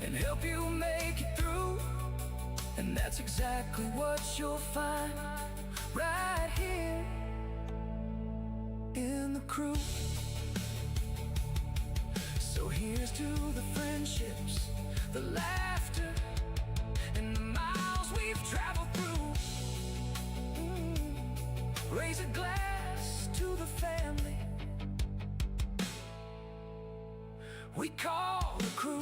and help you make it through. And that's exactly what you'll find right here in the crew. So here's to the friendships, the laughter, and the miles we've traveled through. Raise a glass to the family we call the crew.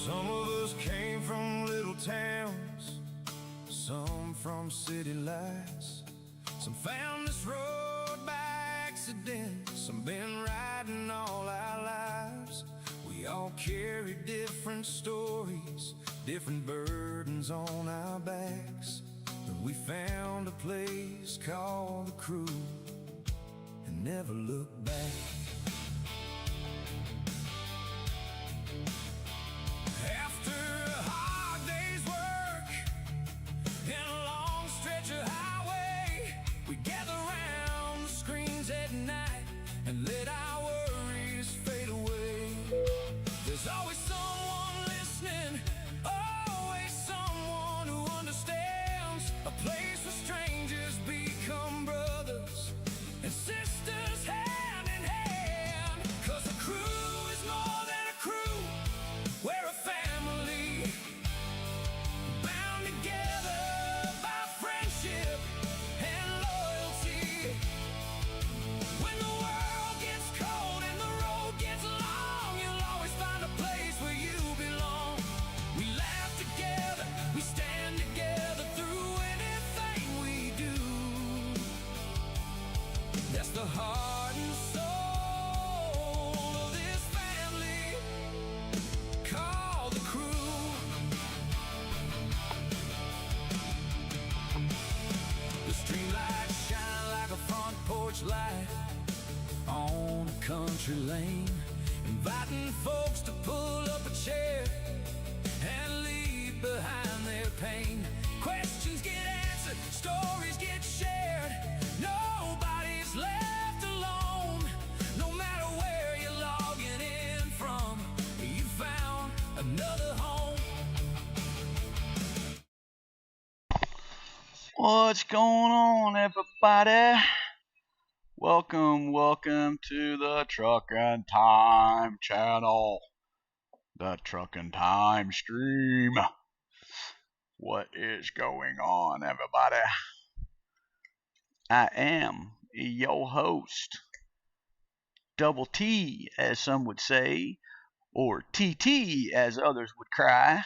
Some of us came from little towns, some from city lights. Some found this road by accident, some been riding all our lives. We all carry different stories, different burdens on our backs. But we found a place called the crew and never looked back. And let our worries fade away. There's always someone listening, always someone who understands. A place where strangers become brothers and sisters hand in hand. 'Cause a crew is more than a crew, we're a family, bound together by friendship and loyalty. When the world gets cold and the road gets long, you'll always find a place where you belong. We laugh together, we stand together through anything we do. That's the heart and soul of this family called the crew. The streetlights shine like a front porch light on a country lane, inviting folks to pull up a chair and leave behind their pain. Questions get answered, stories get shared. Nobody's left alone. No matter where you're logging in from, you found another home. What's going on, everybody? Welcome to the Truckin' Time channel, the Truckin' Time stream. What is going on, everybody? I am your host, Double T, as some would say, or TT, as others would cry,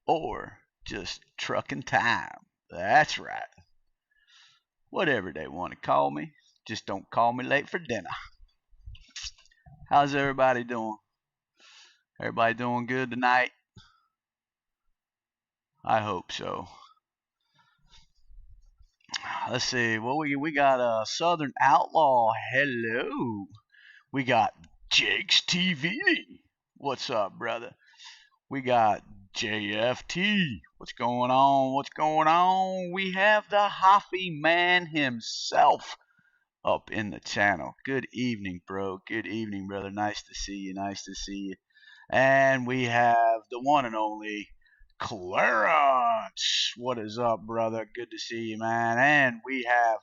or just Truckin' Time. That's right. Whatever they want to call me. Just don't call me late for dinner. How's everybody doing? Everybody doing good tonight? I hope so. Let's see. Well, we got Southern Outlaw. Hello. We got Jake's TV. What's up, brother? We got JFT. What's going on? What's going on? We have the Hoffy man himself up in the channel. Good evening, bro. Good evening, brother. Nice to see you. Nice to see you. And we have the one and only Clarence. What is up, brother? Good to see you, man. And we have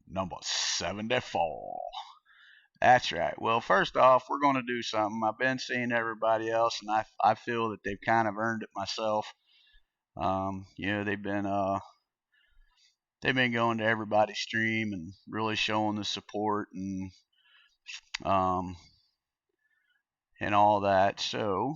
number 74. That's right. Well, first off, we're going to do something. I've been seeing everybody else, and I feel that they've kind of earned it myself. They've been going to everybody's stream and really showing the support, and and all that. So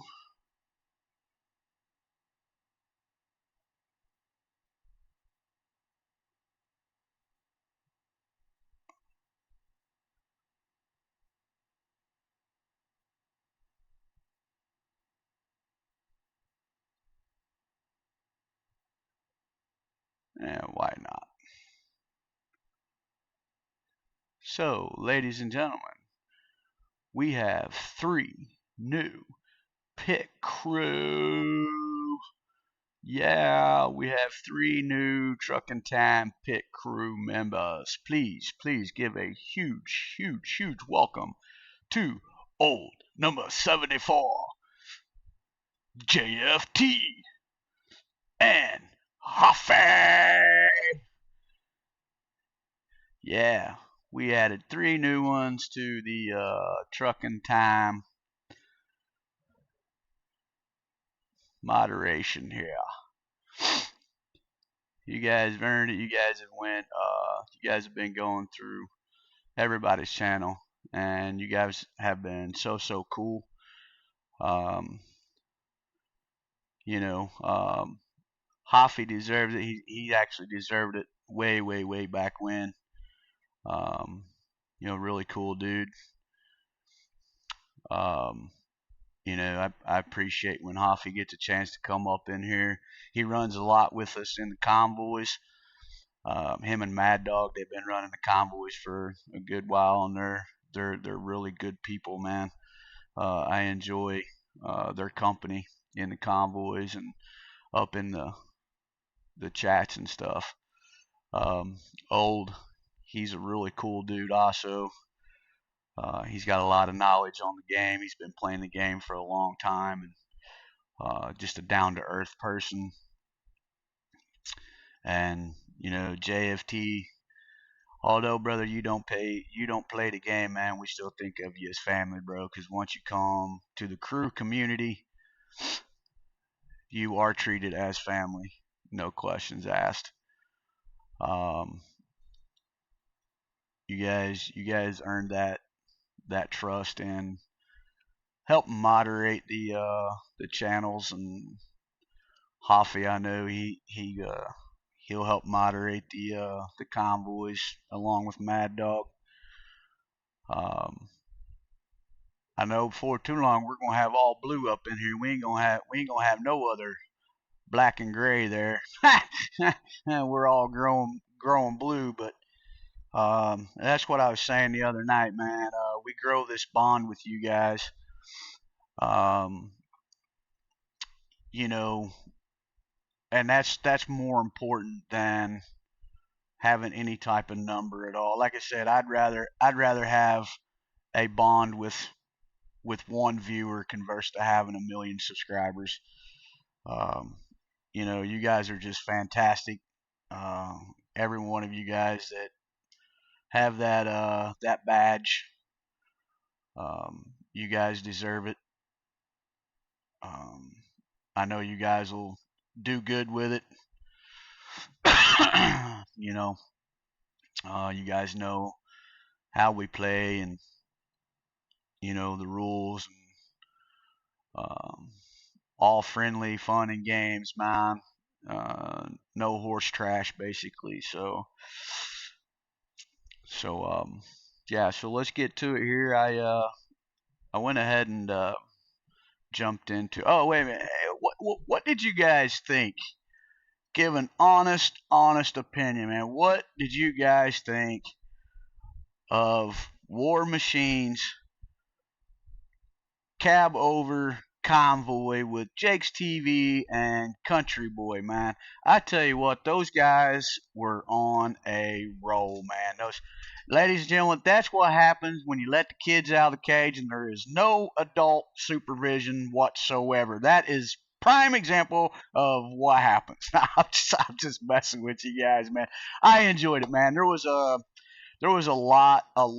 yeah, why not? So, ladies and gentlemen, we have 3 new pit crew. Yeah, we have 3 new TruckinTime pit crew members. Please, please give a huge, huge, huge welcome to old number 74, JFT, and Huffy. Yeah, we added 3 new ones to the TruckinTime moderation here. You guys have earned it. You guys have went. You guys have been going through everybody's channel, and you guys have been so cool. Um, you know, Hoffy deserves it. He actually deserved it way back when. Um, really cool dude. Um, I appreciate when Hoffy gets a chance to come up in here. He runs a lot with us in the convoys. Him and Mad Dog, they've been running the convoys for a good while, and they're really good people, man. I enjoy their company in the convoys and up in the chats and stuff. Um, Old, he's a really cool dude. Also, he's got a lot of knowledge on the game. He's been playing the game for a long time, and just a down to earth person. And JFT, although brother, you don't play the game, man, we still think of you as family, bro. Because once you come to the crew community, you are treated as family, no questions asked. Um, you guys earned that trust and help moderate the channels. And Hoffy, I know he'll help moderate the convoys along with Mad Dog. Um, I know before too long we're gonna have all blue up in here. We ain't gonna have no other black and gray there. We're all growing blue, but that's what I was saying the other night, man. We grow this bond with you guys. Um, you know, and that's more important than having any type of number at all. Like I said, I'd rather have a bond with one viewer converse to having 1 million subscribers. Um, you guys are just fantastic. Uh, every one of you guys that have that badge, you guys deserve it. Um, I know you guys will do good with it. you know, you guys know how we play and the rules, and all friendly, fun and games, man. No horse trash, basically. So yeah. So let's get to it here. I went ahead and jumped into. Oh wait a minute. Hey, what did you guys think? Give an honest opinion, man. What did you guys think of War Machine's cab over convoy with Jake's TV and Country Boy, man? I tell you what, those guys were on a roll, man. Those, ladies and gentlemen, that's what happens when you let the kids out of the cage and there is no adult supervision whatsoever. That is prime example of what happens. I'm just messing with you guys, man. I enjoyed it, man. There was a lot of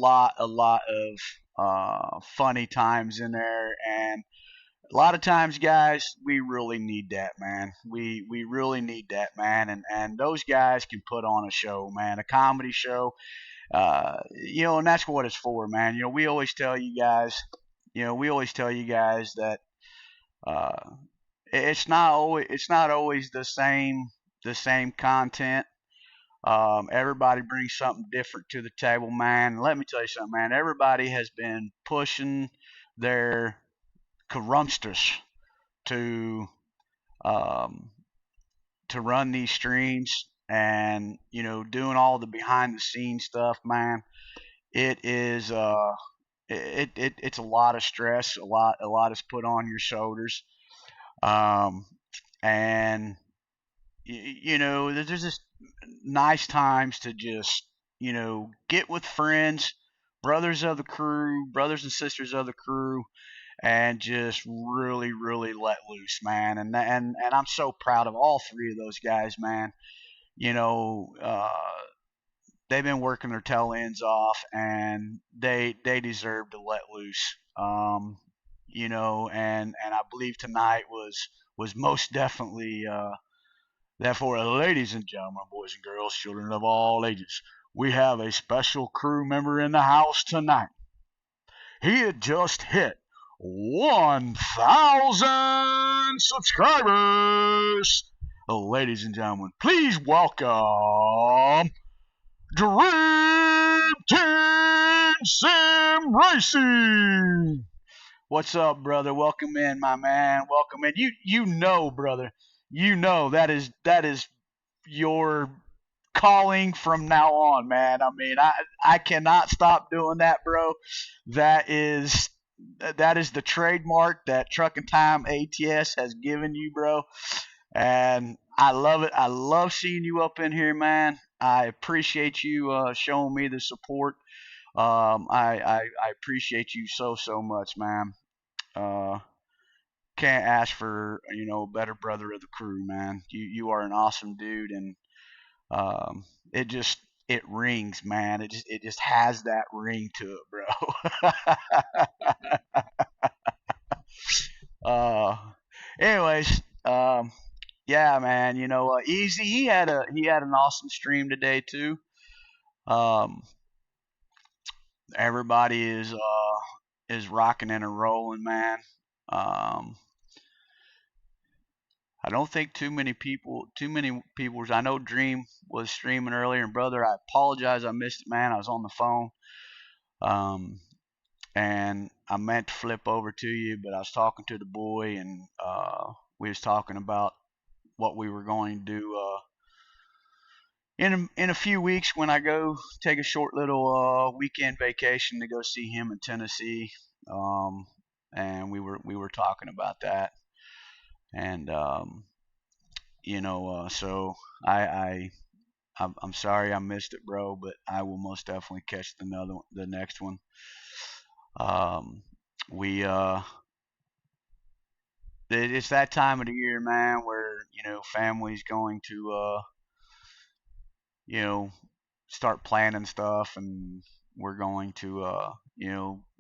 funny times in there, and a lot of times, guys, we really need that, man. We really need that, man. And those guys can put on a show, man, a comedy show. And that's what it's for, man. We always tell you guys, we always tell you guys that uh, it's not always the same content. Everybody brings something different to the table, man. Let me tell you something, man. Everybody has been pushing their carumsters to um, to run these streams and doing all the behind the scenes stuff, man. It is it's a lot of stress, a lot is put on your shoulders, um, and there's just nice times to just get with friends, brothers of the crew, brothers and sisters of the crew, and just really, really let loose, man. And I'm so proud of all three of those guys, man. You know, they've been working their tail ends off, and they deserve to let loose. And I believe tonight was most definitely therefore, ladies and gentlemen, boys and girls, children of all ages, we have a special crew member in the house tonight. He had just hit 1,000 subscribers. Ladies and gentlemen, please welcome Dream Team Sim Racing. What's up, brother? Welcome in, my man. Welcome in. Brother. That is your calling from now on, man. I mean, I cannot stop doing that, bro. That is that is the trademark that TruckinTime ATS has given you, bro. And I love it. I love seeing you up in here, man. I appreciate you showing me the support. I appreciate you so much, man. Uh, can't ask for a better brother of the crew, man. You are an awesome dude, and um, it rings, man. It just has that ring to it, bro. uh, anyways, yeah, man. Easy. He had an awesome stream today too. Um, everybody is rocking and rolling, man. Um, I don't think too many people. I know Dream was streaming earlier, and brother, I apologize, I missed it, man. I was on the phone, um, and I meant to flip over to you, but I was talking to the boy, and we was talking about what we were going to do in a few weeks when I go take a short little weekend vacation to go see him in Tennessee, um, and we were talking about that, and so I I'm sorry I missed it, bro, but I will most definitely catch the next one. Um, we it's that time of the year, man, where family's going to you know start planning stuff, and we're going to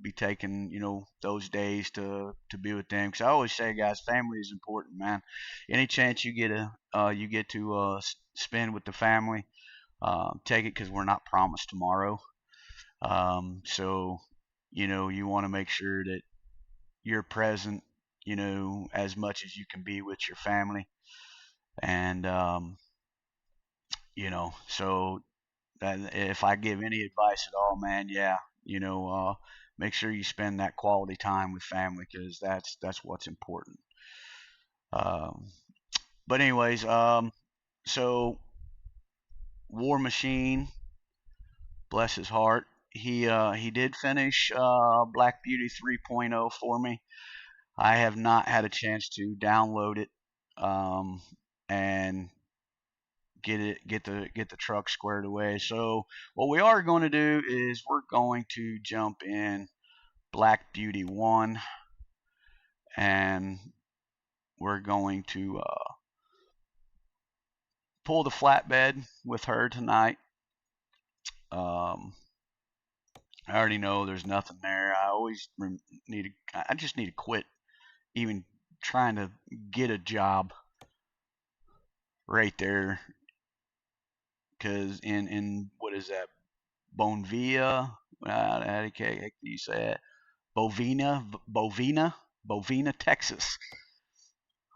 be taking those days to be with them. Because I always say, guys, family is important, man. Any chance you get to spend with the family, take it, because we're not promised tomorrow. So you want to make sure that you're present, as much as you can be with your family, and so that if I give any advice at all, man, yeah, make sure you spend that quality time with family, because that's what's important. Um, but anyways, so War Machine, bless his heart, he did finish Black Beauty 3.0 for me. I have not had a chance to download it, and get the truck squared away. So what we are going to do is we're going to jump in Black Beauty 1, and we're going to pull the flatbed with her tonight. Um, I already know there's nothing there. I just need to quit even trying to get a job right there, because in what is that, Bonvia? How do you say it? Bovina, Texas.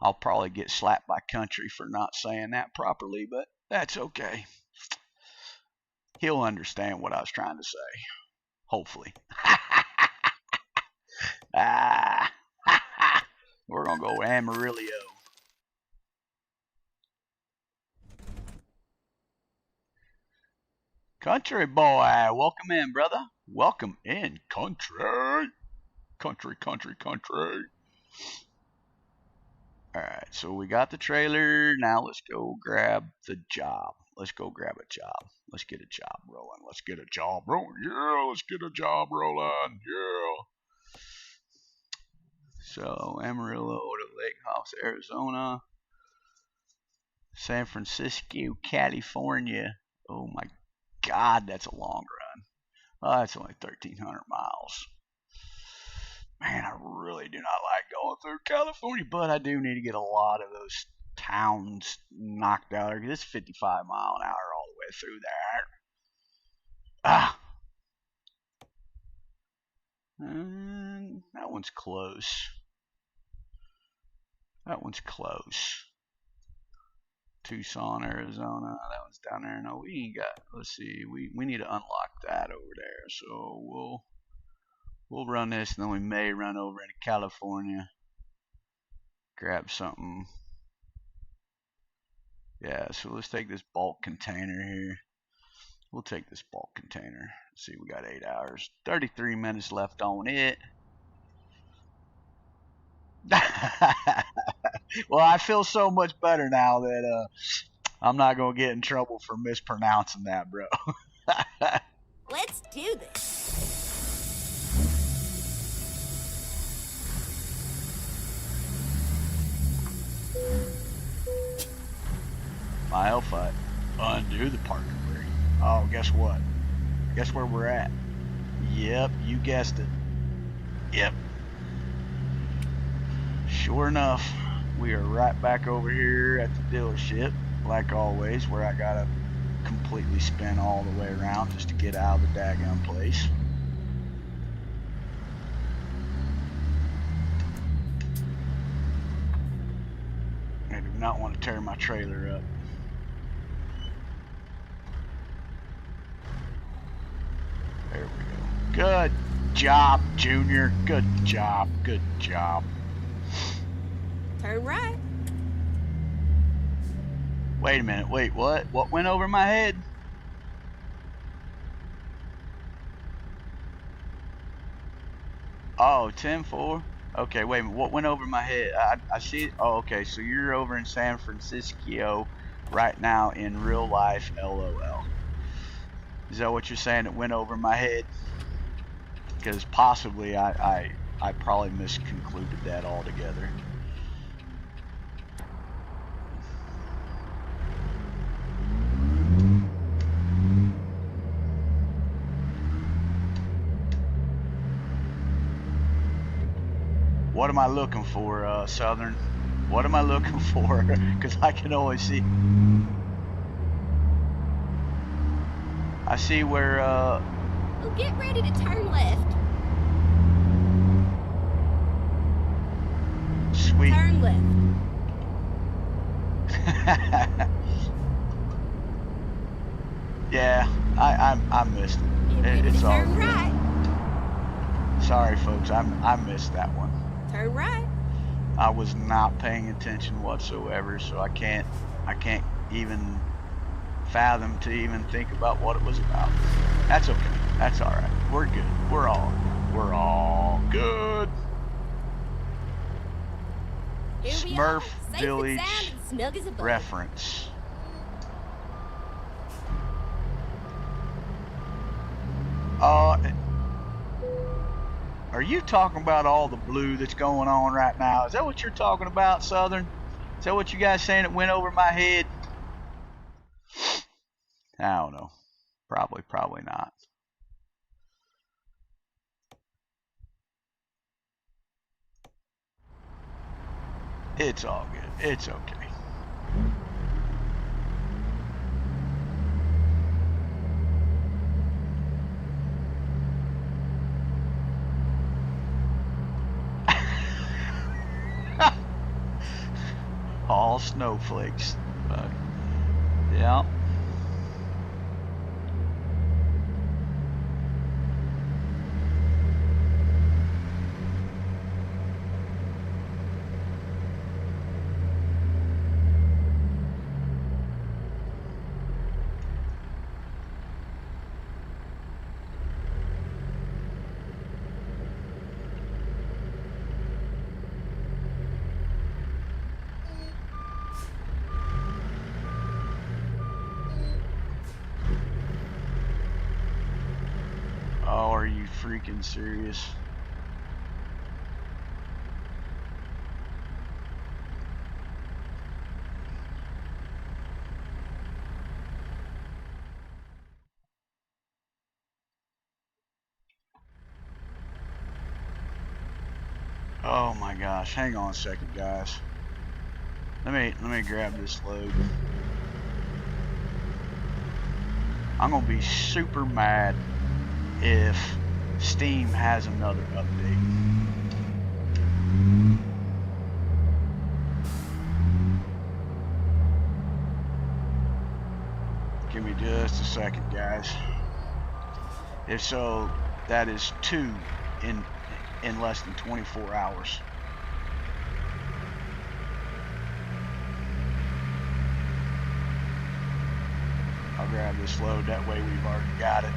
I'll probably get slapped by country for not saying that properly, but that's okay. He'll understand what I was trying to say. Hopefully. We're going to go Amarillo. Country boy, welcome in, brother. Welcome in, country. Country. Alright, so we got the trailer. Now let's go grab the job. Let's go grab a job. Let's get a job rolling. Let's get a job rolling. Yeah, let's get a job rolling. Yeah. So, Amarillo to Lake House, Arizona. San Francisco, California. Oh my God, that's a long run. Oh, that's only 1,300 miles. Man, I really do not like going through California, but I do need to get a lot of those towns knocked out. It's 55 mile an hour all the way through there. And that one's close. Tucson, Arizona. That one's down there. No, we ain't got. Let's see. We need to unlock that over there. So we'll run this, and then we may run over into California. Grab something. Yeah, so let's take this bulk container here. We'll take this bulk container. Let's see, we got 8 hours. 33 minutes left on it. Well, I feel so much better now that I'm not going to get in trouble for mispronouncing that, bro. Let's do this. My Alpha, undo the parking brake. Oh, guess what? Guess where we're at? Yep, you guessed it. Yep. Sure enough, we are right back over here at the dealership, like always, where I gotta completely spin all the way around just to get out of the daggone place. I do not want to tear my trailer up. There we go. Good job, Junior. Good job. Turn right. Wait a minute. Wait, what? What went over my head? Oh, 10-4. Okay, wait a minute. What went over my head? I see it. Oh, okay. So you're over in San Francisco right now in real life, LOL. Is that what you're saying? It went over my head? Because possibly I probably misconcluded that altogether. What am I looking for, Southern? What am I looking for? Because I can always see. I see where, Well, get ready to turn left. Sweet. Turn left. Yeah, I missed it. Get ready It's to all turn good. right. Sorry, folks. I missed that one. Turn right. I was not paying attention whatsoever, so I can't even fathom to even think about what it was about. That's okay. That's all right. We're good. We're all good. Here we Smurf are, safe Village and sound and snug as a bug. reference. Are you talking about all the blue that's going on right now? Is that what you're talking about, Southern? Is that what you guys saying it went over my head? I don't know. Probably not. It's all good. It's okay. snowflakes. But yeah. Oh, are you freaking serious? Oh my gosh, hang on a second, guys. Let me grab this load. I'm gonna be super mad if Steam has another update. Give me just a second, guys. If so, that is 2 in less than 24 hours. I'll grab this load, that way we've already got it.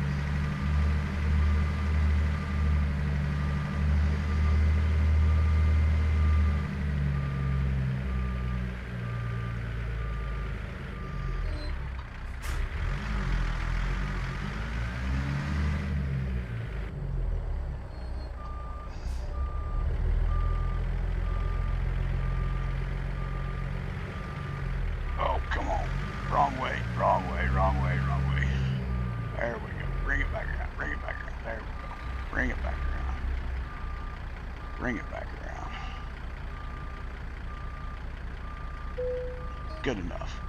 Oh, come on. Wrong way, wrong way, wrong way, wrong way. There we go. Bring it back around, bring it back around. There we go. Bring it back around. Bring it back around. Good enough.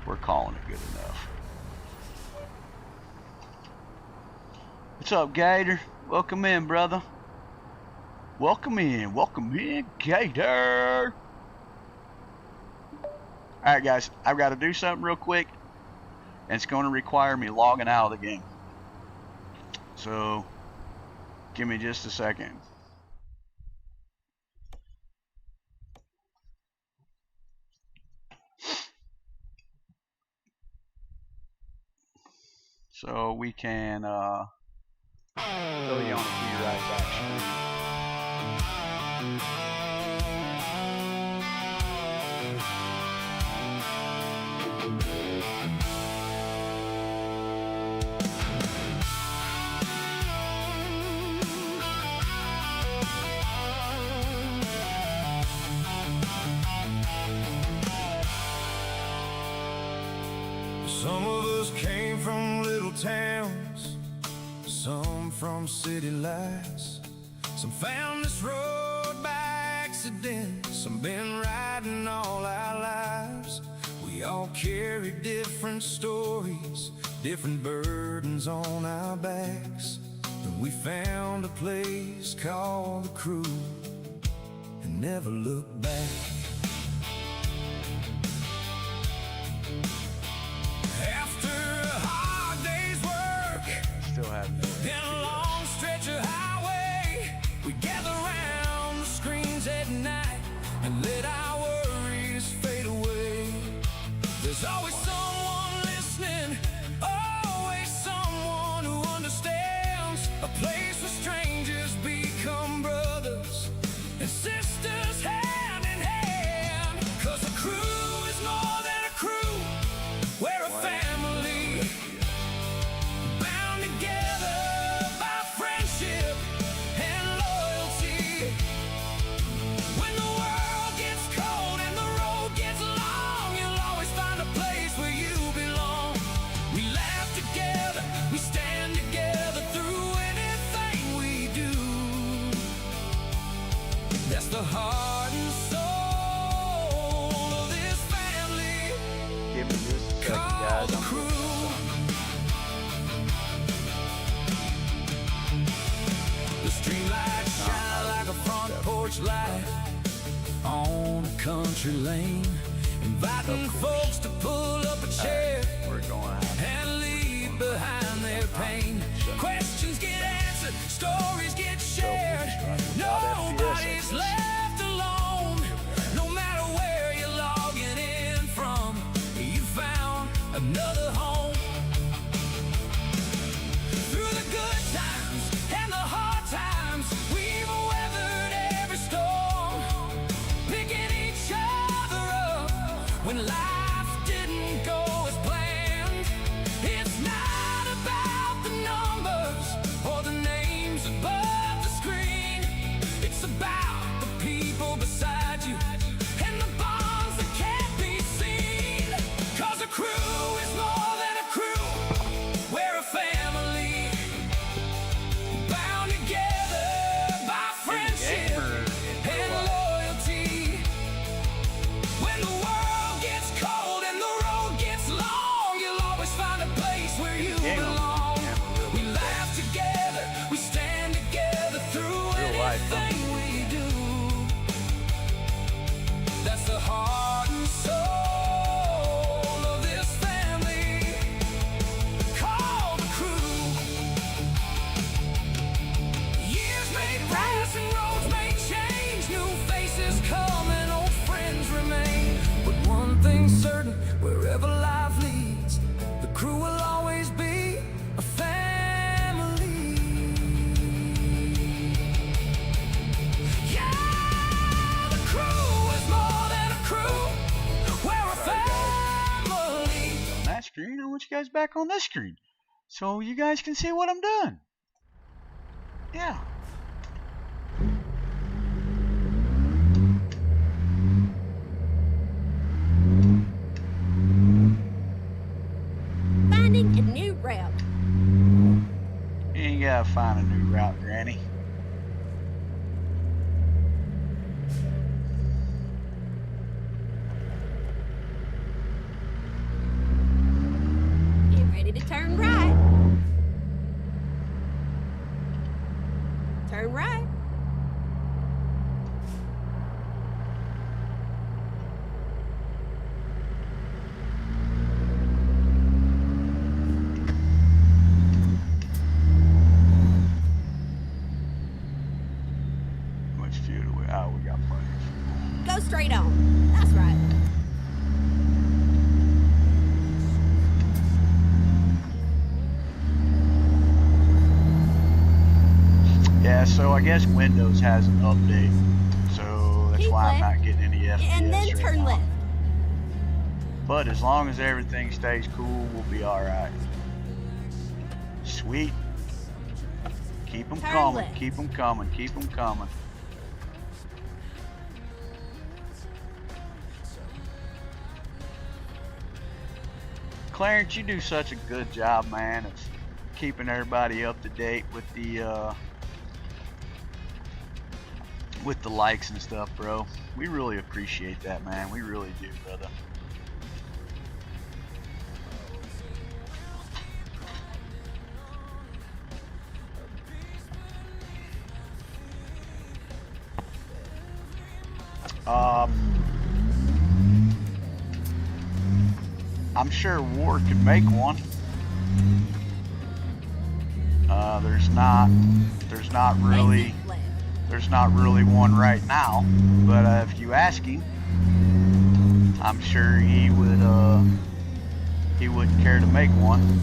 We're calling it good enough. What's up, Gator? Welcome in, brother. Welcome in, Gator. Alright guys, I've got to do something real quick, and it's going to require me logging out of the game. So, give me just a second. So we can go on a few rides actually. Some of us came from little towns, some from city lights. Some found this road by accident, some been riding all our lives. We all carry different stories, different burdens on our backs. But we found a place called the Crew and never looked back. Still have In a long stretch of highway, we gather around the screens at night and let our worries fade away. There's always someone listening, always someone who understands. A place where strangers become brothers and sisters hand in hand. 'Cause a crew is more than a crew, we're a family. The heart and soul of this family. Give me just a second, guys. The Crew. The streetlights shine like a front porch light on a country lane, inviting folks to pull up a chair We're going and leave behind their pain. Questions get answered, stories get shared. Nobody's left alone. No matter where you're logging in from, you found another home. Through the good times and the hard times, we've weathered every storm, picking each other up when life didn't go as planned. It's not about the numbers or the names above the screen. It's about the people beside you and the bonds that can't be seen. 'Cause a crew is more than a crew. We're a family, bound together by friendship and loyalty. When the world gets cold and the road gets long, you'll always find a place where you belong. We laugh together, we stand together through anything we do. That's the heart and soul of this family called the crew. Years may pass and roads may change, new faces come and old friends remain. But one thing's certain, wherever life leads, the crew will always be a family. Yeah, the crew is more than a crew. We're a family. on that screen. I want you guys back on this screen so you guys can see what I'm doing. Yeah. Finding a new route. You ain't gotta find a new route, Granny. Get ready to turn right. Turn right. How much fuel do we? Oh, we got plenty of fuel. Go straight on. That's right. Yeah, so I guess Windows has an update, so that's Keep why I'm left, not getting any FPS and then right turn now. left. But as long as everything stays cool, we'll be alright. Sweet. Keep them Turn coming, left. keep them coming, keep them coming. Clarence, you do such a good job, man, of keeping everybody up to date with the likes and stuff, bro. We really appreciate that, man. We really do, brother. I'm sure Ward could make one. There's not really one right now, but if you ask him, I'm sure he wouldn't care to make one.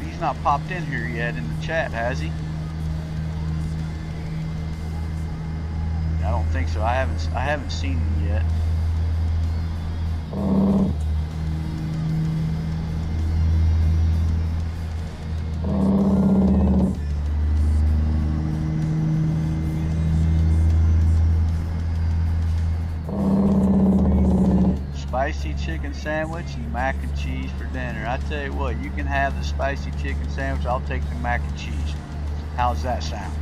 He's not popped in here yet in the chat, has he? I don't think so. I haven't seen him yet. spicy chicken sandwich and mac and cheese for dinner. I tell you what, you can have the spicy chicken sandwich. I'll take the mac and cheese. How's that sound?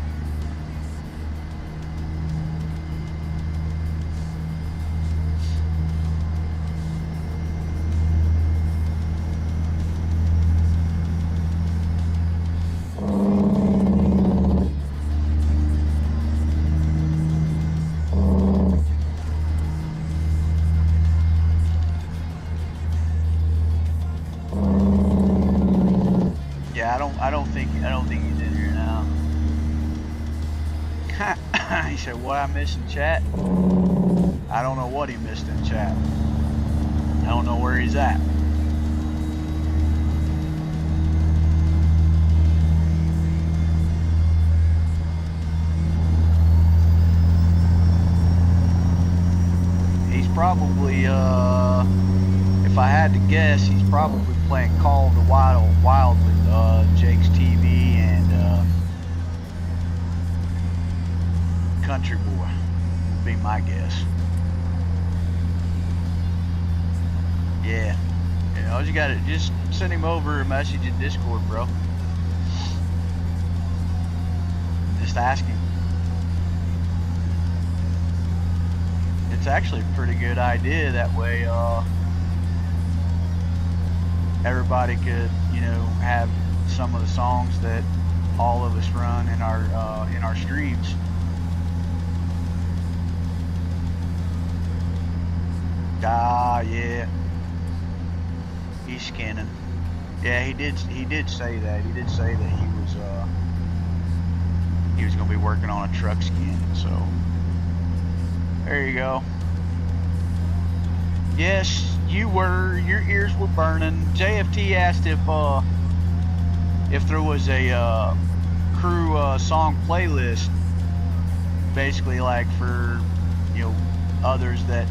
I don't think he's in here now. He said, what I missed in chat? I don't know what he missed in chat. I don't know where he's at. He's probably, if I had to guess, he's probably playing Call of the Wild with Jake's TV and Country Boy, would be my guess. Yeah, all you gotta just send him over a message in Discord, bro. Just ask him. It's actually a pretty good idea. That way, everybody could, have some of the songs that all of us run in our streams. Yeah. He's skinning. Yeah, he did say that. He did say that he was gonna be working on a truck skin, so there you go. Yes, you were. Your ears were burning. JFT asked if there was a crew song playlist, basically like for others that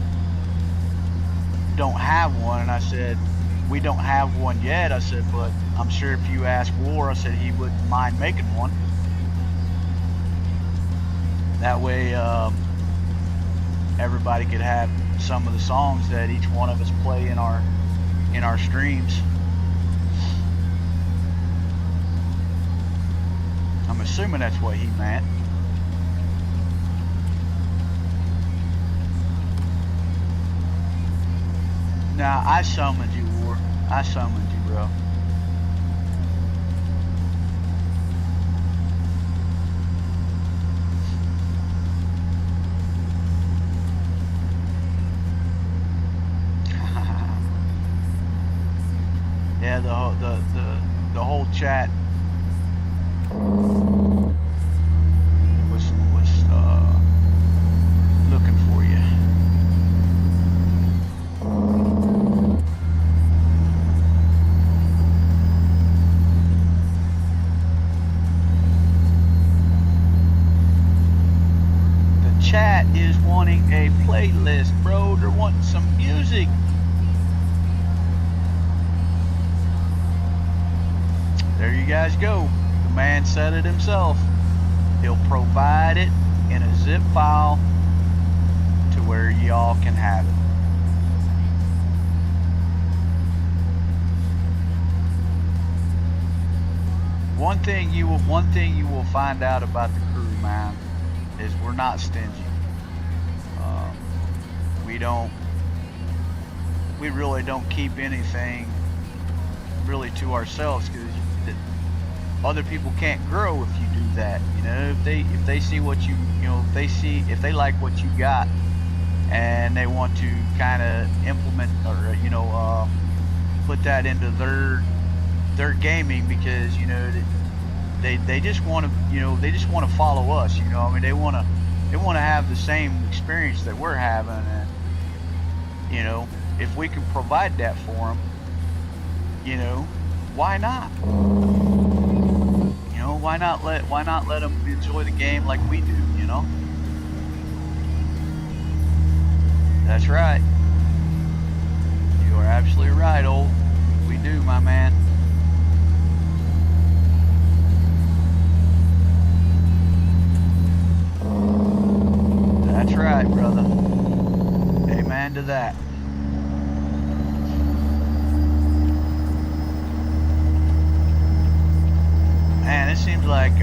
don't have one, and I said we don't have one yet. I said, but I'm sure if you ask War, I said he wouldn't mind making one. That way everybody could have some of the songs that each one of us play in our streams. I'm assuming that's what he meant. Nah, I summoned you, War. I summoned you, bro. Yeah, the whole chat was looking for you. The chat is wanting a playlist, bro. They're wanting some music. There you guys go. The man said it himself. He'll provide it in a zip file to where y'all can have it. One thing you will find out about the crew, man, is we're not stingy. We really don't keep anything really to ourselves, because other people can't grow if you do that. If they see what if they like what you got and they want to kind of implement or put that into their gaming, because they just want to follow us. They want to have the same experience that we're having, and if we can provide that for them, why not? Why not let them enjoy the game like we do? That's right. You are absolutely right, old. We do, my man. That's right, brother. Amen to that. like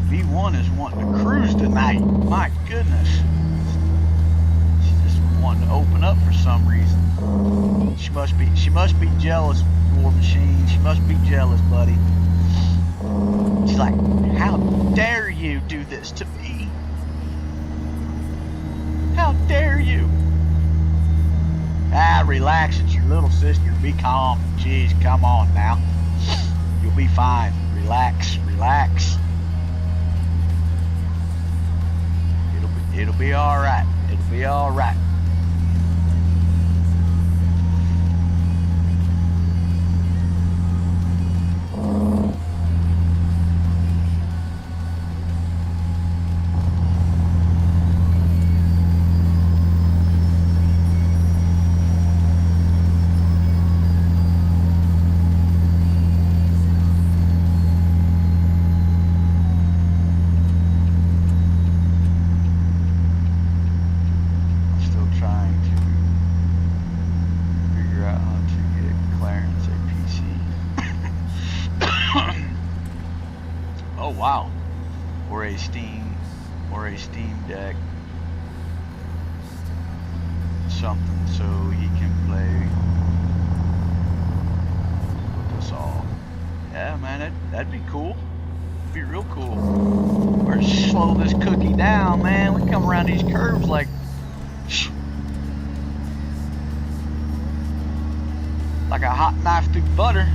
V1 is wanting to cruise tonight. My goodness. She's just wanting to open up for some reason. She must be jealous, War Machine. She must be jealous, buddy. She's like, how dare you do this to me? How dare you? Ah, relax, it's your little sister. Be calm. Jeez, come on now. You'll be fine. Relax, relax. It'll be all right. It'll be all right. Oh wow, or a Steam Deck, something so he can play with us all. Yeah, man, that'd be cool. It'd be real cool. We're slow this cookie down, man. We come around these curves like a hot knife through butter.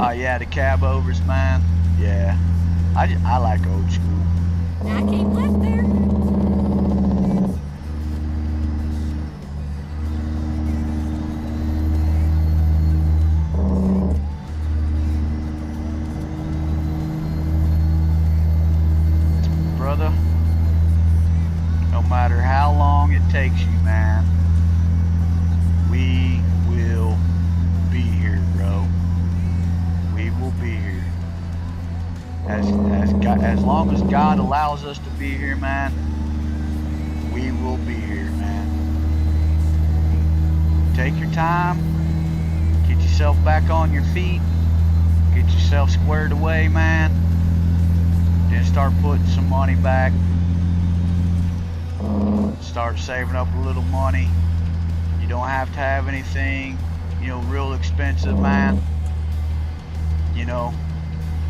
Oh yeah, the cab overs, man. Yeah, I like old school. I keep left there. Brother, no matter how long it takes you, man, we will be here, bro. We will be here. As long as God allows us to be here, man, we will be here, man. Take your time, get yourself back on your feet, get yourself squared away, man. Then start putting some money back. Start saving up a little money. You don't have to have anything, you know, real expensive, man. You know,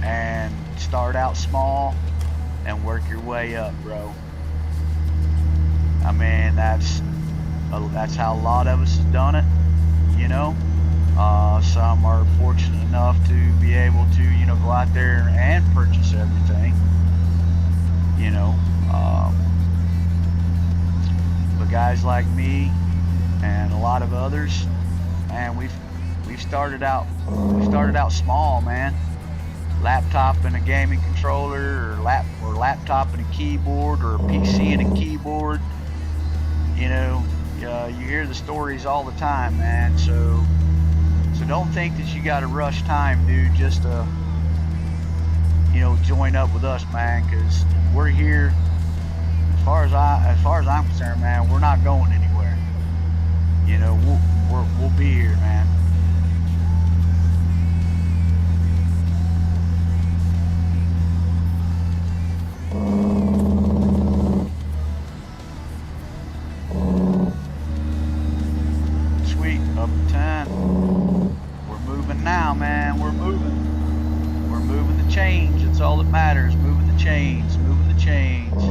and start out small and work your way up, bro. I mean, that's how a lot of us have done it, you know. Some are fortunate enough to be able to, you know, go out there and purchase everything, you know. But guys like me and a lot of others, man, we've started out small, man. Laptop and a gaming controller, or laptop and a keyboard, or a PC and a keyboard. You know, you hear the stories all the time, man. So don't think that you got to rush time, dude, just to, you know, join up with us, man, because we're here. As far as I'm concerned, man, we're not going anywhere. You know, we'll be here, man. Sweet, up to 10. We're moving now, man. We're moving. We're moving the chains. That's all that matters. Moving the chains. Moving the chains.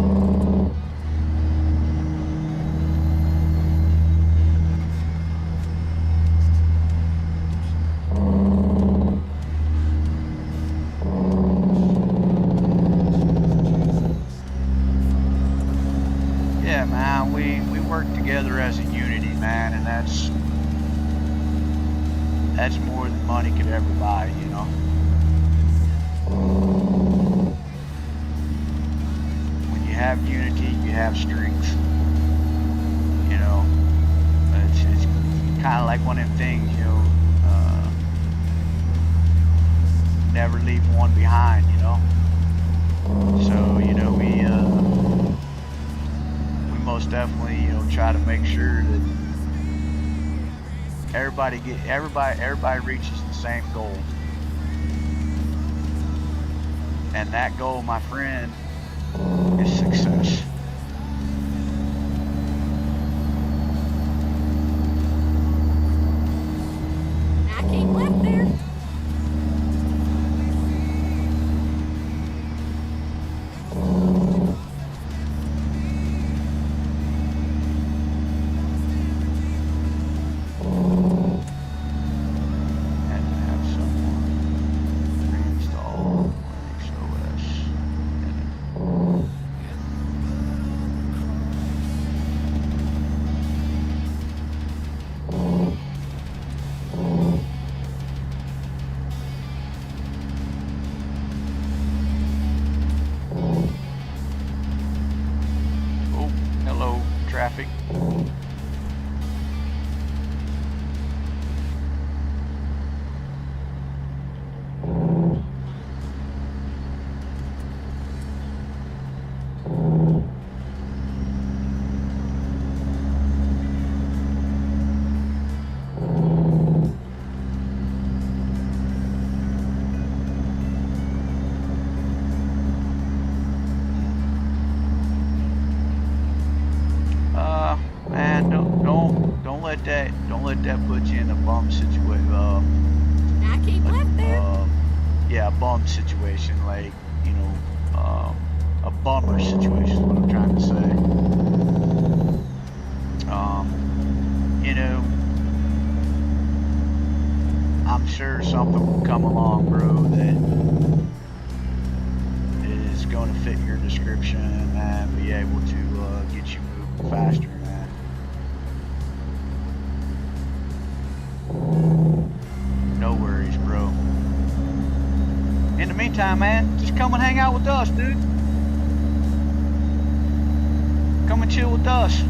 Yeah, man, we work together as a unity, man, and that's more than money could ever buy, you know. When you have unity, you have strength. You know, it's kind of like one of them things, you know. Never leave one behind, you know. So, you know, we most definitely, you know, try to make sure that everybody reaches the same goal. And that goal, my friend, is success. I came left there. Had to have someone reinstall Linux OS. Oh, hello, traffic. Man, don't let that put you in a bum situation. I came left there. Yeah, a bum situation, like, you know, a bummer situation is what I'm trying to say. You know, I'm sure something will come along, bro, that is going to fit your description and be able to get you moving faster, man. No worries, bro. In the meantime, man, just come and hang out with us, dude. Come and chill with us.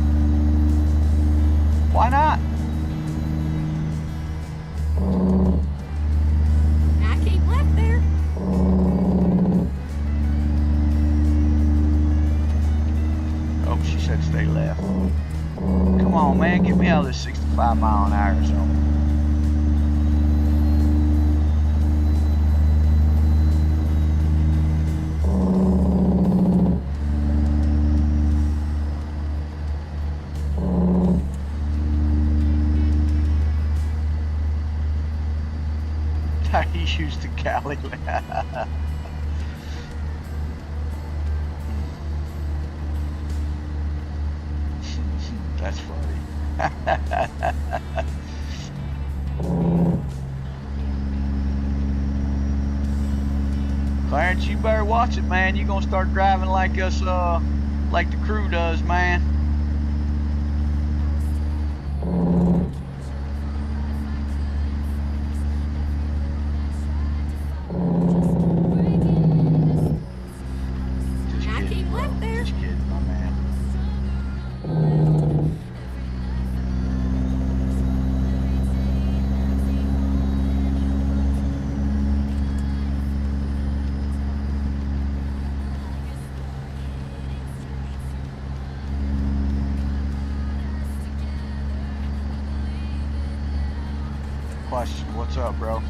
Why not? I came left there. Oh, she said stay left. Come on, man, get me out of this 65-mile-an-hour zone. He used the Cali. That's funny. Clarence, you better watch it, man. You're gonna start driving like us, like the crew does, man. I came left there. Just kidding, my man. Question, what's up, bro?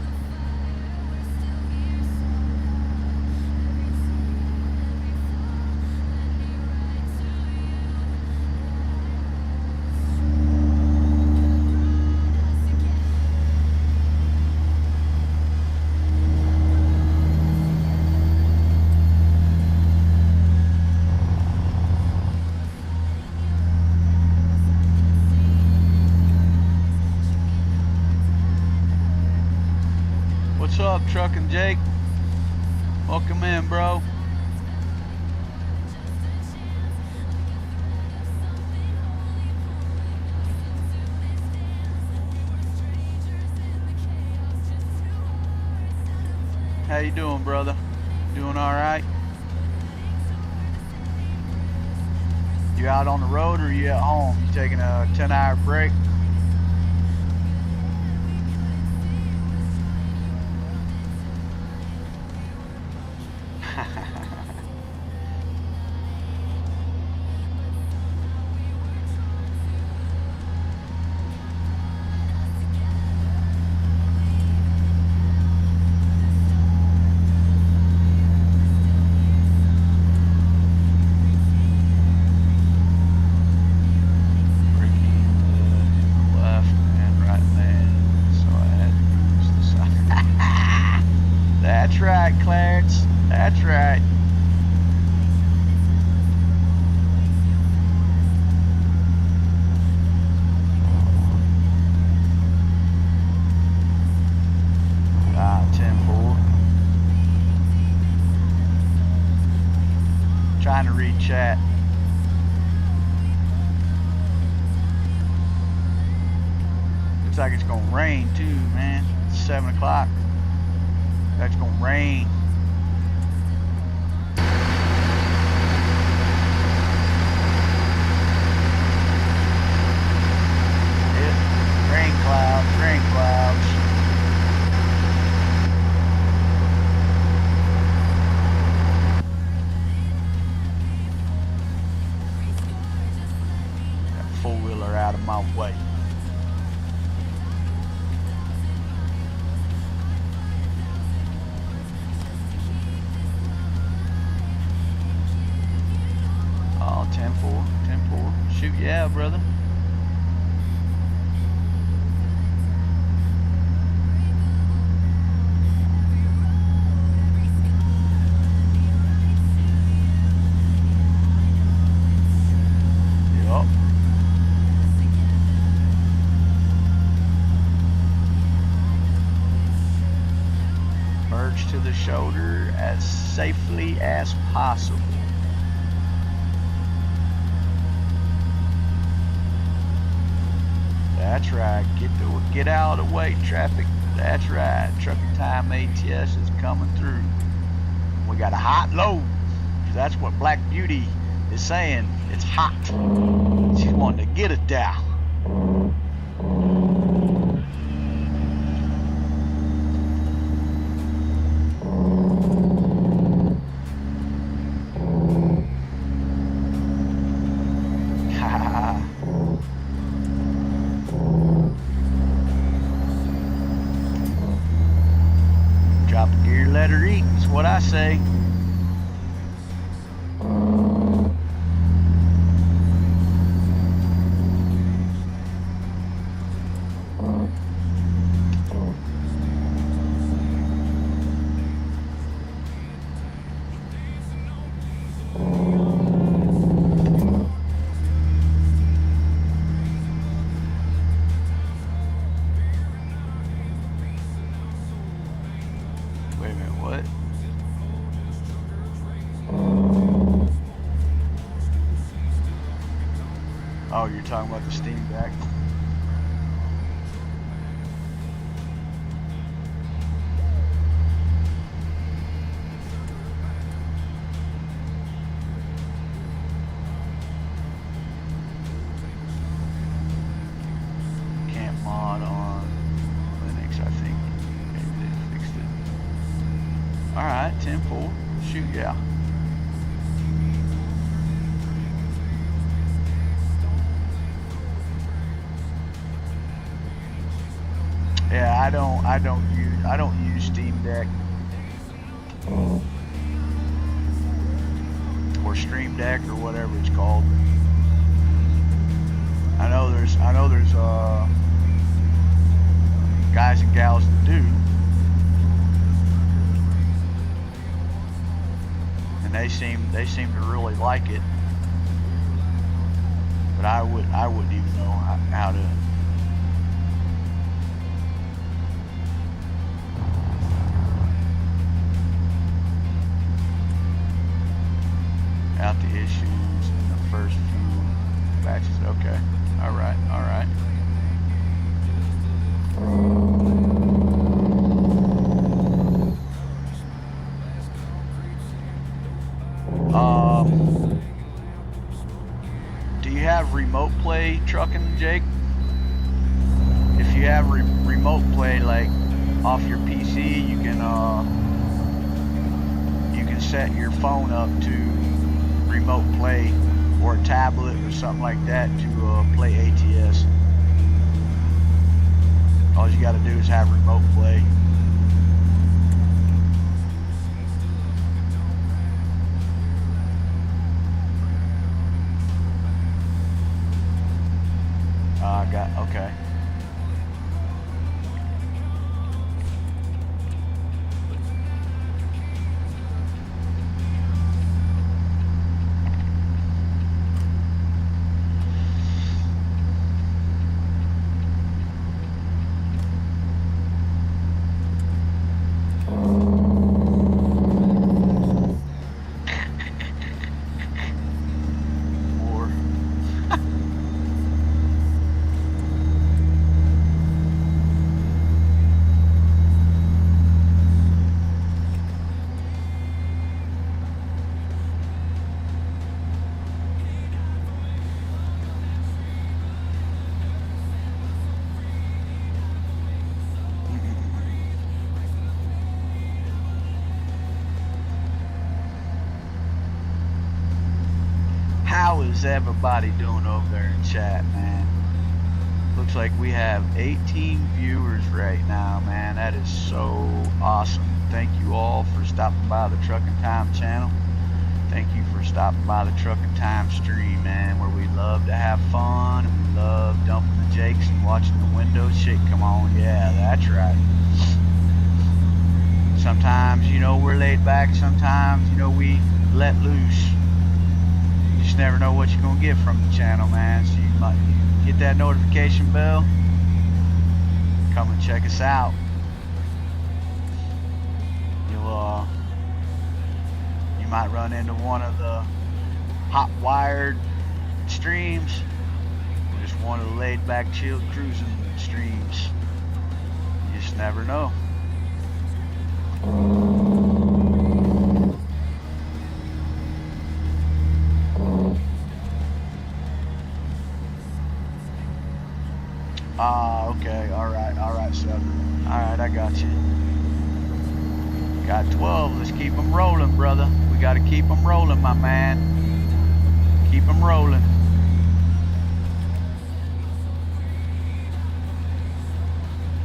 What's up, Truckin' Jake? Welcome in, bro. How you doing, brother? Doing all right? You out on the road or you at home? You taking a 10-hour break? That's right, Clarence. That's right. Ah, 10-4. Trying to read chat. Looks like it's gonna rain too, man. It's 7 o'clock. That's gonna rain. Rain clouds, rain clouds. That four-wheeler out of my way. Oh, 10-4, 10-4. Shoot, yeah, brother. To the shoulder as safely as possible. That's right. Get out of the way, traffic. That's right. TruckinTime ATS is coming through. We got a hot load. That's what Black Beauty is saying. It's hot. She's wanting to get it down. Drop a gear, let her eat. That's what I say. Wait a minute, what? Oh, you're talking about the steam deck? Can't mod on Linux, I think. Maybe they fixed it. Alright, 10-4. Shoot, yeah. Yeah, I don't use Steam Deck or Stream Deck or whatever it's called. I know there's guys and gals that do, and they seem to really like it. But I wouldn't even know how to. Out the issues in the first few batches. Okay. All right. All right. Do you have remote play trucking, Jake? If you have remote play, like off your PC, you can set your phone up to remote play, or a tablet or something like that to play ATS. All you got to do is have remote play. Okay. How is everybody doing over there in chat, man? Looks like we have 18 viewers right now, man. That is so awesome. Thank you all for stopping by the Truckin' Time channel. Thank you for stopping by the Truckin' Time stream, man, where we love to have fun and we love dumping the jakes and watching the windows shake. Come on, yeah, that's right. Sometimes, you know, we're laid back. Sometimes, you know, we let loose. You just never know what you're going to get from the channel, man. So you might hit that notification bell. Come and check us out. You might run into one of the hot wired streams, or just one of the laid back, chilled cruising streams. You just never know. Okay, alright, Southern. Alright, I got you. Got 12, let's keep them rolling, brother. We gotta keep them rolling, my man. Keep them rolling.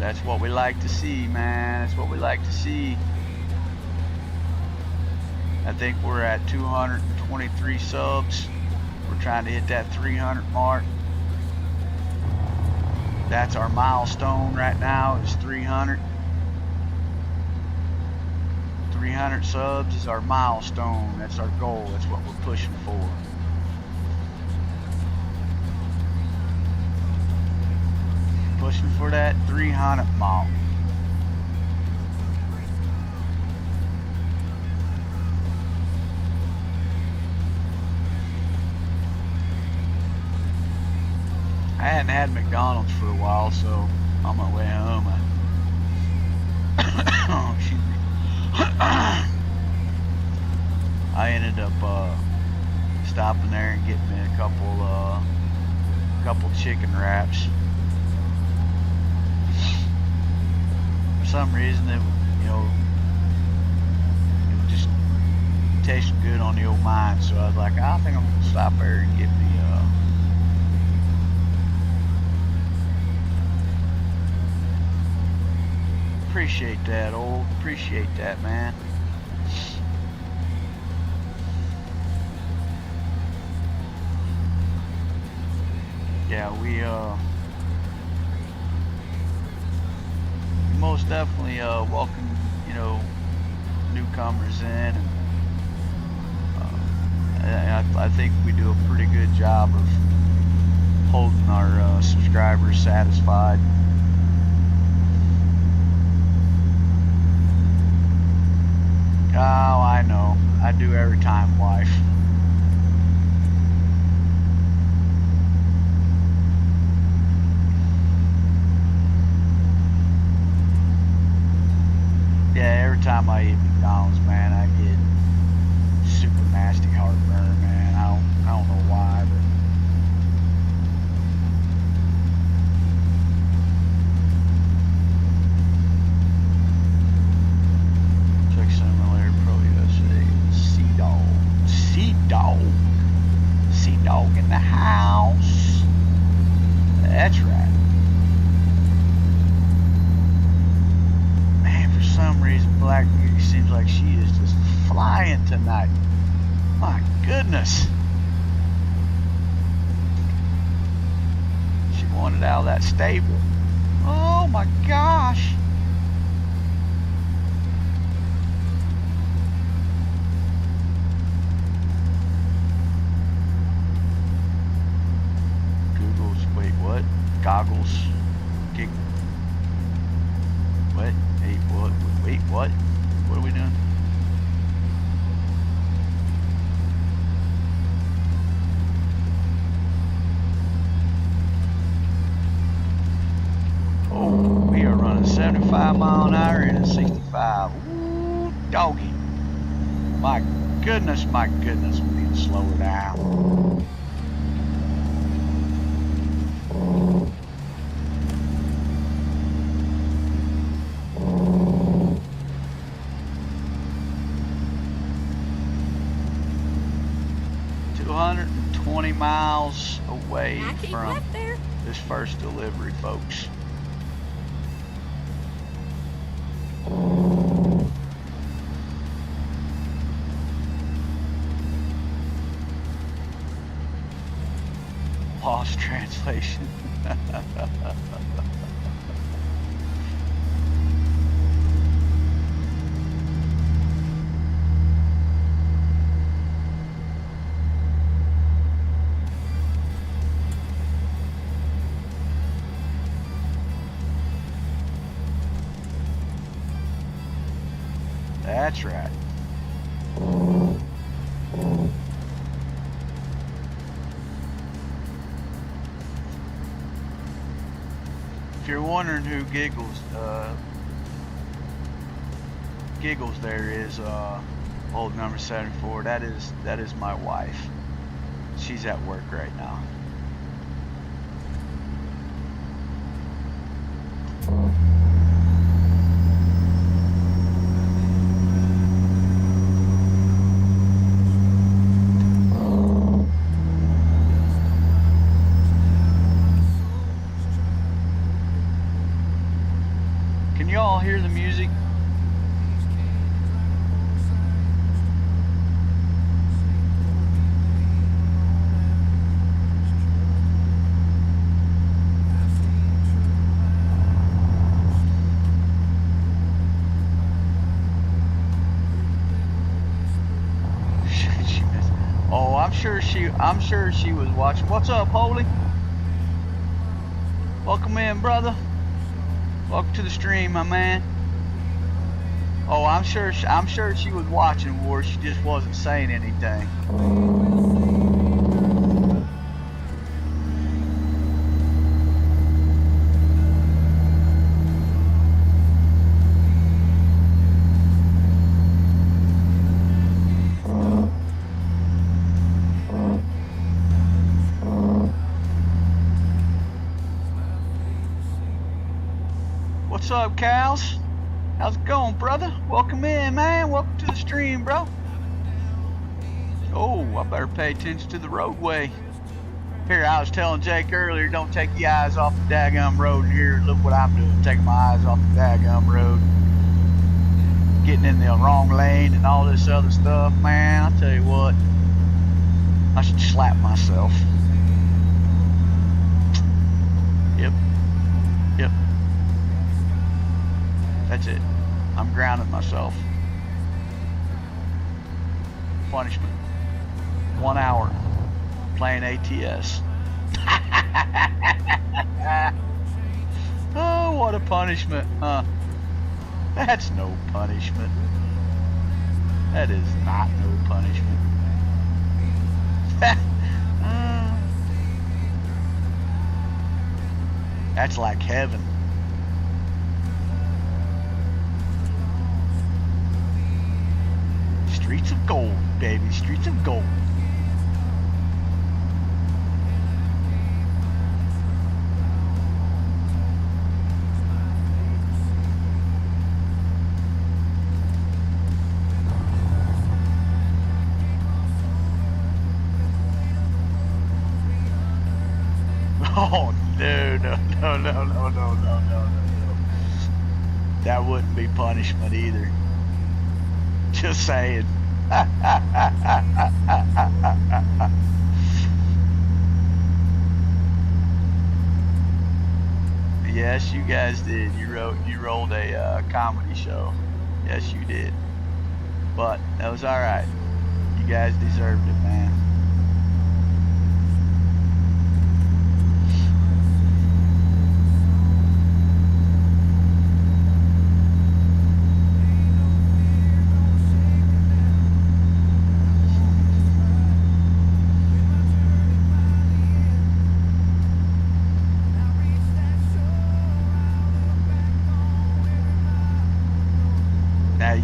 That's what we like to see, man. That's what we like to see. I think we're at 223 subs. We're trying to hit that 300 mark. That's our milestone right now, is 300. 300 subs is our milestone. That's our goal. That's what we're pushing for. Pushing for that 300 mark. I hadn't had McDonald's for a while, so on my way home, excuse me. I ended up stopping there and getting me a couple chicken wraps. For some reason, it just tasted good on the old mind, so I was like, I think I'm gonna stop there and get me appreciate that, appreciate that, man. Yeah, we most definitely welcome, newcomers in, and I think we do a pretty good job of holding our subscribers satisfied. Oh, I know. I do every time, wife. Yeah, every time I eat McDonald's, man, I get super nasty heartburn, man. I don't know why, but Truck Simulator Pro USA. Sea Dog in the house. That's right. Man, for some reason, Black Beauty seems like she is just flying tonight. My goodness. She wanted out of that stable. Oh my gosh. Wait, what? Goggles. Kick. What? Hey, what? Wait, what? What are we doing? Oh, we are running 75 mile an hour in a 65. Ooh, doggy. My goodness, we need to slow her down. miles away Now keep from left there. this first delivery, folks. Lost translation. That's right. If you're wondering who Giggles there is, old number 74, that is my wife. She's at work right now. Can you all hear the music? Oh, I'm sure she was watching. What's up, Holy? Welcome in, brother. Welcome to the stream, my man. Oh, I'm sure she was watching, War. She just wasn't saying anything. What's up, Cows? How's it going, brother? Welcome in, man. Welcome to the stream, bro. Oh, I better pay attention to the roadway. Here, I was telling Jake earlier, don't take your eyes off the daggum road. Here, look what I'm doing, taking my eyes off the daggum road. Getting in the wrong lane and all this other stuff, man. I'll tell you what, I should slap myself. Yep. Yep. That's it. I'm grounding myself. Punishment. 1 hour playing ATS. Oh, what a punishment, huh? That's no punishment. That is not no punishment. That's like heaven. Streets of gold, baby. Streets of gold. Oh, no. That wouldn't be punishment either. Just saying. Yes, you guys did. You rolled a comedy show. Yes, you did. But that was all right. You guys deserved it, man.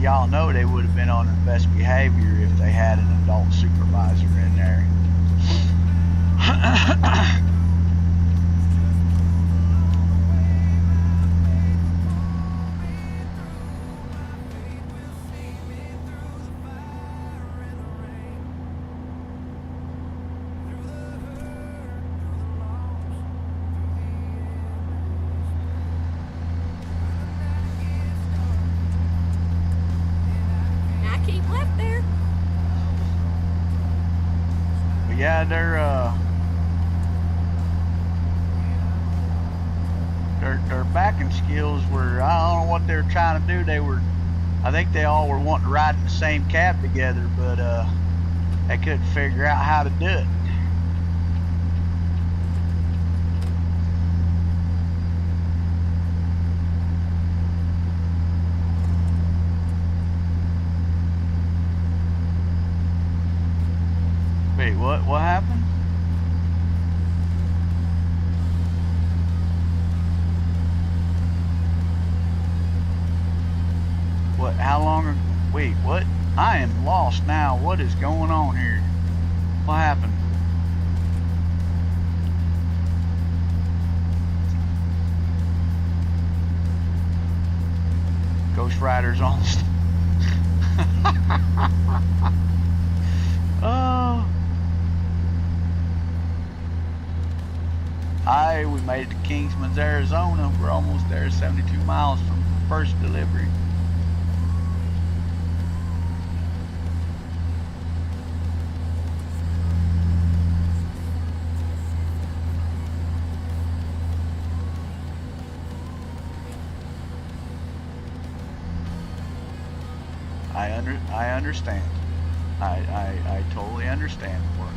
Y'all know they would have been on their best behavior if they had an adult supervisor in there. yeah, their backing skills were, I don't know what they were trying to do. I think they all were wanting to ride in the same cab together, but they couldn't figure out how to do it. Wait, what happened? What, how long, wait, what? I am lost now. What is going on here? What happened? Ghost Riders on. Oh. We made it to Kingsman's, Arizona. We're almost there, 72 miles from first delivery. I understand. I totally understand for it.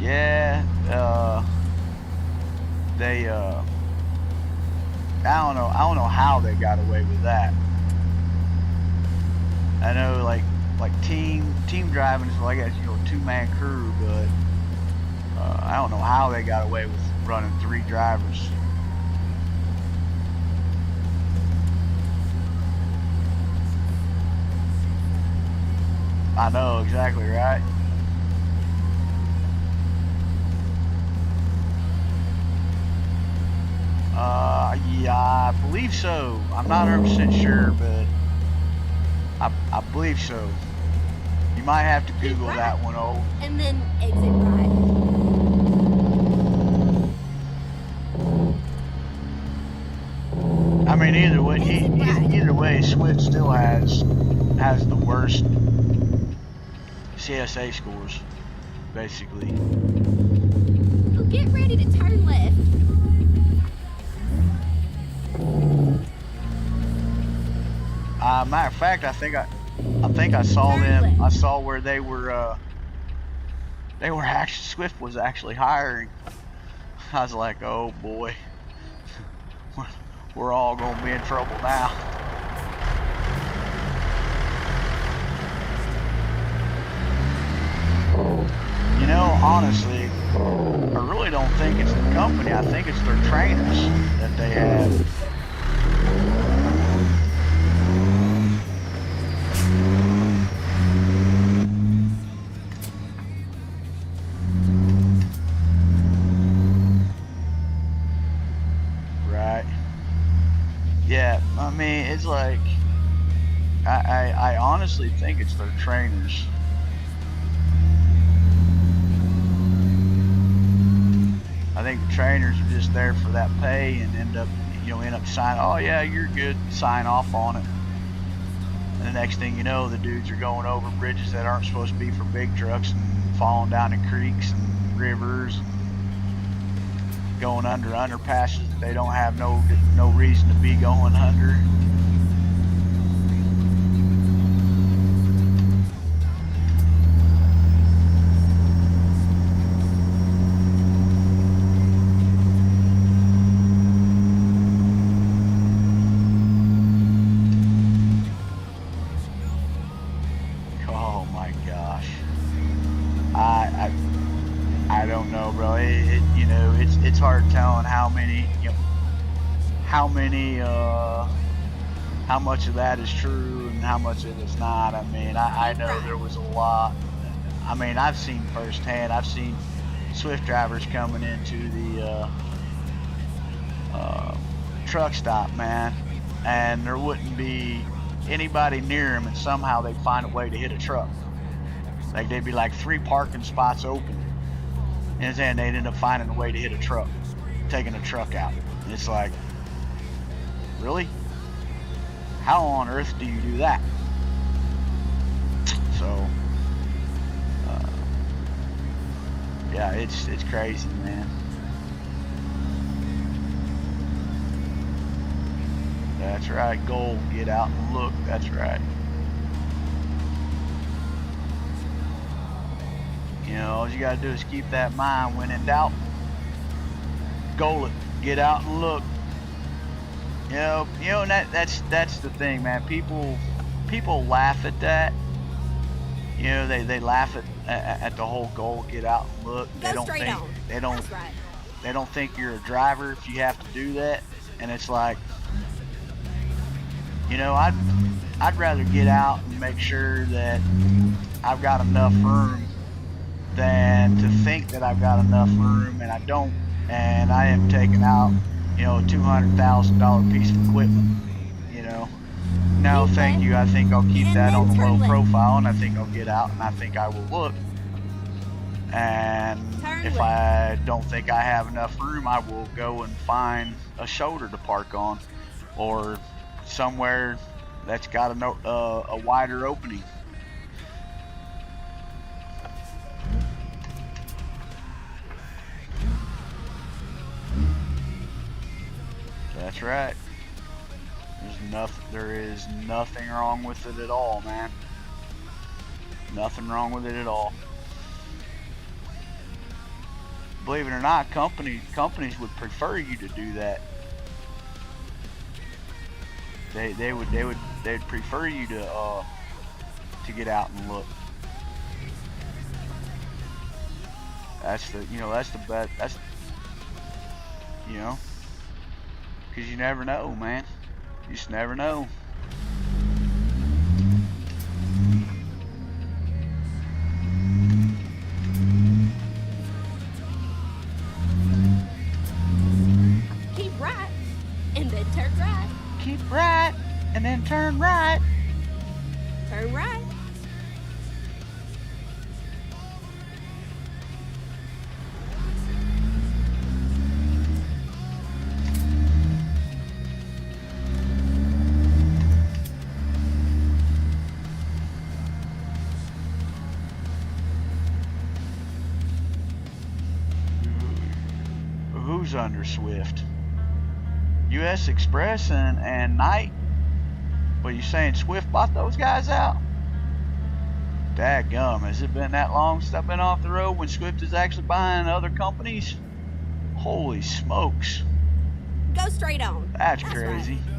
Yeah, I don't know how they got away with that. I know like team driving is like a, you know, 2-man crew, but I don't know how they got away with running 3 drivers. I know, exactly right. Yeah, I believe so. I'm not 100% sure, but I believe so. You might have to Google Right. that one, old. And then exit right. I mean, either way, Swift still has the worst CSA scores, basically. Well, get ready to turn left. Matter of fact, I think I saw them. I saw where they were actually, Swift was actually hiring. I was like, oh boy, we're all gonna be in trouble now. You know, honestly, I really don't think it's the company. I think it's their trainers that they have. Right. Yeah, I mean, it's like, I honestly think it's their trainers. I think the trainers are just there for that pay and end up signing, oh yeah, you're good, sign off on it. And the next thing you know, the dudes are going over bridges that aren't supposed to be for big trucks and falling down in creeks and rivers and going under underpasses that they don't have no reason to be going under. Oh my gosh. I don't know, bro. It's hard telling how much of that is true and how much of it's not. I mean, I know there was a lot. I mean, I've seen firsthand. I've seen Swift drivers coming into the truck stop, man, and there wouldn't be anybody near them, and somehow they'd find a way to hit a truck. Like, they'd be like 3 parking spots open, and then they'd end up finding a way to hit a truck. taking a truck out. And it's like, really? How on earth do you do that? So, yeah, it's crazy, man. That's right, gold. Get out and look. That's right. You know, all you gotta do is keep that in mind. When in doubt, goal it. Get out and look. You know, and that's the thing, man. People laugh at that. You know, they laugh at the whole goal. Get out and look. They don't think they don't think you're a driver if you have to do that. And it's like, you know, I'd rather get out and make sure that I've got enough room than to think that I've got enough room and I don't, and I am taking out, you know, a $200,000 piece of equipment. You know, no, thank you. I think I'll keep that on the low profile, and I think I'll get out and I think I will look. And if I don't think I have enough room, I will go and find a shoulder to park on, or somewhere that's got a wider opening. That's right. There is nothing wrong with it at all, man. Nothing wrong with it at all. Believe it or not, companies would prefer you to do that. They'd prefer you to get out and look. That's the bet. That's, you know, because you never know, man. You just never know. Keep right and then turn right. Keep right and then turn right. Turn right. Who's under Swift? ATS Express and Knight? But you saying Swift bought those guys out? Dadgum, has it been that long since I've been off the road when Swift is actually buying other companies? Holy smokes. Go straight on. That's crazy. Right.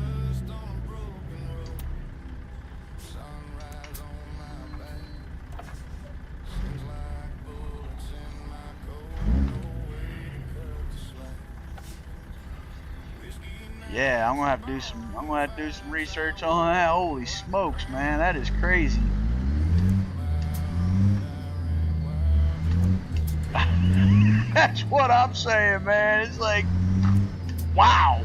Yeah, I'm gonna have to do some research on that. Holy smokes, man, that is crazy. That's what I'm saying, man. It's like, wow.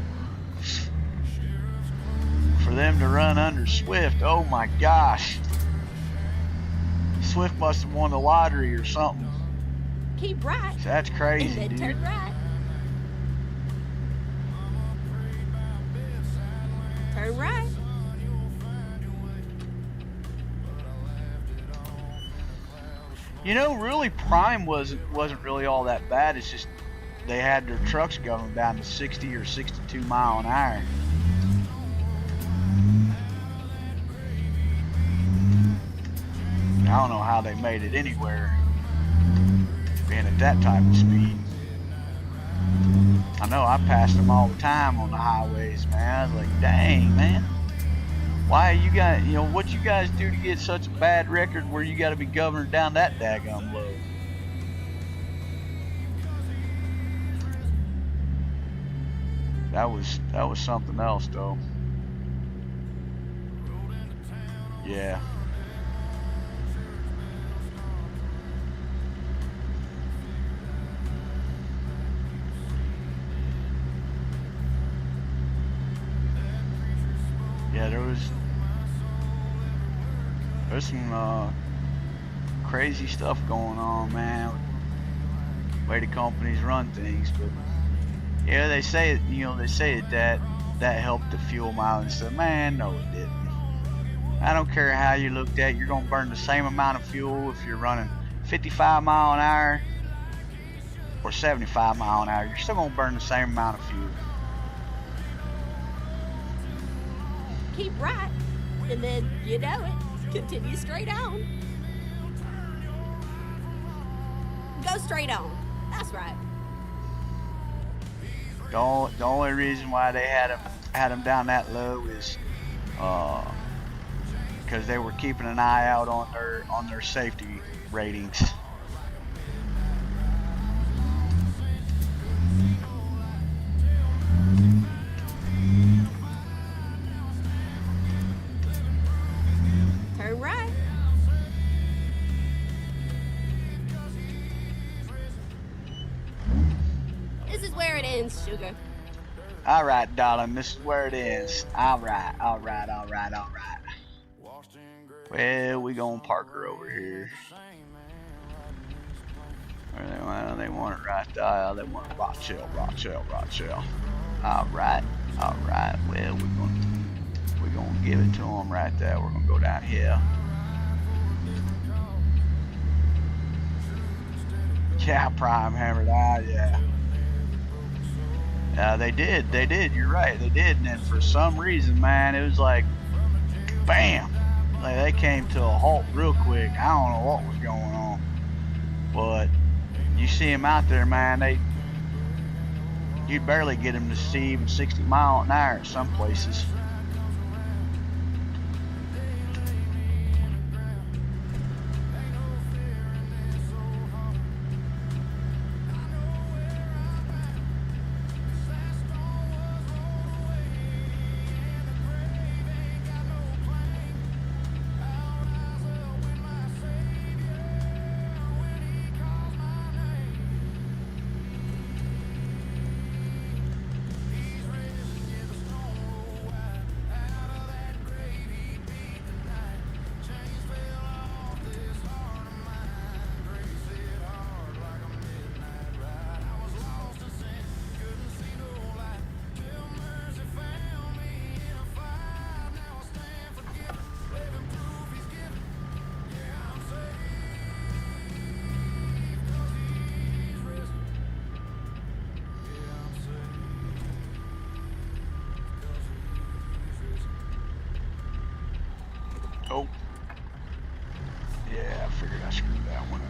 For them to run under Swift, oh my gosh. Swift must have won the lottery or something. Keep right. That's crazy, and then dude. turn right. Turn right. You know, really, Prime wasn't really all that bad. It's just they had their trucks going down to 60 or 62 mile an hour. I don't know how they made it anywhere, being at that type of speed. I know I passed them all the time on the highways, man. I was like, dang, man. Why you got, you know, what you guys do to get such a bad record where you got to be governed down that daggum low? That was something else, though. Yeah. Yeah, there's some crazy stuff going on, man. Way the companies run things, but Yeah, they say they say that helped the fuel mileage. So man, no, it didn't. I don't care how you looked at it, you're gonna burn the same amount of fuel if you're running 55 mile an hour or 75 mile an hour. You're still gonna burn the same amount of fuel. Keep right, and then you know it. Continue straight on. Go straight on. That's right. The only reason why they had them down that low is because they were keeping an eye out on their safety ratings. Turn right. This is where it ends, sugar. All right, darling, this is where it is. All right. Well, we gonna park her over here. Well, they want it right there. They want it Rochelle. All right. Well, we're gonna give it to them right there. We're gonna go down here. Yeah, prime hammered eye. Yeah. They did. You're right. They did. And then for some reason, man, it was like, bam. Like they came to a halt real quick. I don't know what was going on, but you see them out there, man. You barely get them to see even 60 mile an hour at some places. Oh. Yeah, I figured I screwed that one up.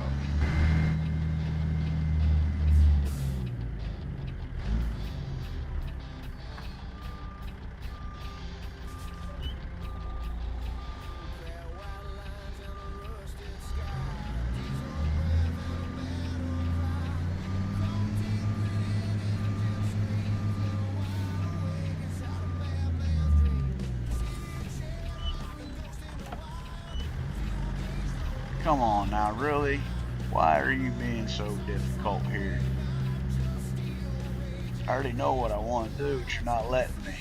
Come on now, really? Why are you being so difficult here? I already know what I want to do, but you're not letting me.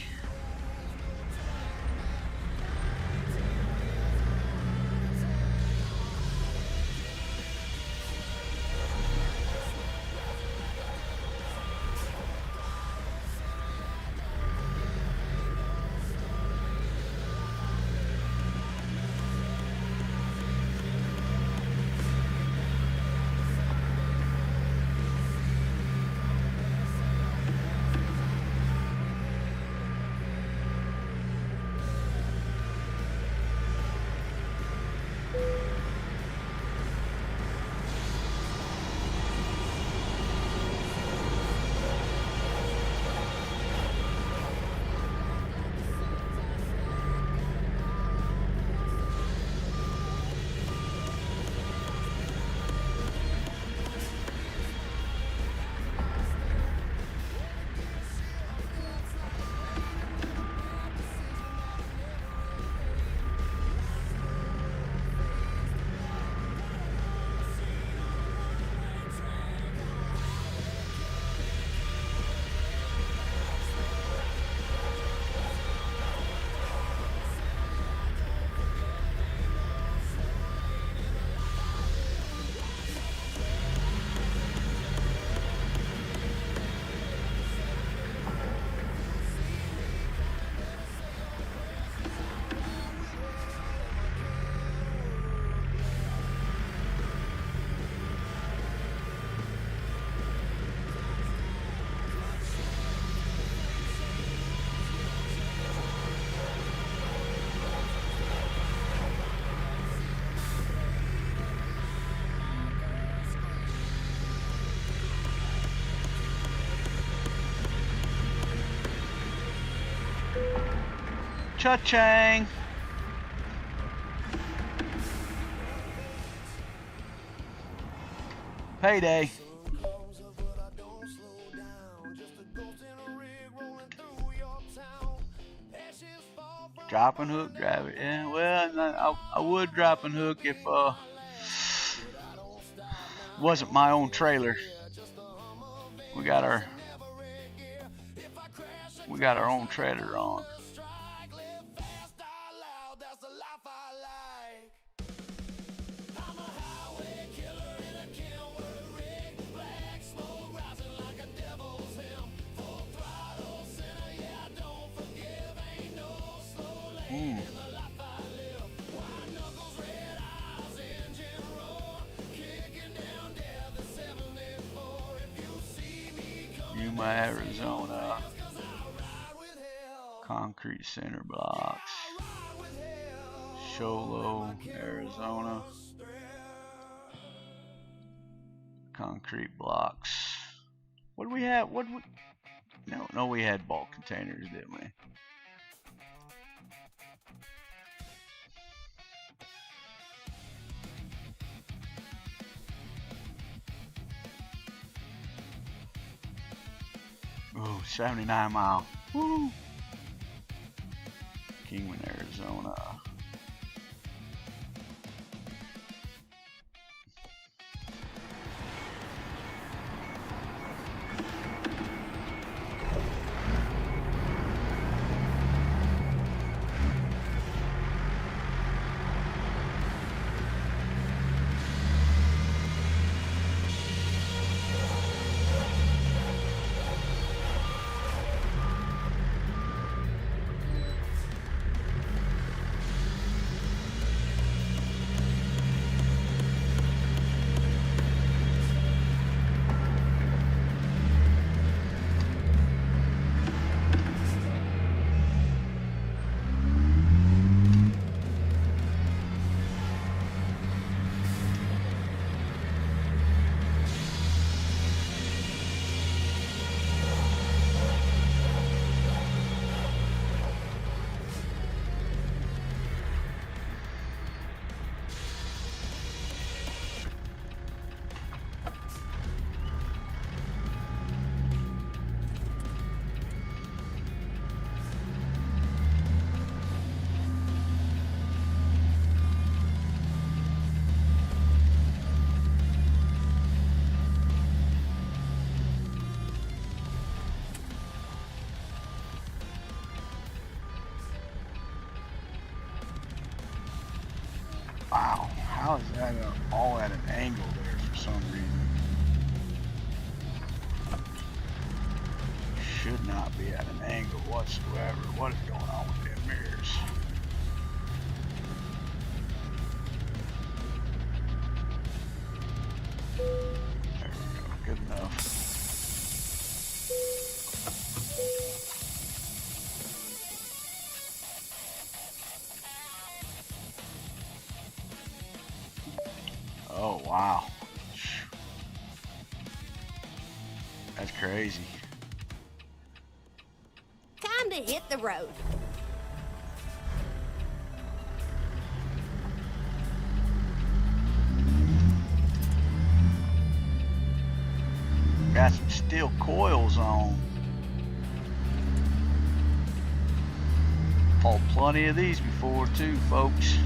Cha-chang. Payday. Drop and hook, grab it. Yeah, well, I would drop and hook if wasn't my own trailer. We got our own trailer on. Yuma, Arizona. Concrete center blocks. Sholo, Arizona. Concrete blocks. What do we have? No, we had bulk containers, didn't we? Oh, 79 mile. Woo! Kingman, Arizona. Wow, how is that all at an angle there for some reason? Should not be at an angle whatsoever. What is going on with them mirrors? There we go, good enough. Oh, wow. That's crazy. Time to hit the road. Got some steel coils on. Hauled plenty of these before too, folks.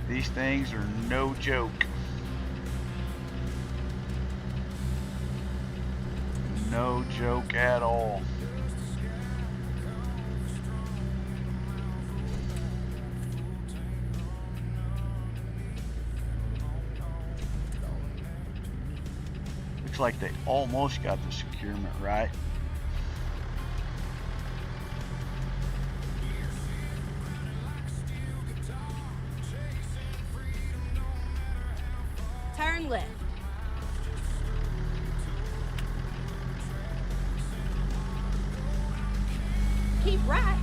These things are no joke. No joke at all. Looks like they almost got the securement right. Turn left. Keep right,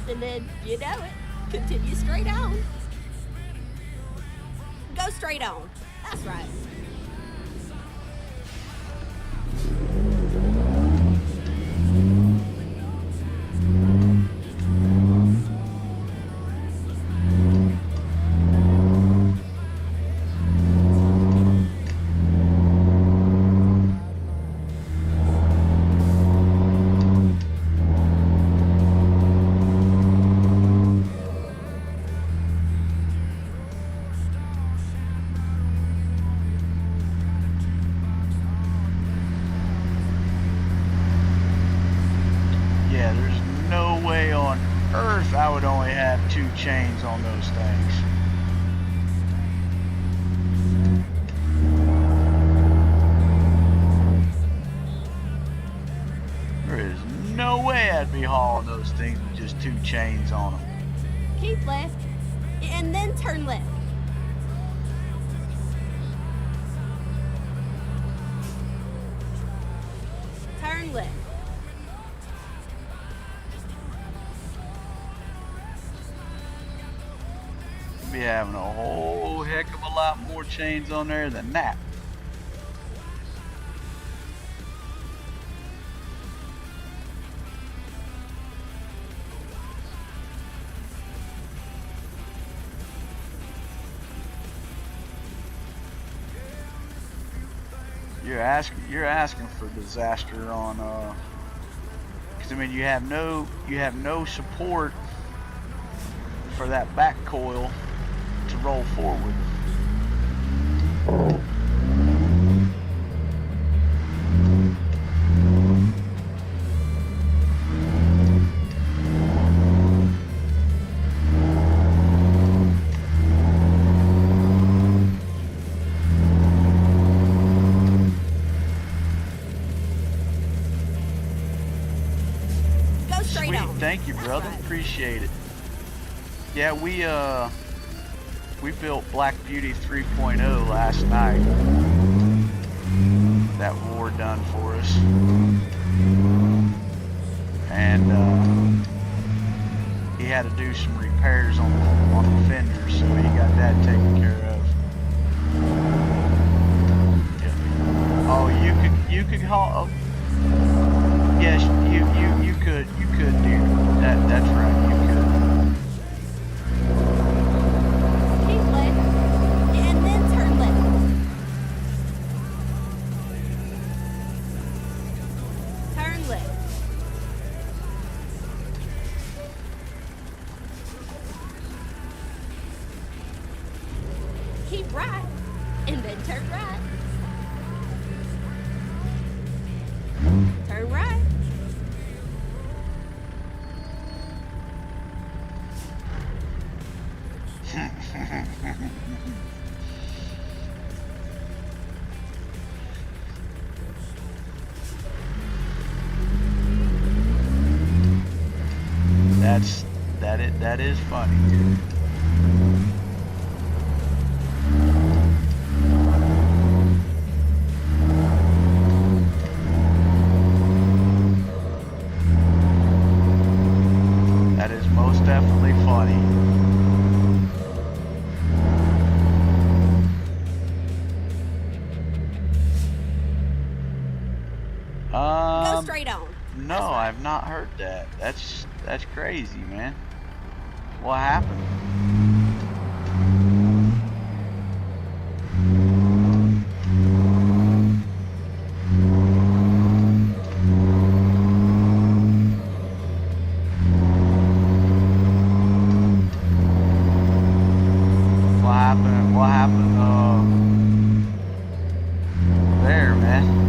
and then, you know it, continue straight on. Go straight on. That's right. two chains on those things. There is no way I'd be hauling those things with just two chains on them. Keep left, and then turn left. Turn left. Be having a whole heck of a lot more chains on there than that. You're asking for disaster on because I mean you have no support for that back coil to roll forward. Straight on. Thank you, brother. Right. Appreciate it. Yeah, we built Black Beauty 3.0 last night. That war done for us, and he had to do some repairs on the fenders, so he got that taken care of. Yeah. Oh, you could haul. Yes, you could, dear. That's right, you could. Keep left, and then turn left. Turn left. Keep right, and then turn right. Turn right. That is funny. That is most definitely funny. Go straight on. No, I've not heard that. That's crazy, man. What happened? What happened there, man?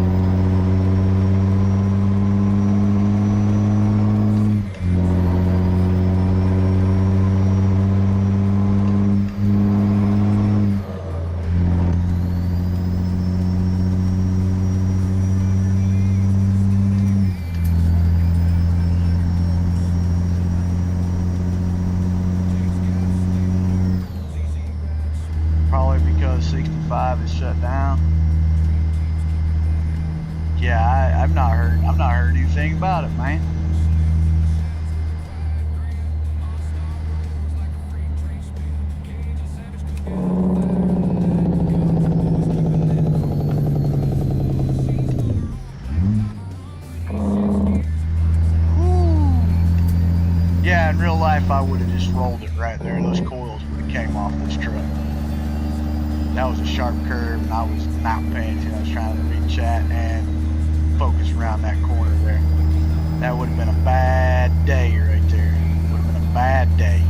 Probably because 65 is shut down. Yeah, I've not heard anything about it, man. Yeah, in real life I would have just rolled it right there. Those coils would have came off this truck. That was a sharp curve, and I was not paying attention. I was trying to read chat and focus around that corner there. That would have been a bad day right there. Would have been a bad day.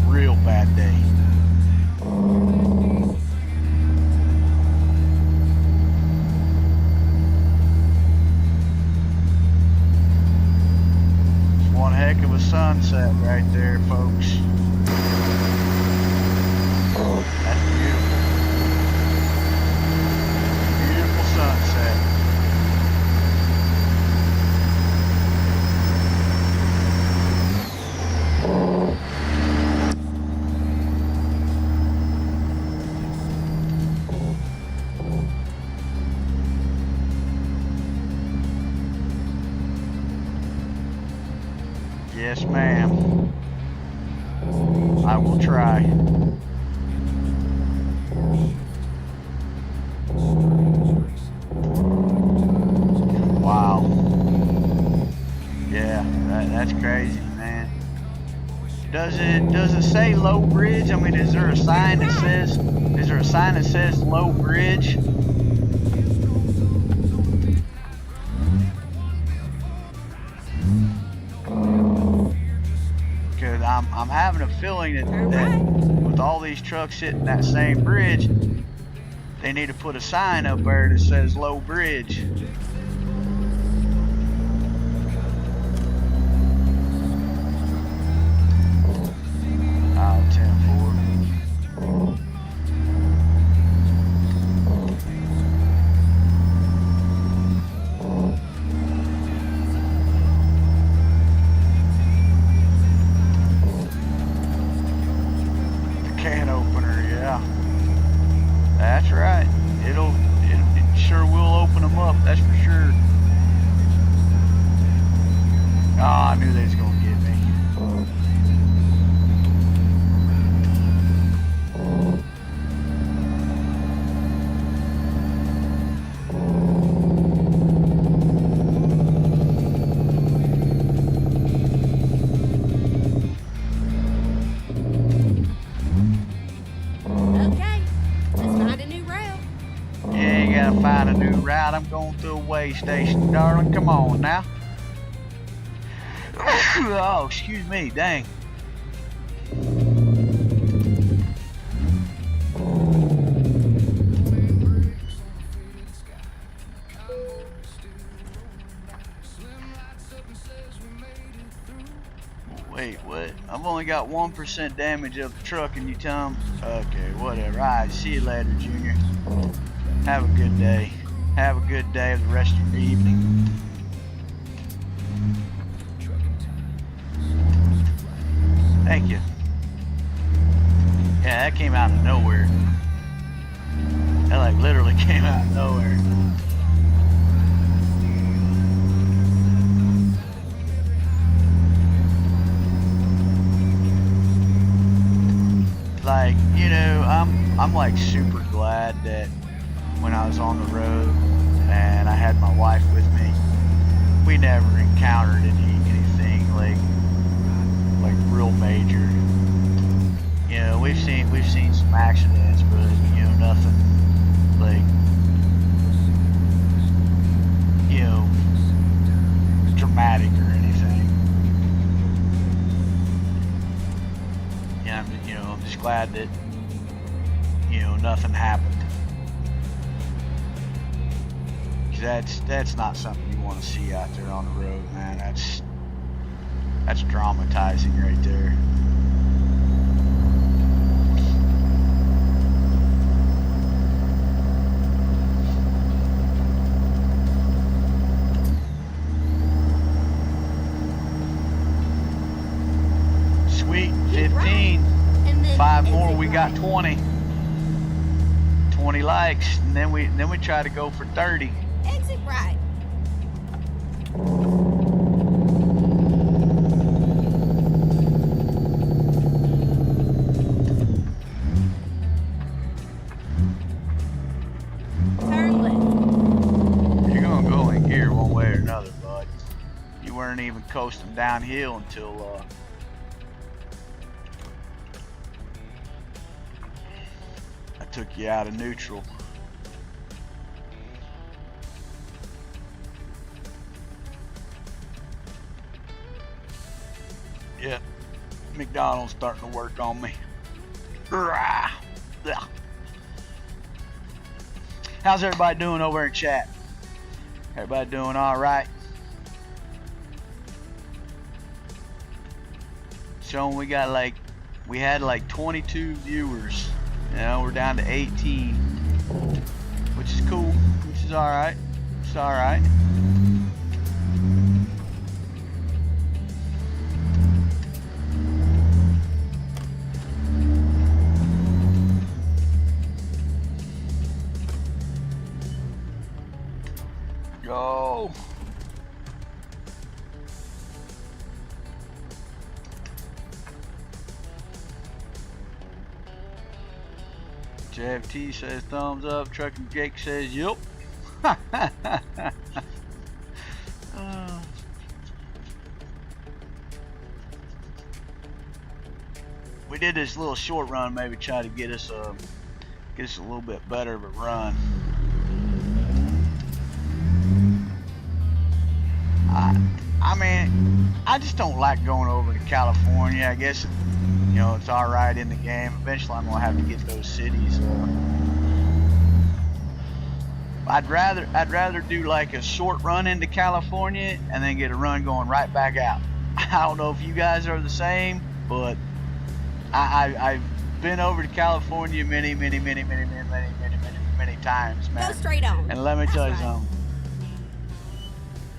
Real bad day. It's one heck of a sun sunset right there, folks. That's beautiful. Beautiful sunset. Yes, ma'am. I will try. Wow. Yeah, that's crazy, man. Does it say low bridge? I mean, is there a sign that says low bridge? Because I'm having a feeling that with all these trucks hitting that same bridge, they need to put a sign up there that says low bridge. Oh, 10-4. Can opener, yeah. That's right. It sure will open them up, that's for sure. Oh, I knew they was gonna get me. Okay, let's find a new route. Yeah, you gotta find a new route. I'm going through a way station, darling. Come on now. Oh, excuse me, dang. Wait, what? I've only got 1% damage of the truck and you tell them? Okay, whatever. Alright, see you later, Junior. Have a good day. Have a good day of the rest of the evening. Thank you. Yeah, that came out of nowhere. That like literally came out of nowhere. Like, you know, I'm like super glad that when I was on the road and I had my wife with me, we never encountered anything like real major. You know, we've seen some accidents, but you know, nothing like, you know, dramatic or anything. Yeah, I'm just glad that, you know, nothing happened. 'Cause that's not something you want to see out there on the road, man. That's dramatizing right there. Sweet, 15. 5 more, we got 20. 20 likes, and then we try to go for 30. Exit right. Turn left. You're gonna go in gear one way or another, bud. You weren't even coasting downhill until I took you out of neutral. Yep, McDonald's starting to work on me. Rah. Ugh. How's everybody doing over in chat? Everybody doing all right? showing we had like 22 viewers. You know, we're down to 18, which is cool, which is alright. It's alright. Go. JFT says thumbs up. Truckin' Jake says yup. We did this little short run, maybe try to get us a little bit better of a run. I mean, I just don't like going over to California. I guess, you know, it's all right in the game. Eventually, I'm gonna have to get those cities. I'd rather do like a short run into California and then get a run going right back out. I don't know if you guys are the same, but I've been over to California many times, man. Go straight on. And let me tell you That's right. something.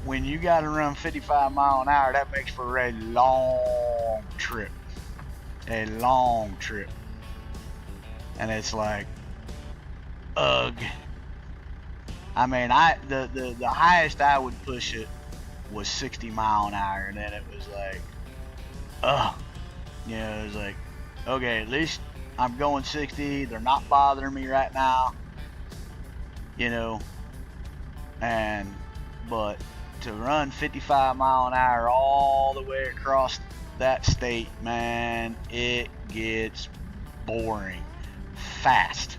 When you got to run 55 miles an hour, that makes for a long trip. A long trip. And it's like, ugh. I mean, the highest I would push it was 60 mile an hour, and then it was like, ugh. You know, it was like, okay, at least I'm going 60. They're not bothering me right now. You know, but to run 55 mile an hour all the way across that state, man, it gets boring fast.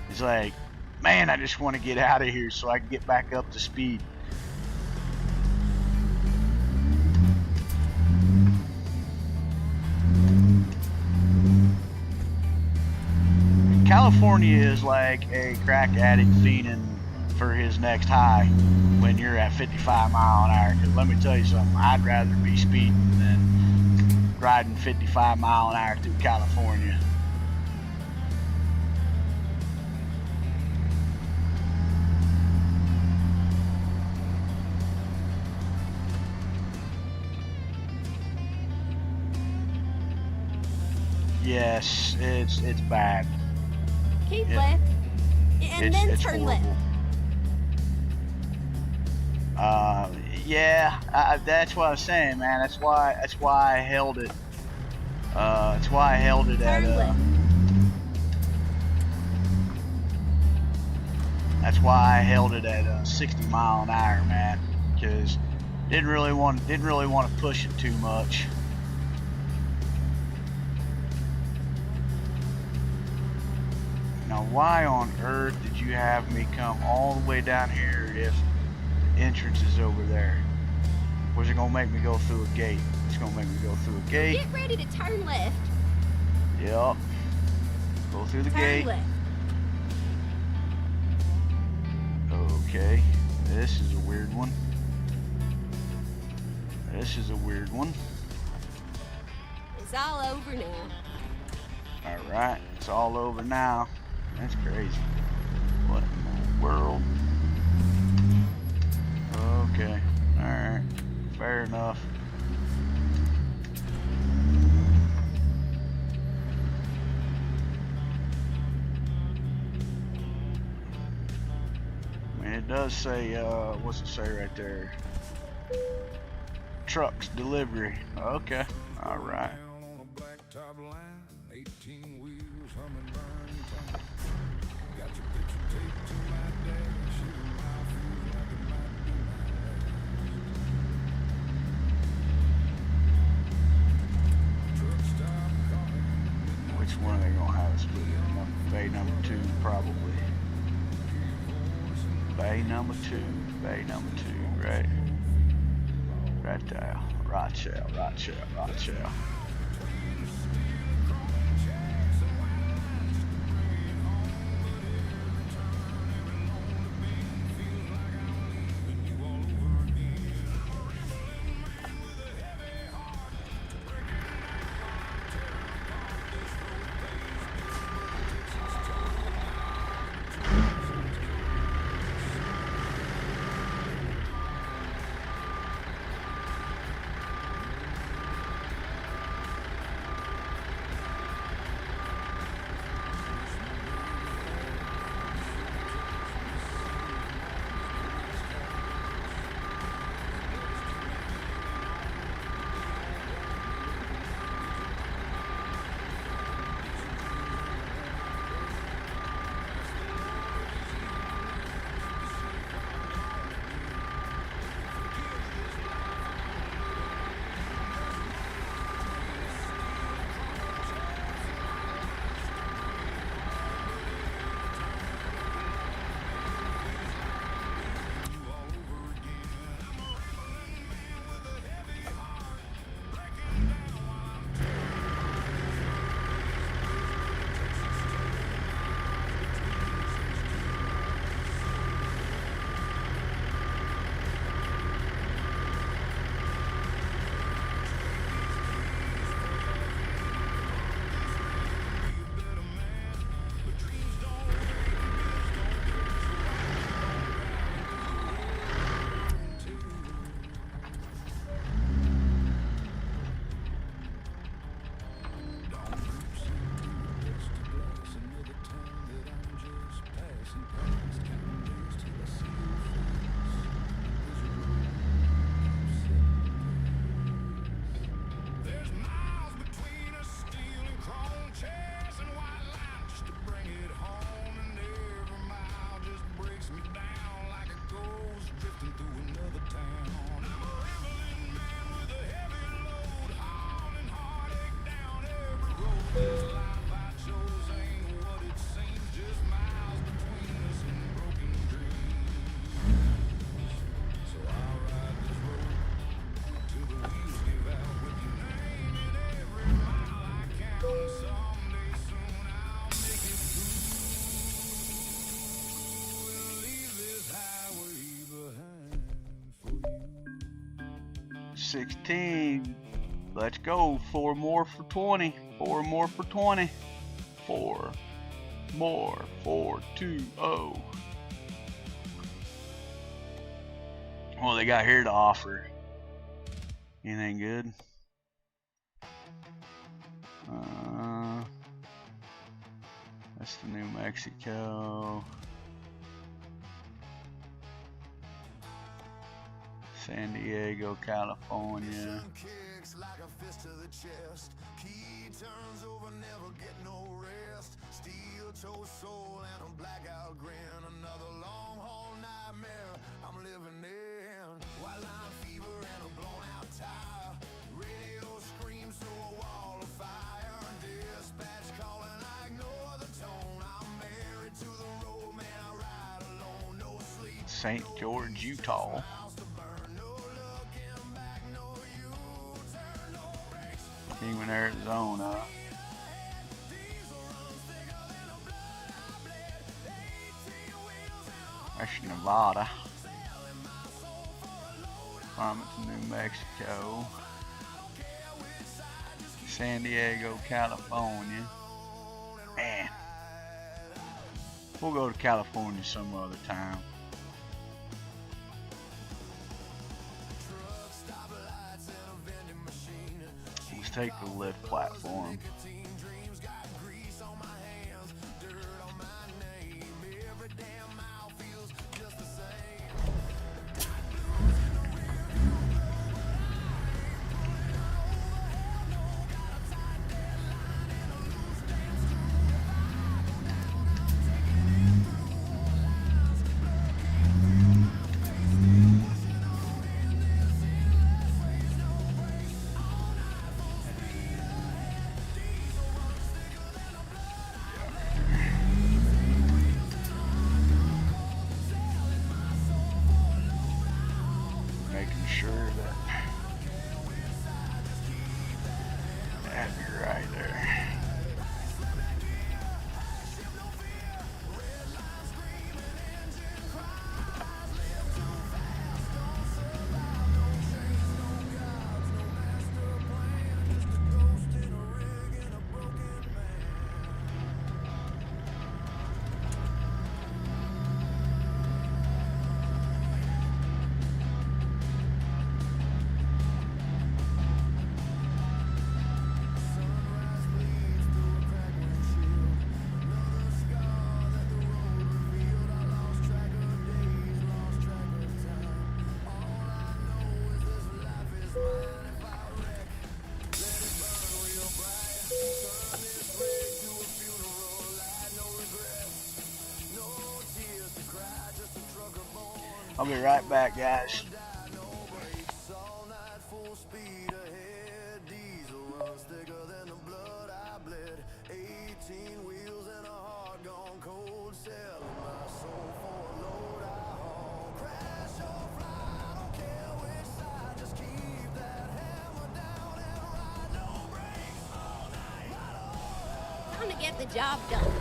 It's like, man, I just want to get out of here so I can get back up to speed. California is like a crack addict fiending for his next high when you're at 55 mile an hour. Because let me tell you something, I'd rather be speeding than riding 55 mile an hour through California. Yes, it's bad. Keep left. And then turn horrible. left. Yeah, that's what I was saying, man. That's why I held it. That's why I held it Turn at. left. That's why I held it at 60 mile an hour, man. Because didn't really want to push it too much. Now, why on earth did you have me come all the way down here if the entrance is over there? Was it gonna make me go through a gate? It's gonna make me go through a gate. Get ready to turn left. Yep. Go through the Turn gate. left. Okay. This is a weird one. This is a weird one. It's all over now. Alright, it's all over now. That's crazy. What in the world? Okay. Alright. Fair enough. I mean, it does say, what's it say right there? Trucks delivery. Okay. Alright. Which one are they gonna have us put in? Bay number 2, probably. Bay number 2. Bay number 2, right? Right there. Right shell, right shell, right shell. 16. Let's go. 4 more for 20. 4 more for 20. 4 more. 420. What they got here to offer? Anything good? That's the New Mexico. San Diego, California. Kicks like a fist to the chest. Key turns over, never get no rest. Steel toe soul and a blackout grin. Another long haul nightmare I'm living in. White line fever and a blown out tire. Radio screams through a wall of fire. Dispatch calling like no other tone. I'm married to the road, man, I ride alone. No sleep. St. George, Utah. Even Arizona. That's Nevada. Farmington, New Mexico. San Diego, California. Man, we'll go to California some other time. Take the lift platform. Sure that'd be right there. I'll be right back, guys. Time to get the job done.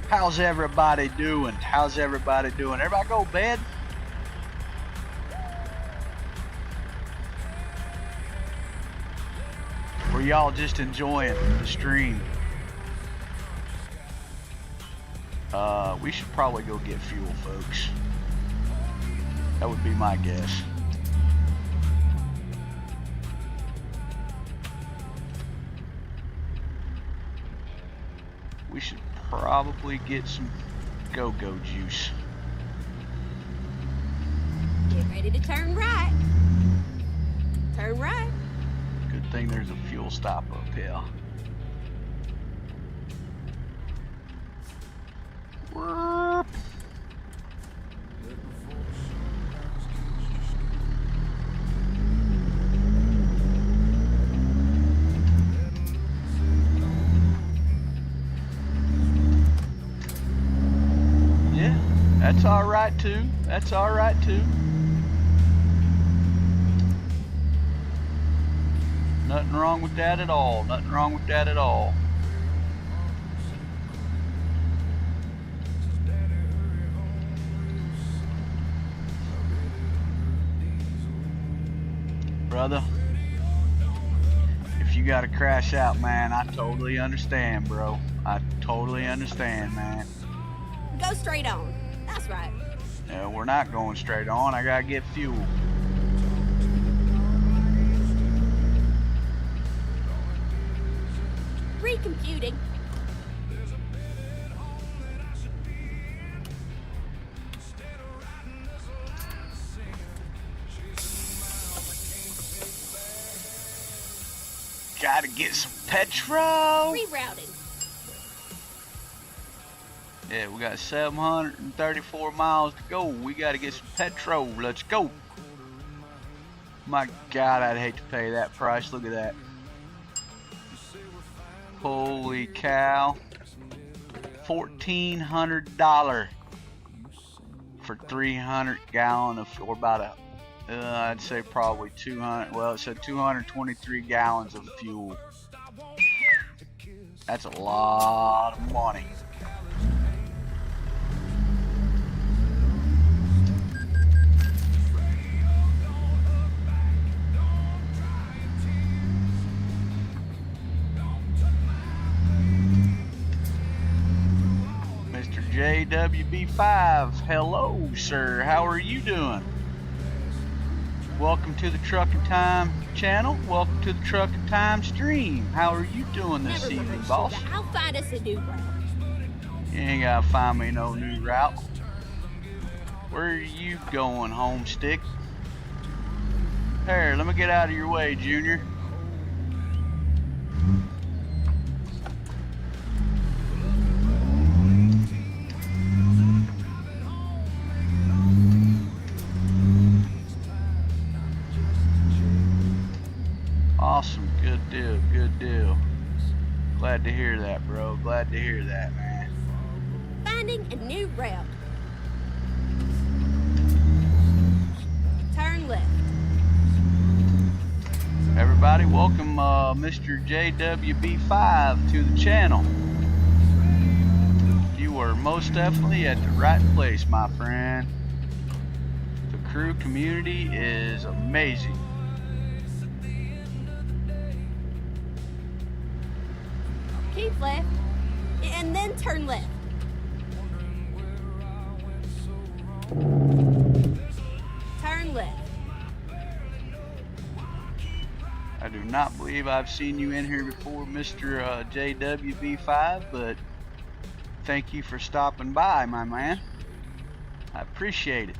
How's everybody doing? How's everybody doing? Everybody go to bed? Or y'all just enjoying the stream? We should probably go get fuel, folks. That would be my guess. We should probably get some go-go juice. Get ready to turn right. Turn right. Good thing there's a fuel stop up here. Whoop. Yeah, that's all right too. That's all right too. Nothing wrong with that at all. Nothing wrong with that at all. Brother, if you gotta crash out, man, I totally understand, bro. I totally understand, man. Go straight on. That's right. No, we're not going straight on. I gotta get fuel. Recomputing. Gotta get some petrol. Rerouting. Yeah, we got 734 miles to go. We gotta get some petrol. Let's go. My God, I'd hate to pay that price. Look at that. Holy cow. $1,400 for 300 gallon of, or about a, I'd say probably 200, well it said 223 gallons of fuel. That's a lot of money. Mr. JWB5, hello sir, how are you doing? Welcome to the Truckin' Time channel. Welcome to the Truckin' Time stream. How are you doing this Never evening, mind, boss? Sugar. I'll find us a new route. You ain't gotta find me no new route. Where are you going, homestick? Here, let me get out of your way, Junior. Awesome, good deal, good deal. Glad to hear that, bro. Glad to hear that, man. Finding a new route. Turn left. Everybody, welcome Mr. JWB5 to the channel. You are most definitely at the right place, my friend. The crew community is amazing. Keep left. And then turn left. Turn left. I do not believe I've seen you in here before, Mr. JWB5, but thank you for stopping by, my man. I appreciate it.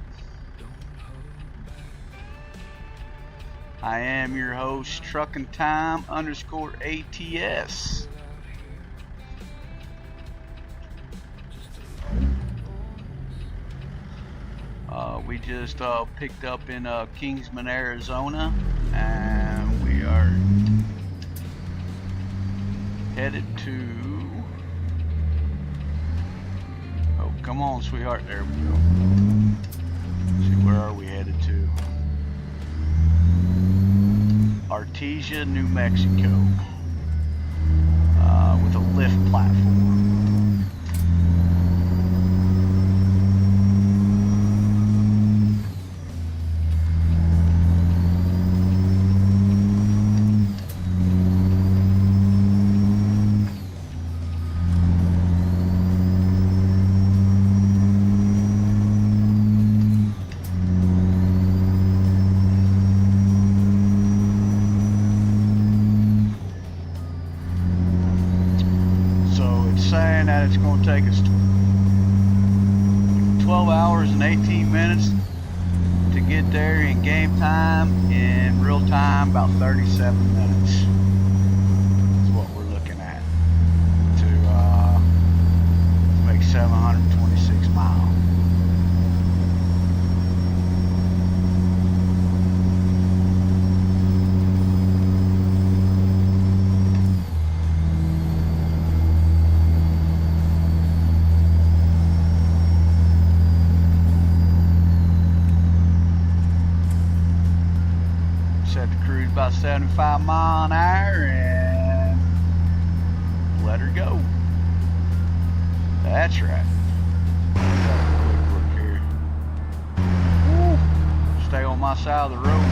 I am your host, TruckinTime _ATS. We just picked up in Kingsman, Arizona, and we are headed to, oh come on sweetheart, there we go. Let's see, where are we headed to? Artesia, New Mexico, with a lift platform. it's going to take us 12 hours and 18 minutes to get there in game time. In real time, about 37 minutes is what we're looking at to make 726 miles. Set the cruise about 75 miles an hour and let her go. That's right. Let's have a quick look here. Woo. Stay on my side of the road.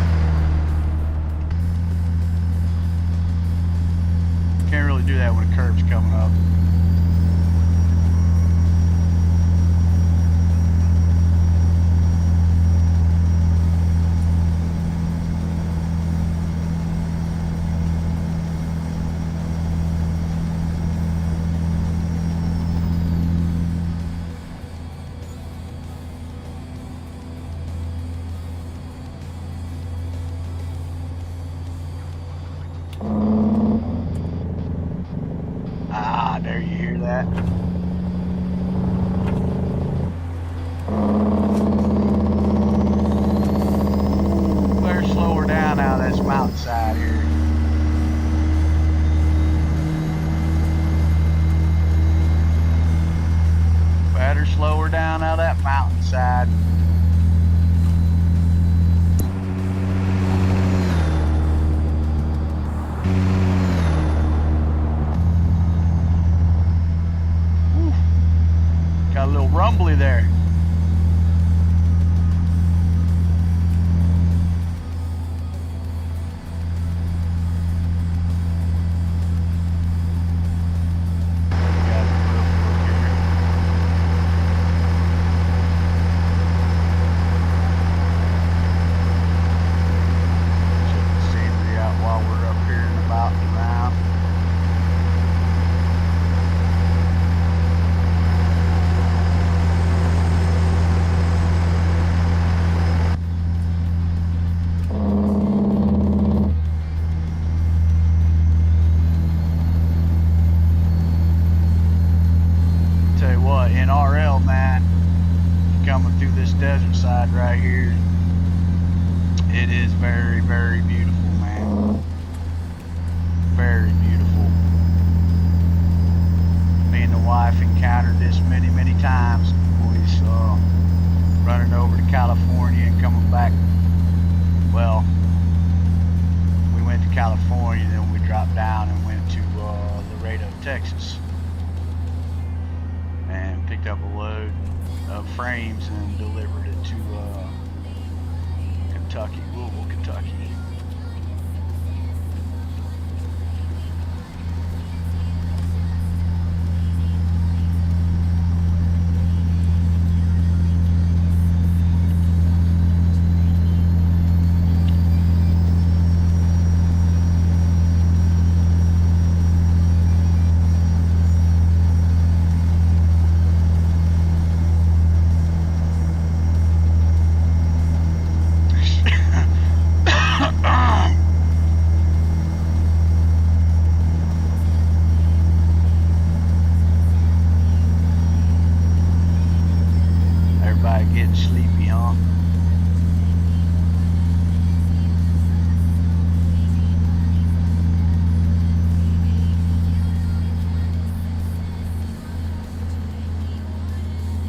Can't really do that when a curb's coming up. Ah, there, you hear that? Better slow her down out of this mountainside here. Better slow her down out of that mountainside. Got a little rumbly there. Check the scenery out while we're up here and about and around. Tell you what, in RL, man, coming through this desert side right here, it is very, very beautiful, man. Very beautiful. Me and the wife encountered this many, many times. Boys running over to California and coming back. Well, we went to California, then we dropped down and went to Laredo, Texas, and picked up a load of frames and delivered it to Kentucky, Louisville, Kentucky. Getting sleepy, huh?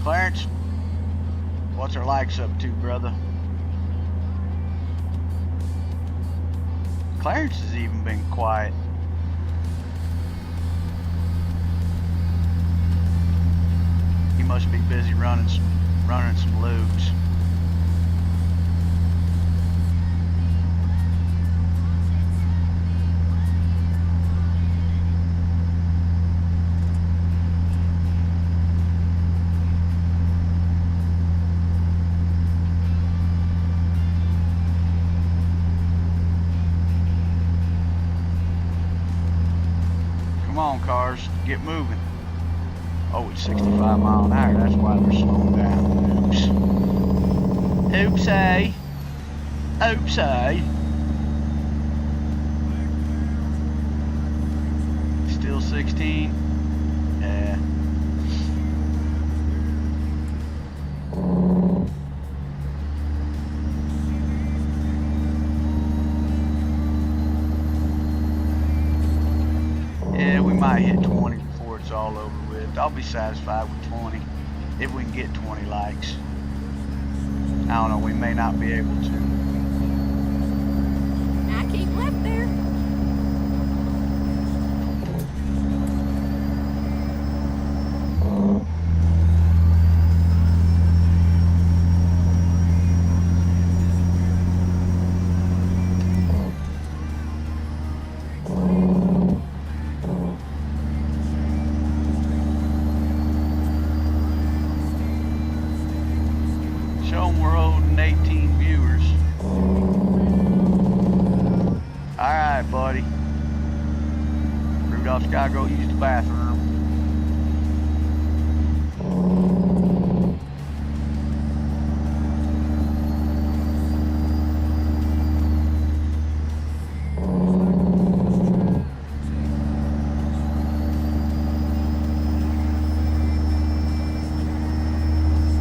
Clarence, what's our likes up to, brother? Clarence has even been quiet. He must be busy running some loops. Come on, cars, get moving. Oh, it's 65 mile an hour. That's why they're slowing down. Oops. Oopsie. Oopsie. Still 16. Yeah. Yeah, we might hit 20 before it's all over with. I'll be satisfied with 20 if we can get 20 likes. I don't know, we may not be able to. I keep left there. Show 'em we're holding 18 viewers. Alright, buddy. Rudolph's gotta go use the bathroom.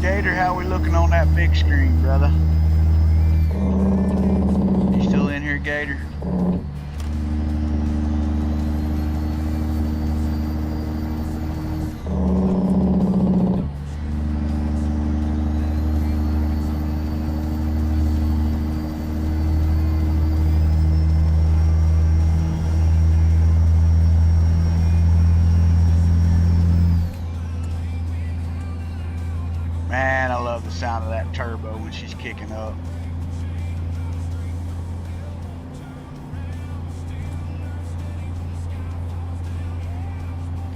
Gator, how we looking on that big screen, brother? You still in here, Gator? Man, I love the sound of that turbo when she's kicking up.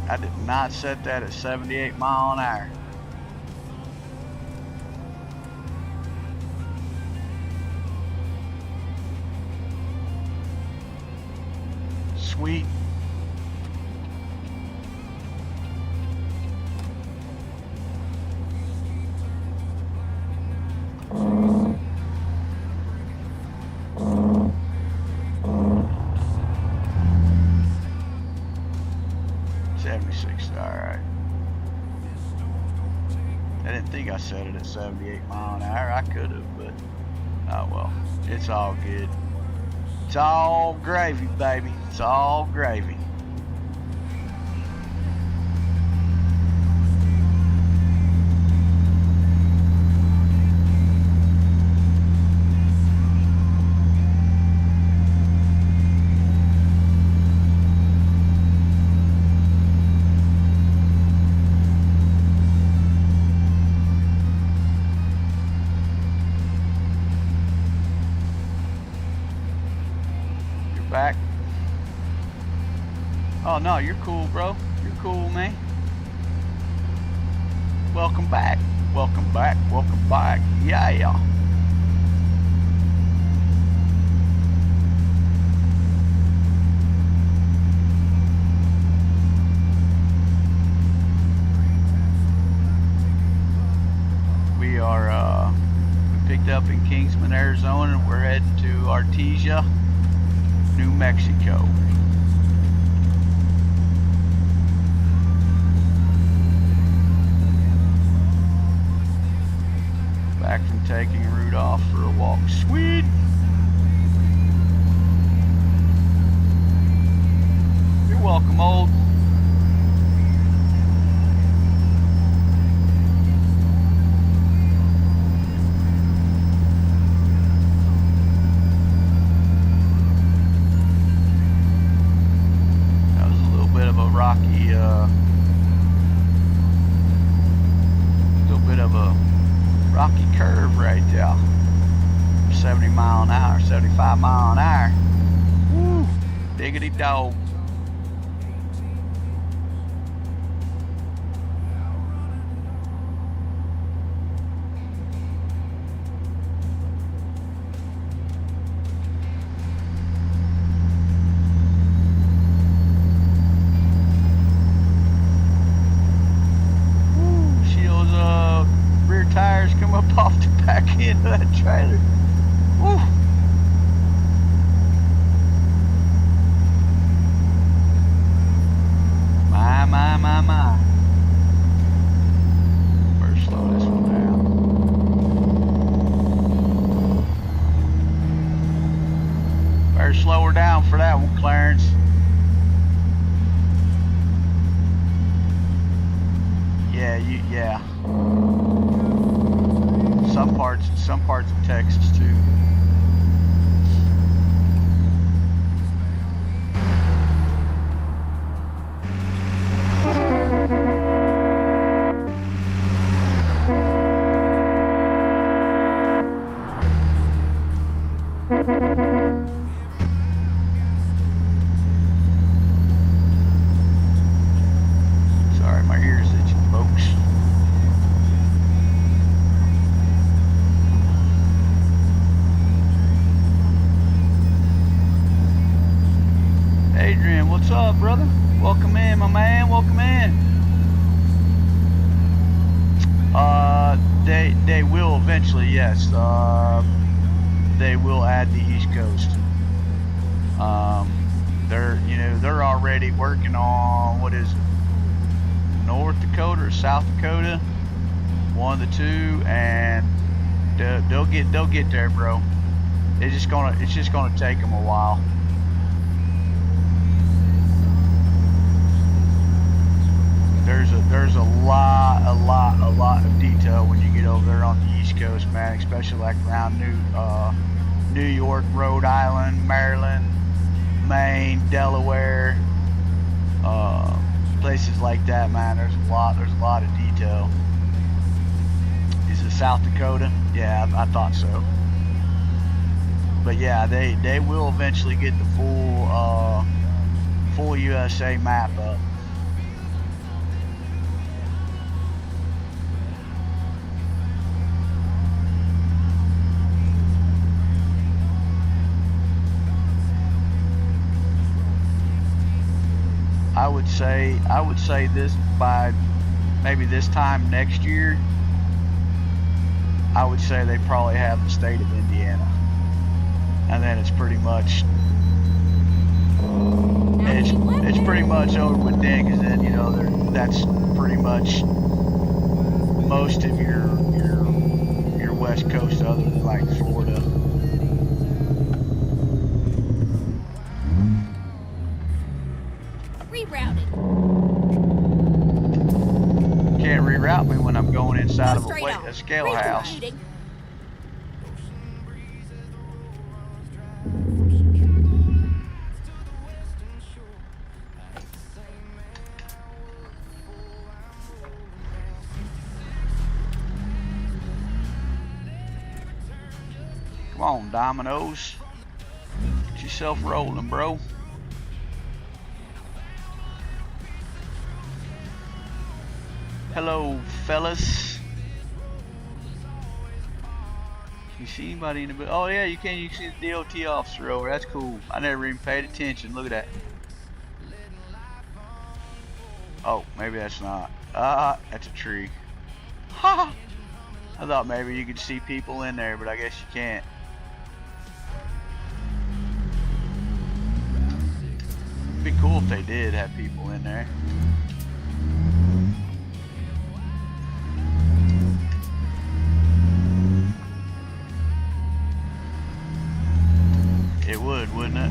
I did not set that at 78 mile an hour. Sweet. Alright. I didn't think I set it at 78 mile an hour. I could have, but oh well. It's all good. It's all gravy, baby. It's all gravy. Back. Oh no, you're cool, bro. You're cool, man. Welcome back. Welcome back. Welcome back. Yeah. We are we picked up in Kingsman, Arizona, and we're heading to Artesia, New Mexico. Back from taking Rudolph for a walk. Sweet! You're welcome, old. Rocky curve right there. 70 mile an hour, 75 mile an hour. Woo! Diggity dog. into that trailer. Woo. My. Better slow this one down. Better slow her down for that one, Clarence. Yeah. Some parts of Texas too. Sorry, my ears itching, folks. Adrian, what's up, brother? Welcome in, my man. Welcome in. They will eventually, yes. They will add the East Coast. They're already working on, what is it, North Dakota or South Dakota, one of the two, and they'll get there, bro. It's just gonna take them a while. There's a lot of detail when you get over there on the East Coast, man, especially like around New York, Rhode Island, Maryland, Maine, Delaware, places like that, man. There's a lot of detail. Is it South Dakota? Yeah, I thought so. But yeah, they will eventually get the full USA map up. I would say this by maybe this time next year, I would say they probably have the state of Indiana, and then it's pretty much it's pretty much over with then, because then that's pretty much most of your west coast, other than like Florida. Can't reroute me when I'm going inside of a scale house. Come on, Dominoes. Get yourself rolling, bro. Hello, fellas. You see anybody in the building? Oh yeah, you can. You can see the DOT officer over. That's cool. I never even paid attention. Look at that. Oh, maybe that's not. That's a tree. Ha! I thought maybe you could see people in there, but I guess you can't. It'd be cool if they did have people in there. It would, wouldn't it?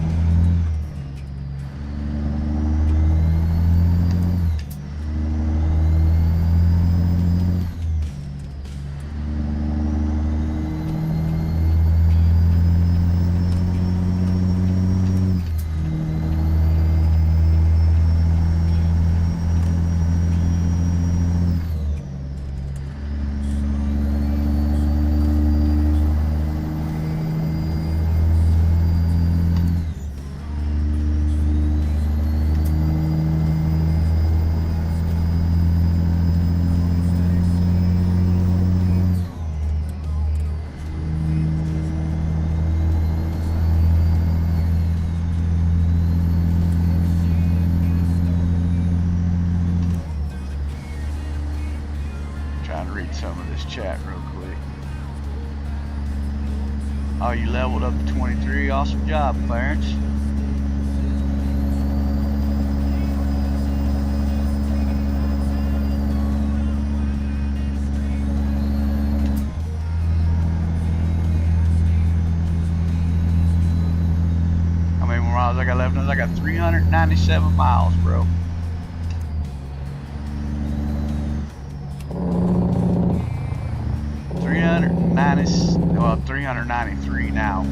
Trying to read some of this chat real quick. Oh, you leveled up to 23. Awesome job, Clarence. How many more miles I got left? I got 397 miles, bro. Well, 393 now.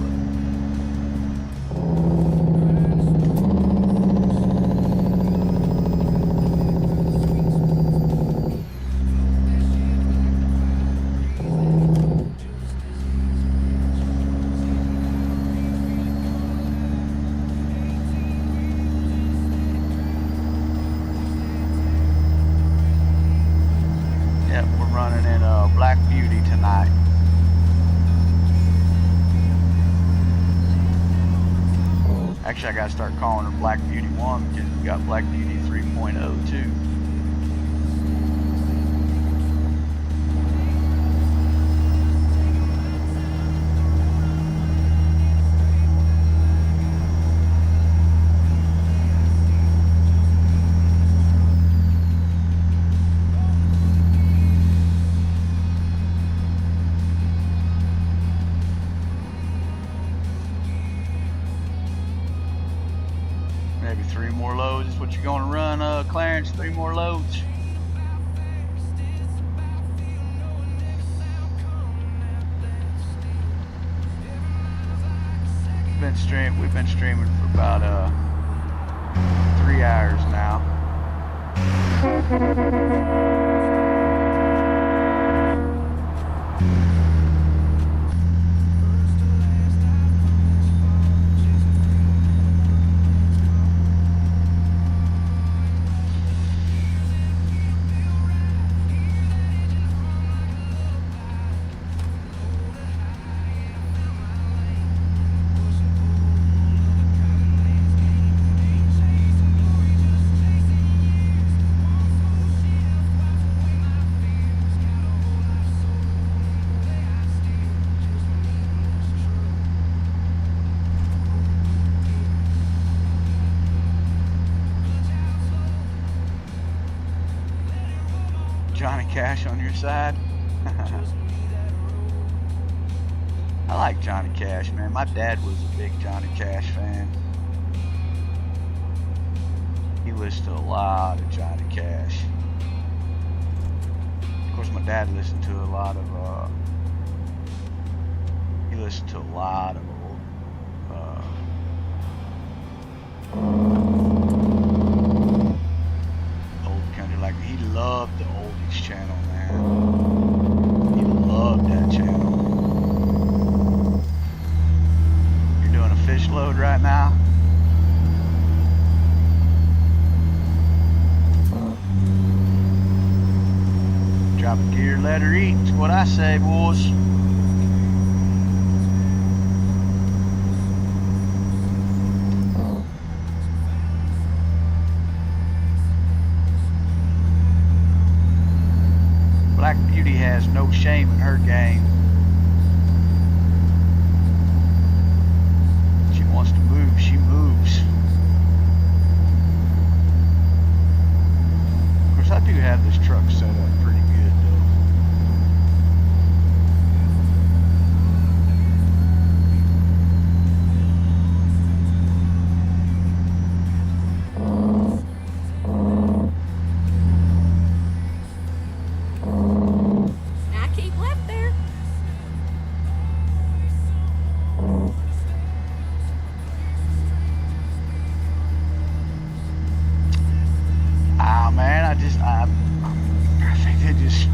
Yep, we're running in Black Beauty tonight. Actually, I gotta start calling her Black Beauty 1 because we got Black Beauty 3.0 too. Maybe 3 more loads is what you're gonna run, Clarence. 3 more loads. We've been streaming for about 3 hours now. Johnny Cash on your side. I like Johnny Cash, man. My dad was a big Johnny Cash fan. He listened to a lot of Johnny Cash. Of course, my dad listened to a lot of old country. Like, he loved the oldies channel, man. He loved that channel. You're doing a fish load right now? Drop a gear, let her eat. That's what I say, boys. Black Beauty has no shame in her game. She wants to move, she moves. Of course, I do have this truck set up pretty good though. I keep left there. Ah, man, I think they just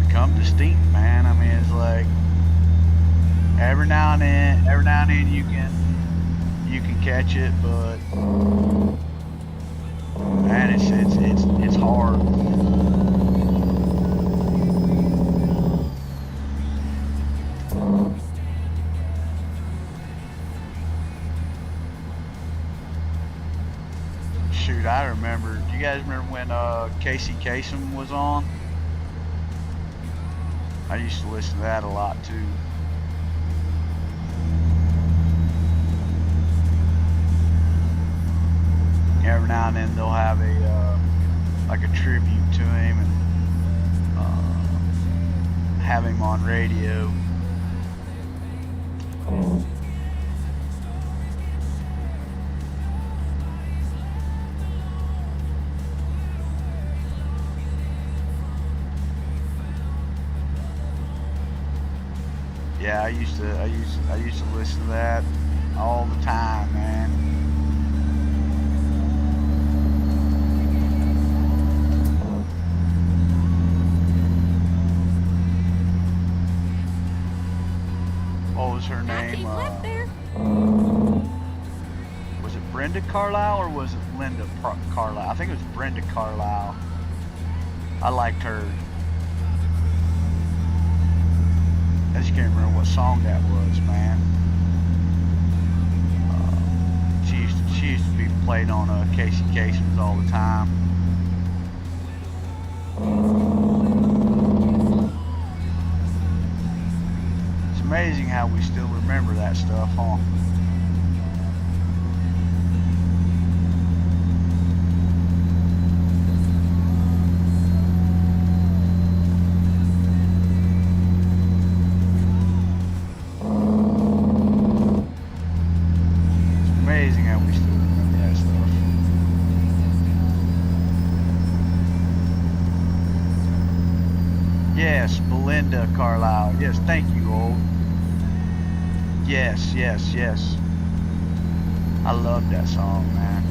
become distinct, man. I mean, it's like every now and then you can catch it, but man, it's hard. Shoot, I remember. Do you guys remember when Casey Kasem was on? I used to listen to that a lot too. every now and then they'll have a like a tribute to him and have him on radio. Yeah, I used to listen to that all the time, man. What was her name? Keep left there. Was it Brenda Carlisle or was it Linda Carlisle? I think it was Brenda Carlisle. I liked her. I just can't remember what song that was, man. She used to be played on Casey Kasem's all the time. It's amazing how we still remember that stuff, huh? Yes, Belinda Carlisle. Yes, thank you, old. Yes, yes, yes. I love that song, man.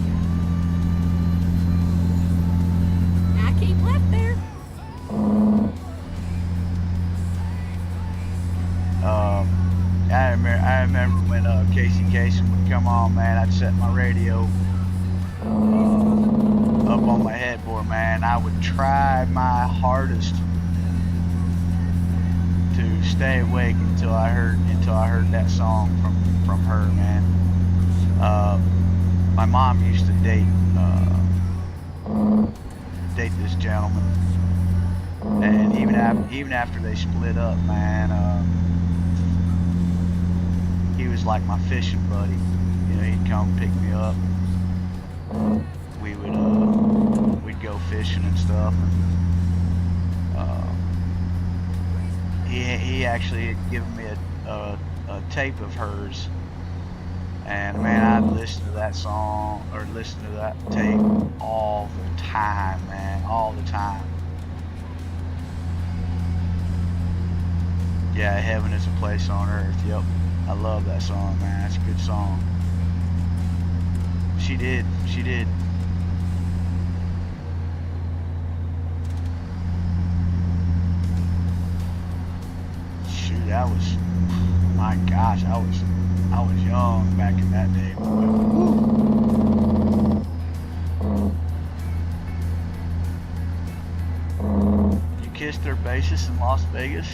I keep left there. I remember when Casey Kasem would come on, man. I'd set my radio up on my headboard, man. I would try my hardest to stay awake until I heard that song from her, man. My mom used to date this gentleman, and even after they split up, man, he was like my fishing buddy. You know, he'd come pick me up. We'd go fishing and stuff. He actually had given me a tape of hers, and man, I'd listen to that song or listen to that tape all the time, man, all the time. Yeah, Heaven is a Place on Earth. Yep, I love that song, man. That's a good song. She did. Shoot, that was, my gosh, I was young back in that day, boy. You kissed their bassist in Las Vegas?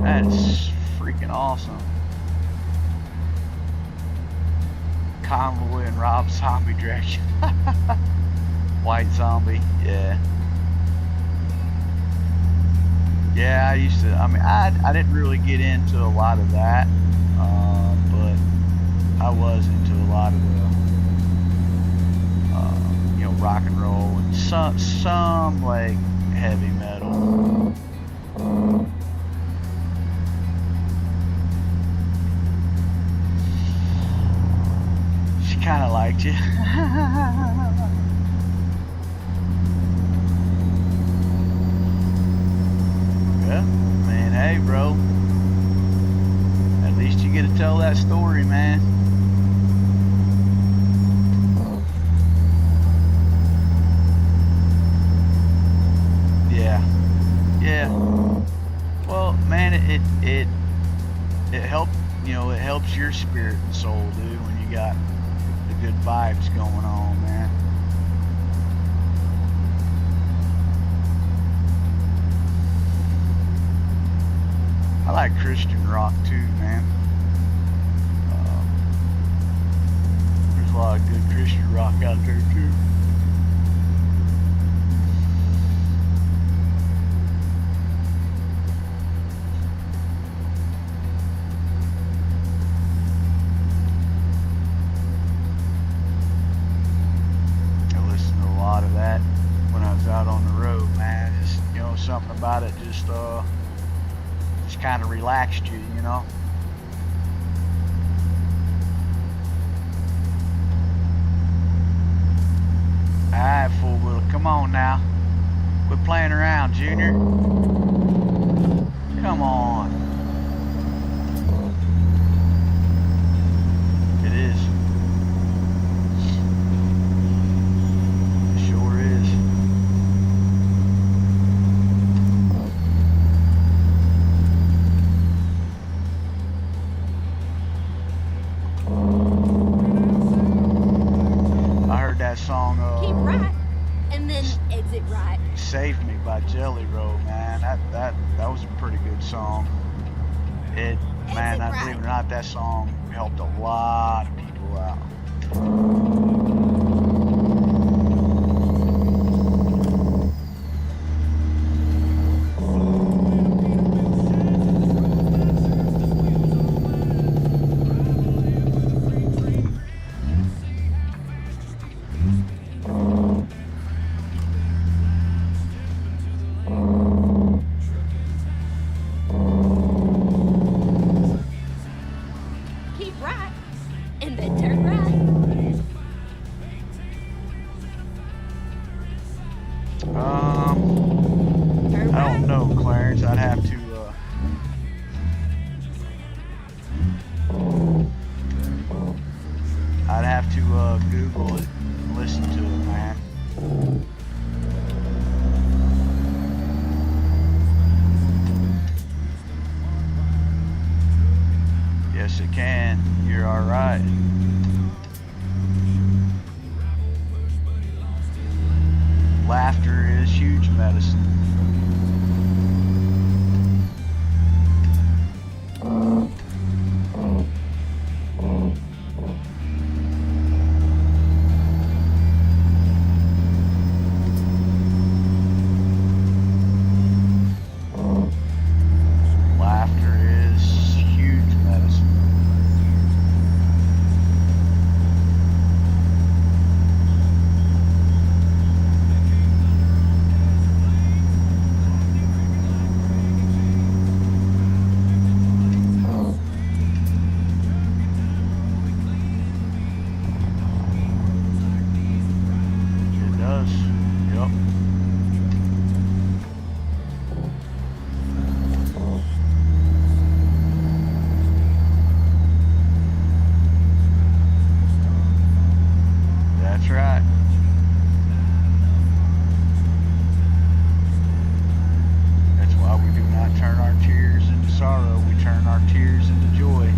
That is freaking awesome. Convoy and Rob Zombie direction. White Zombie, yeah. Yeah, I didn't really get into a lot of that, but I was into a lot of the, rock and roll and some like heavy metal. She kind of liked you. Yeah, I mean, hey, bro. At least you get to tell that story, man. Yeah. Well, man, it helps. It helps your spirit and soul, dude, when you got the good vibes going on, man. I like Christian rock too, man. There's a lot of good Christian rock out there too. something about it just kind of relaxed you, you know. Alright, full wheel, come on now. Quit playing around, Junior. Come on. It is. It sure is. I heard that song. Keep right, and then exit right. Save Me by Jelly Roll, man. That was a pretty good song. Believe it or not, that song helped a lot of people out. Keep right, and then turn right. Turn I don't know, Clarence. I'd have to Google it and listen to it, man. Yes, it can. You're all right. Laughter is huge medicine. Laughter is huge medicine. It does. Yep. That's right. That's why we do not turn our tears into sorrow. We turn our tears into joy.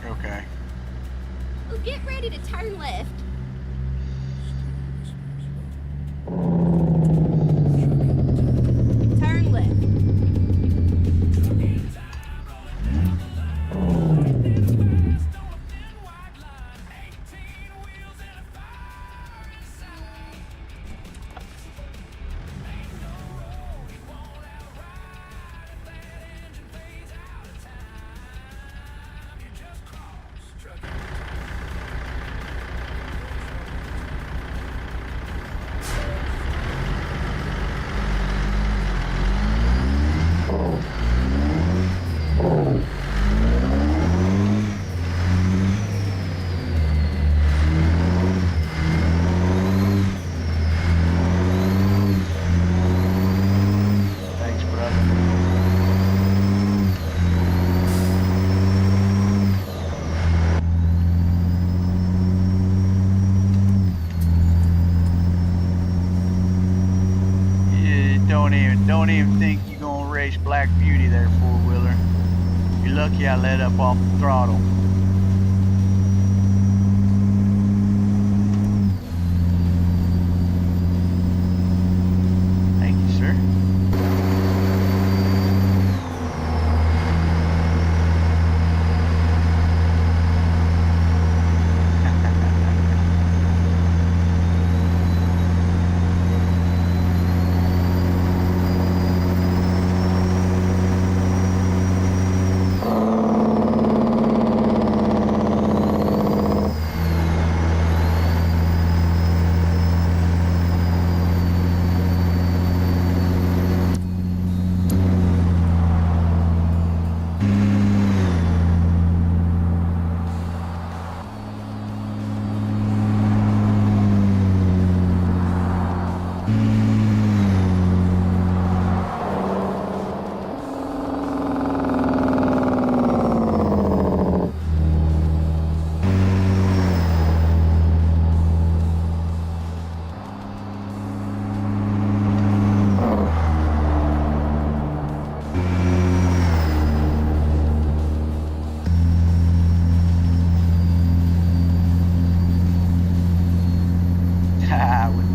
Okay. Well, get ready to turn left. Turn left. Don't even think you're gonna race Black Beauty there, four-wheeler. You're lucky I let up off the throttle. Thank you, sir.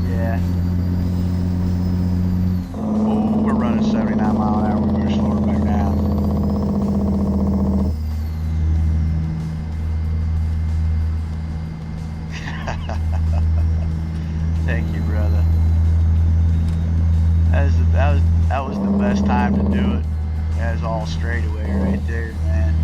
Yeah. Oh, we're running 79 mile an hour. We're going to slow her back down. Thank you, brother. That was the best time to do it. That was all straightaway right there, man.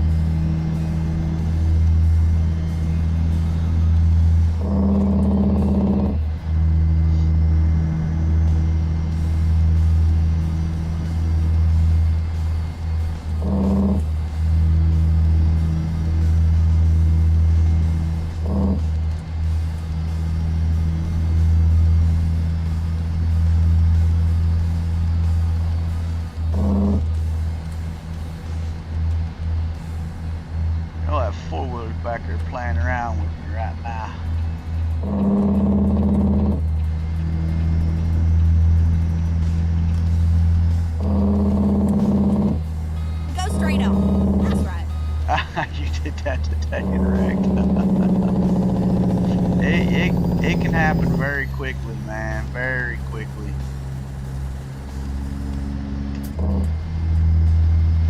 Oh, that four-wheeler's back there playing around with me right now. Go straight on. That's right. You did that to take it wrecked. It can happen very quickly, man. Very quickly.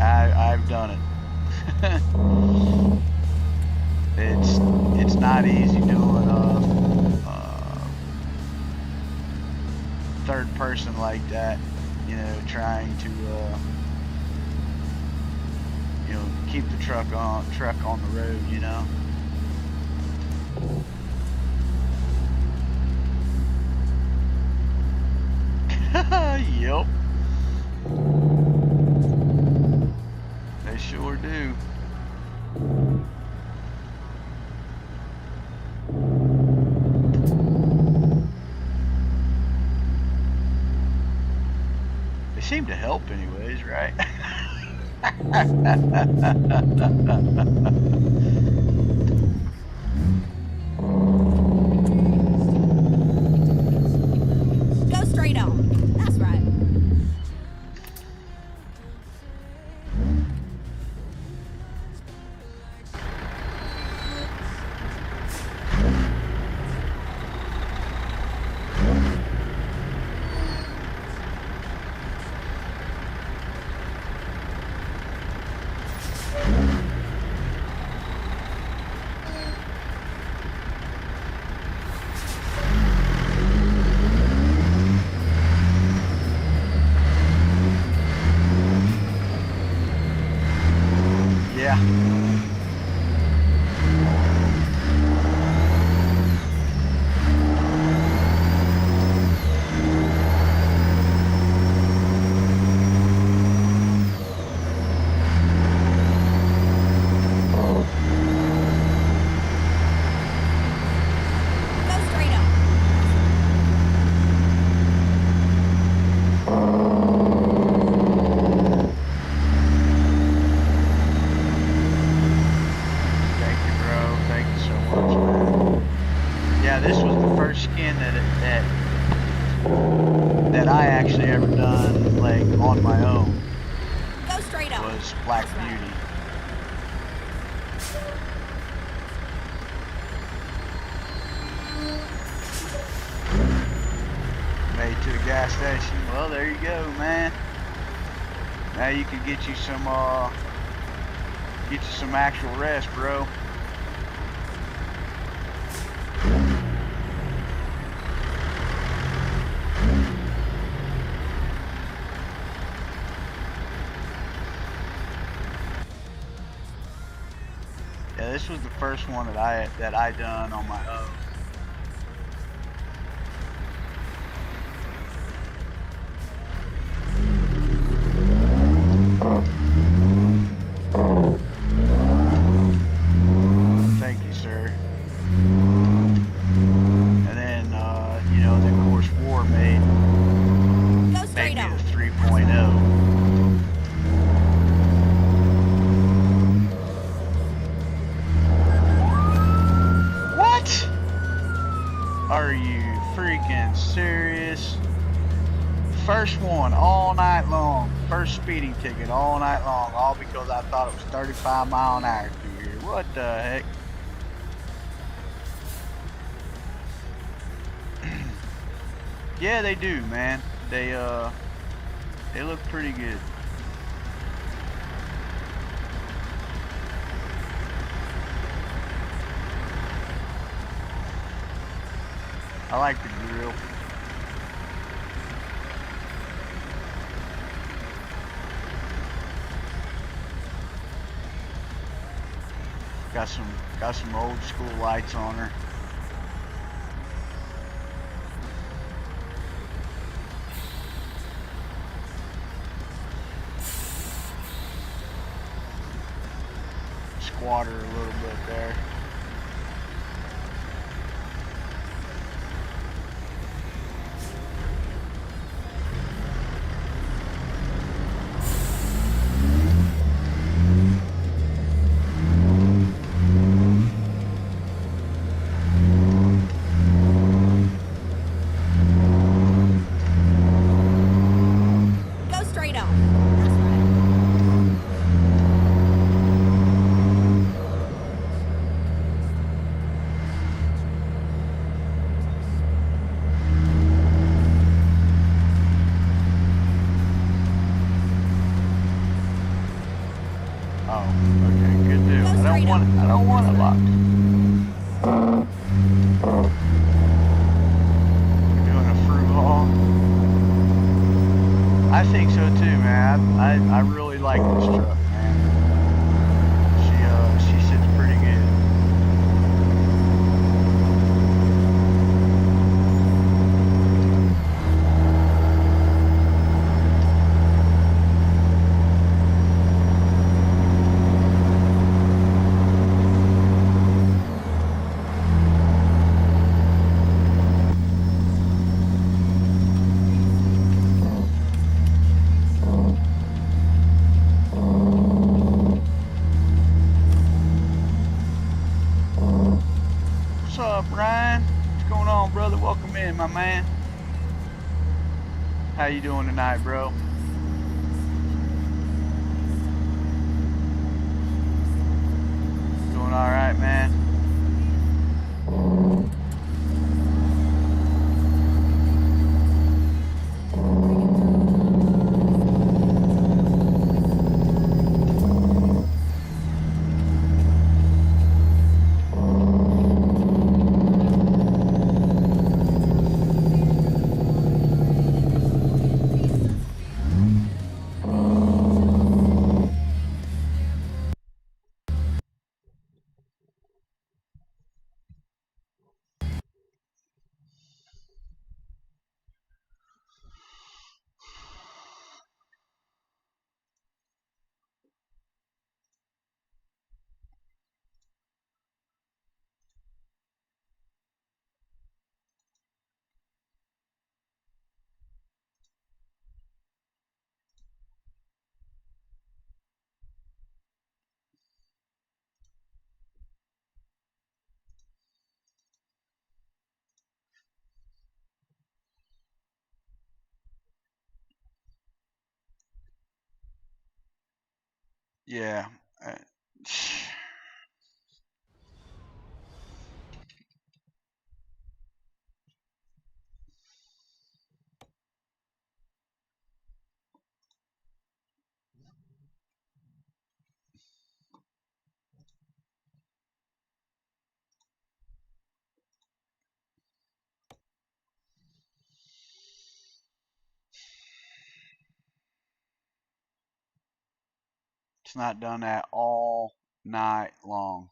I've done it. It's not easy doing a third person like that, you know, trying to you know, keep the truck on the road, you know. Yep. They sure do. They seem to help anyways, right? Go straight on. That's right. Yeah. Go straight on. Thank you, bro. Thank you so much, man. Yeah, this was the first skin that that I actually ever done like on my own Go straight on. was Black That's right. Beauty. Made it to the gas station. Well, there you go, man. Now you can get you some actual rest, bro. Yeah, this was the first one that I done on my own. Thank you, sir. And then, you know, then of course War made Go straight me on. the 3.0. What? Are you freaking serious? First one all night long. First speeding ticket all night long. All because I thought it was 35 mile an hour through here. What the heck? Yeah, they do, man. They look pretty good. I like the grill. Got some old school lights on her. Squatter a little bit there. Go straight on. That's right. Oh, okay, good deal. Go I straight don't want it locked. We're doing a fruit haul. I think so too, man. I really like this truck, man. She sits pretty good. What's up, Ryan? What's going on, brother? Welcome in, my man. How you doing tonight, bro? Doing all right, man. Yeah. It's not done that all night long.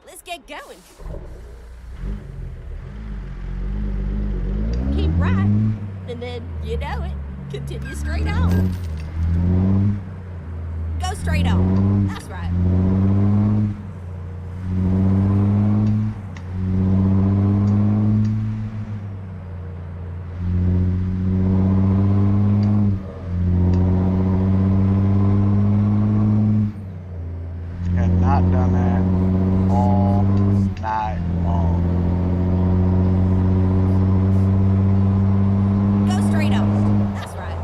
Let's get going. Keep right, and then, you know it, continue straight on. Go straight on. That's right. Have not done that all night long. Go straight on. That's right.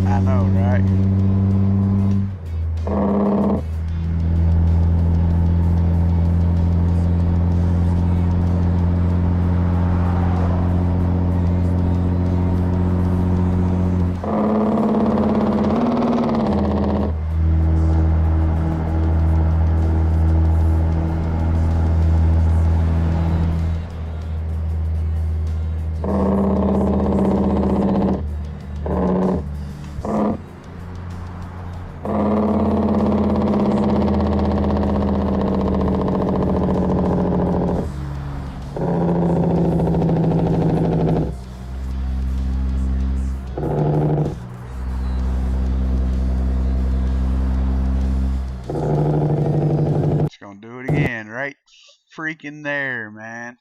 I know, right? It's gonna do it again, right freaking there, man.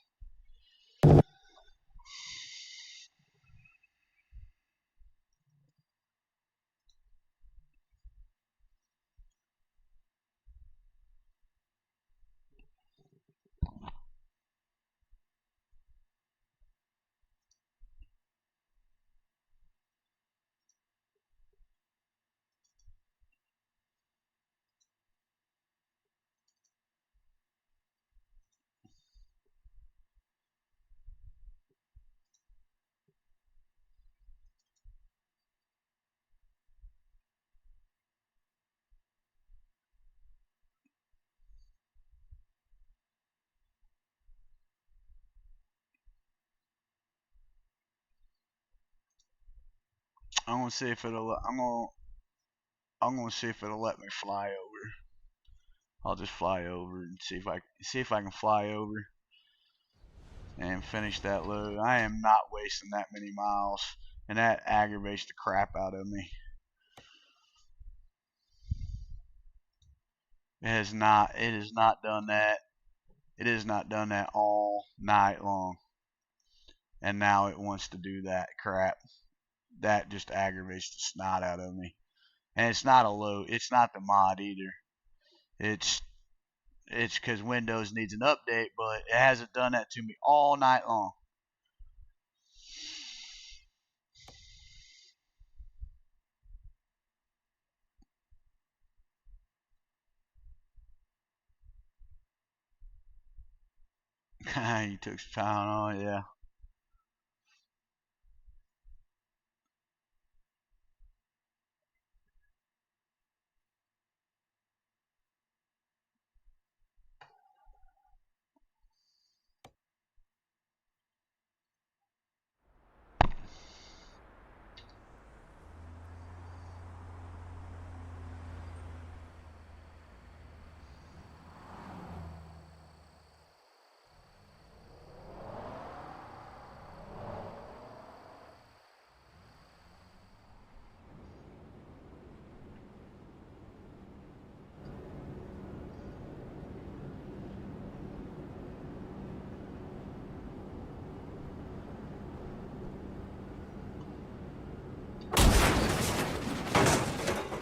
I'm gonna see if it'll. I'm gonna see if it'll let me fly over. I'll just fly over and see if I can fly over and finish that load. I am not wasting that many miles, and that aggravates the crap out of me. It has not. It has not done that. It has not done that all night long, and now it wants to do that crap. That just aggravates the snot out of me. And it's not a load. It's not the mod either. It's it's because Windows needs an update, but it hasn't done that to me all night long. You took some time on, yeah.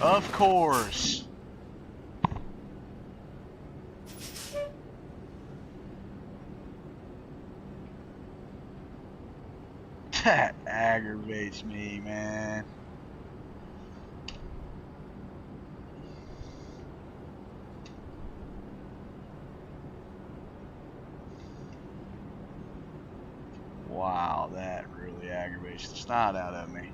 Of course. That aggravates me, man. Wow, that really aggravates the snot out of me.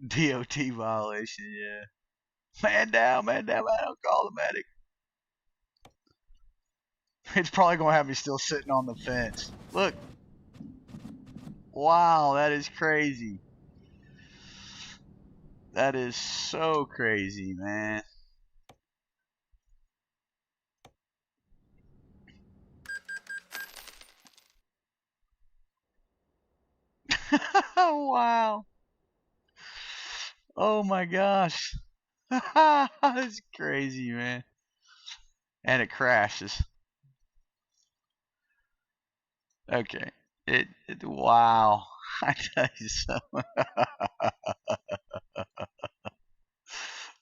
DOT violation, yeah. Man down, man down, man down. Call the medic. It's probably going to have me still sitting on the fence. Look. Wow, that is crazy. That is so crazy, man. Wow. Oh my gosh. That's crazy, man. And it crashes. Okay. Wow. I tell you something.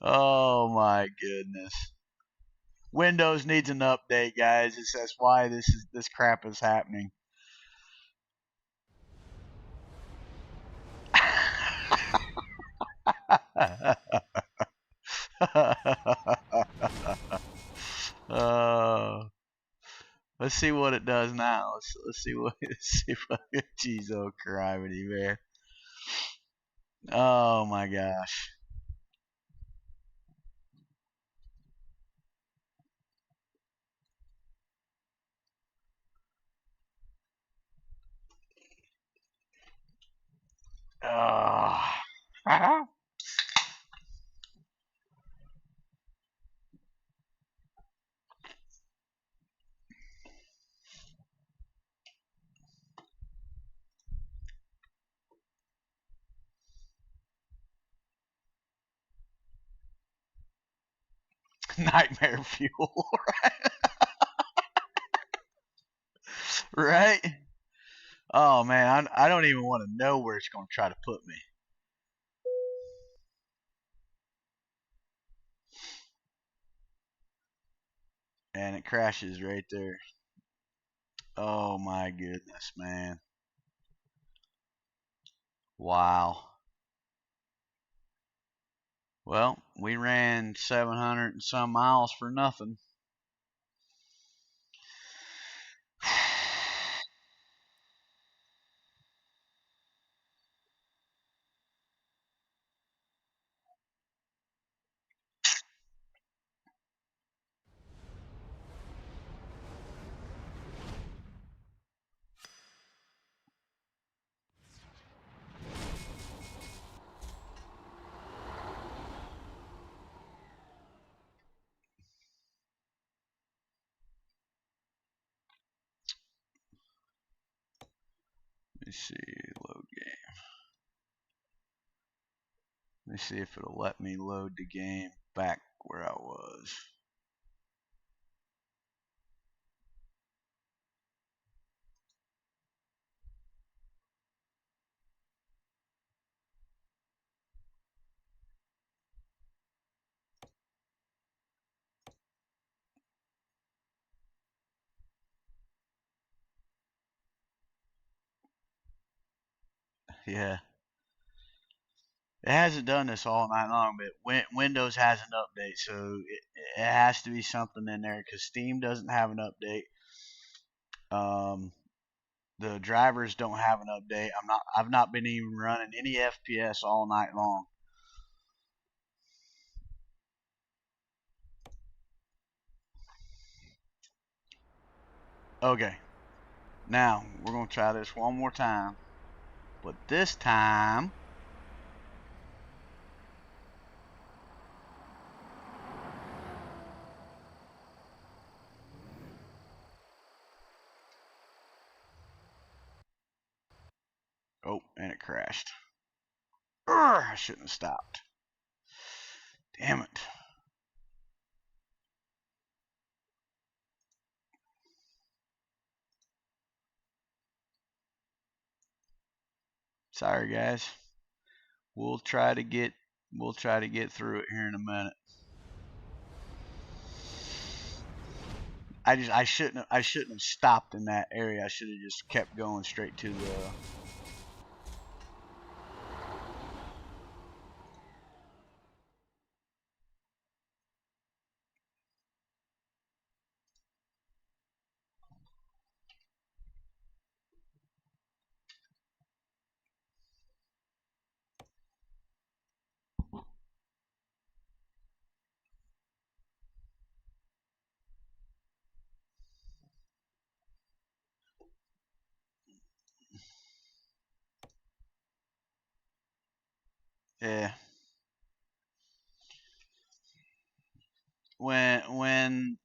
Oh my goodness. Windows needs an update, guys. That's why this crap is happening. uh, let's see what it does now. Let's see what Jeez, oh criminy, man. Oh my gosh. Oh. Nightmare fuel, right? Oh man, I don't even want to know where it's going to try to put me. And it crashes right there. Oh my goodness, man. Wow. Well, we ran 700 and some miles for nothing. Let me see, load game. Let me see if it'll let me load the game back where I was. Yeah. It hasn't done this all night long, but Windows has an update, so it has to be something in there because Steam doesn't have an update. The drivers don't have an update. I've not been even running any FPS all night long. Okay, now we're gonna try this one more time, but this time oh, and it crashed. Urgh, I shouldn't have stopped. Damn it. Sorry guys. We'll try to get through it here in a minute. I shouldn't have stopped in that area. I should have just kept going straight to the yeah. When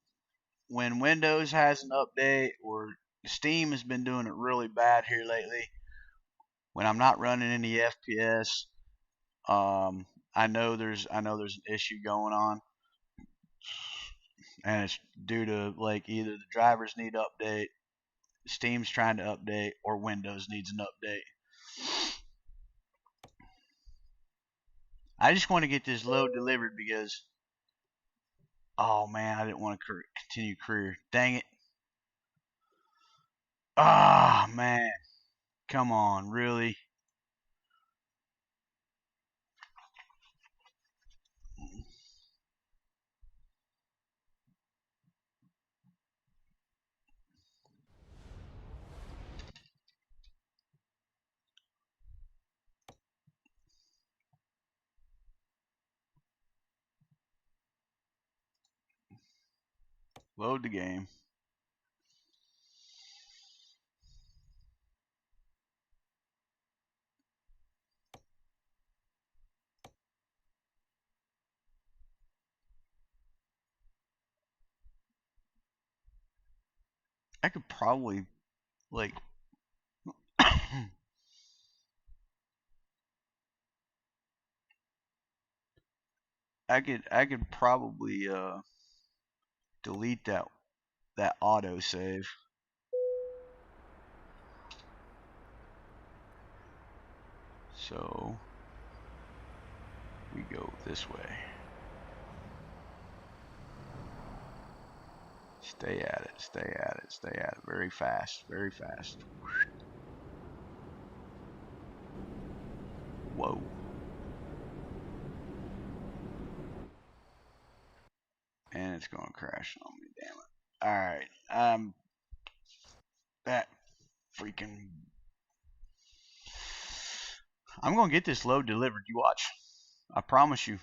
Windows has an update or Steam has been doing it really bad here lately, when I'm not running any FPS, I know there's an issue going on, and it's due to like either the drivers need to update, Steam's trying to update, or Windows needs an update. I just want to get this load delivered because, oh man, I didn't want to continue career. Dang it. Ah, man. Come on, really? Load the game. I could probably, like, I could probably delete that auto save. So we go this way. Stay at it, stay at it, stay at it. Very fast, very fast. Whoa. And it's gonna crash on me, damn it. Alright, that freaking, I'm gonna get this load delivered, you watch. I promise you.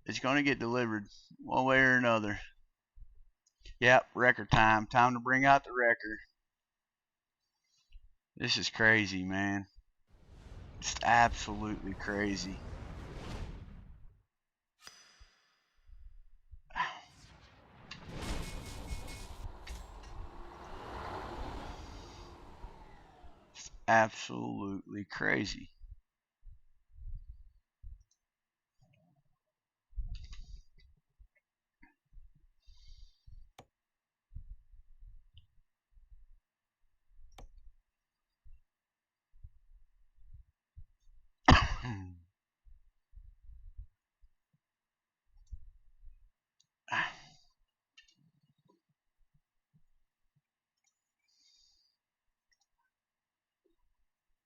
It's gonna get delivered one way or another. Yep, record time. Time to bring out the record. This is crazy, man. It's absolutely crazy. It's absolutely crazy.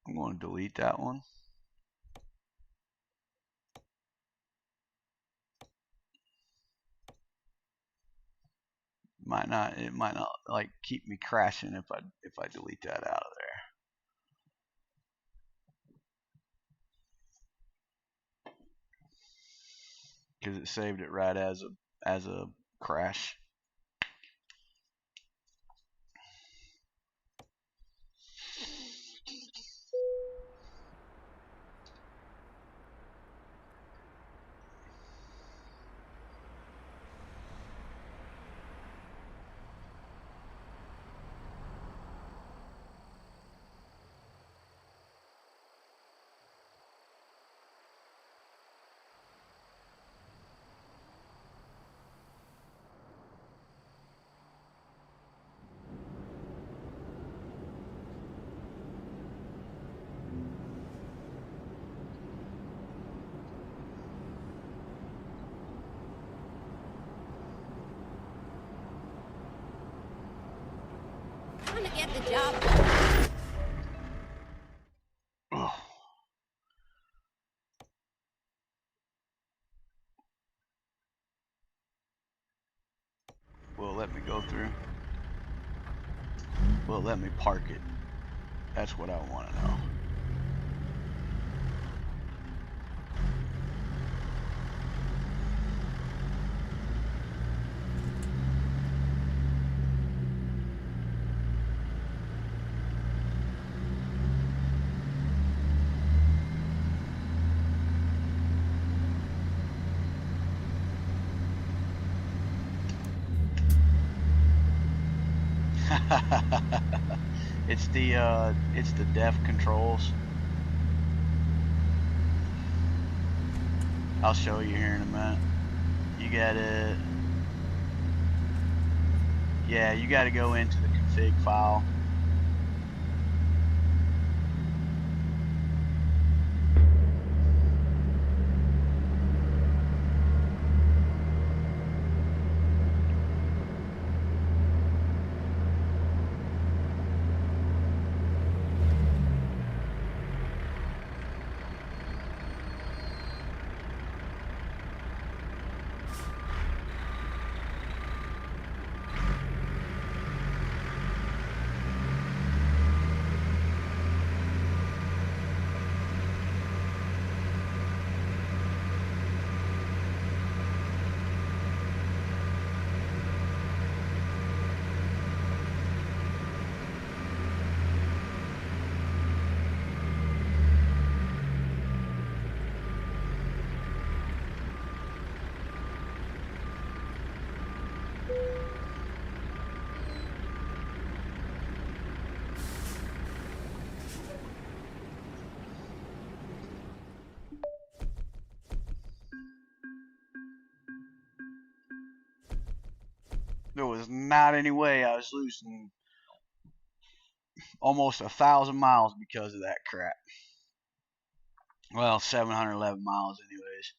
I'm going to delete that one. Might not. It might not like keep me crashing if I delete that out of there because it saved it right as a crash. Trying to get the job done. Ugh. Will it let me go through? Will it let me park it? That's what I want to know. It's the deaf controls. I'll show you here in a minute. You gotta, yeah, you gotta go into the config file. There was not any way I was losing almost 1,000 miles because of that crap. Well, 711 miles anyways.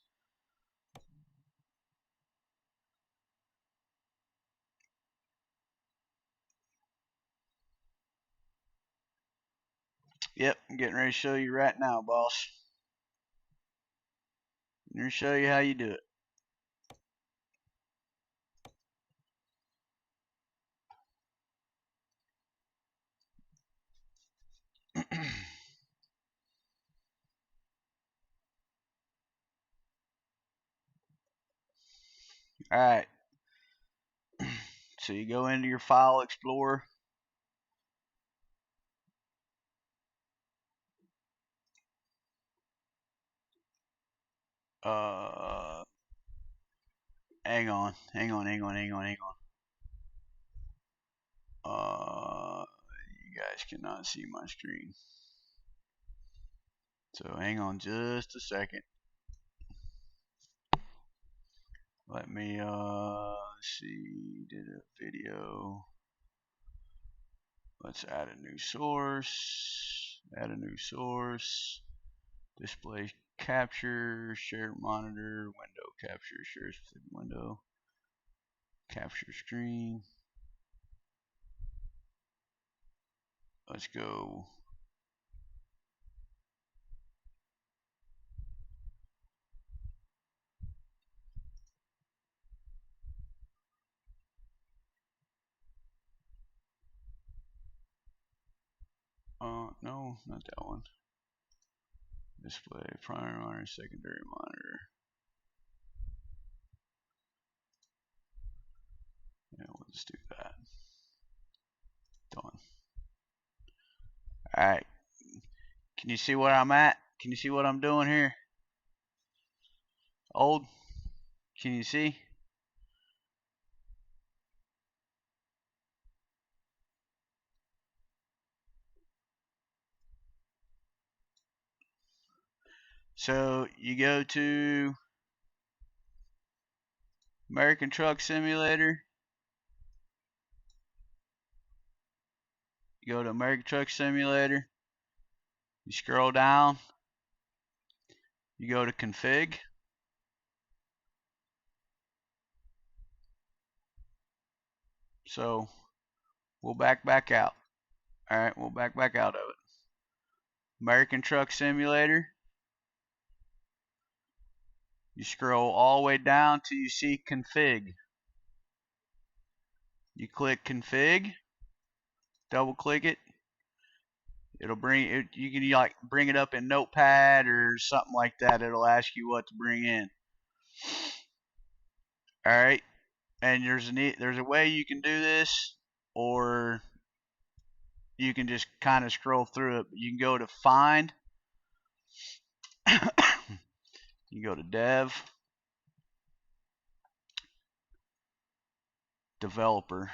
Yep, I'm getting ready to show you right now, boss. I'm going to show you how you do it. Alright, so you go into your file explorer. Hang on. You guys cannot see my screen. So hang on just a second. Let me see, did a video. Let's add a new source. Display capture, share monitor, window capture, share specific window, capture screen. Let's go. No, not that one. Display, primary monitor, secondary monitor. Yeah, we'll just do that. Done. Alright. Can you see where I'm at? Can you see what I'm doing here? Old? Can you see? So you go to American Truck Simulator. You go to American Truck Simulator. You scroll down. You go to config. So we'll back out. Alright, we'll back out of it. American Truck Simulator. You scroll all the way down till you see config. You click config, double click it. It'll bring it. You can like bring it up in Notepad or something like that. It'll ask you what to bring in. All right, and there's a way you can do this, or you can just kind of scroll through it. You can go to find. You go to dev, developer.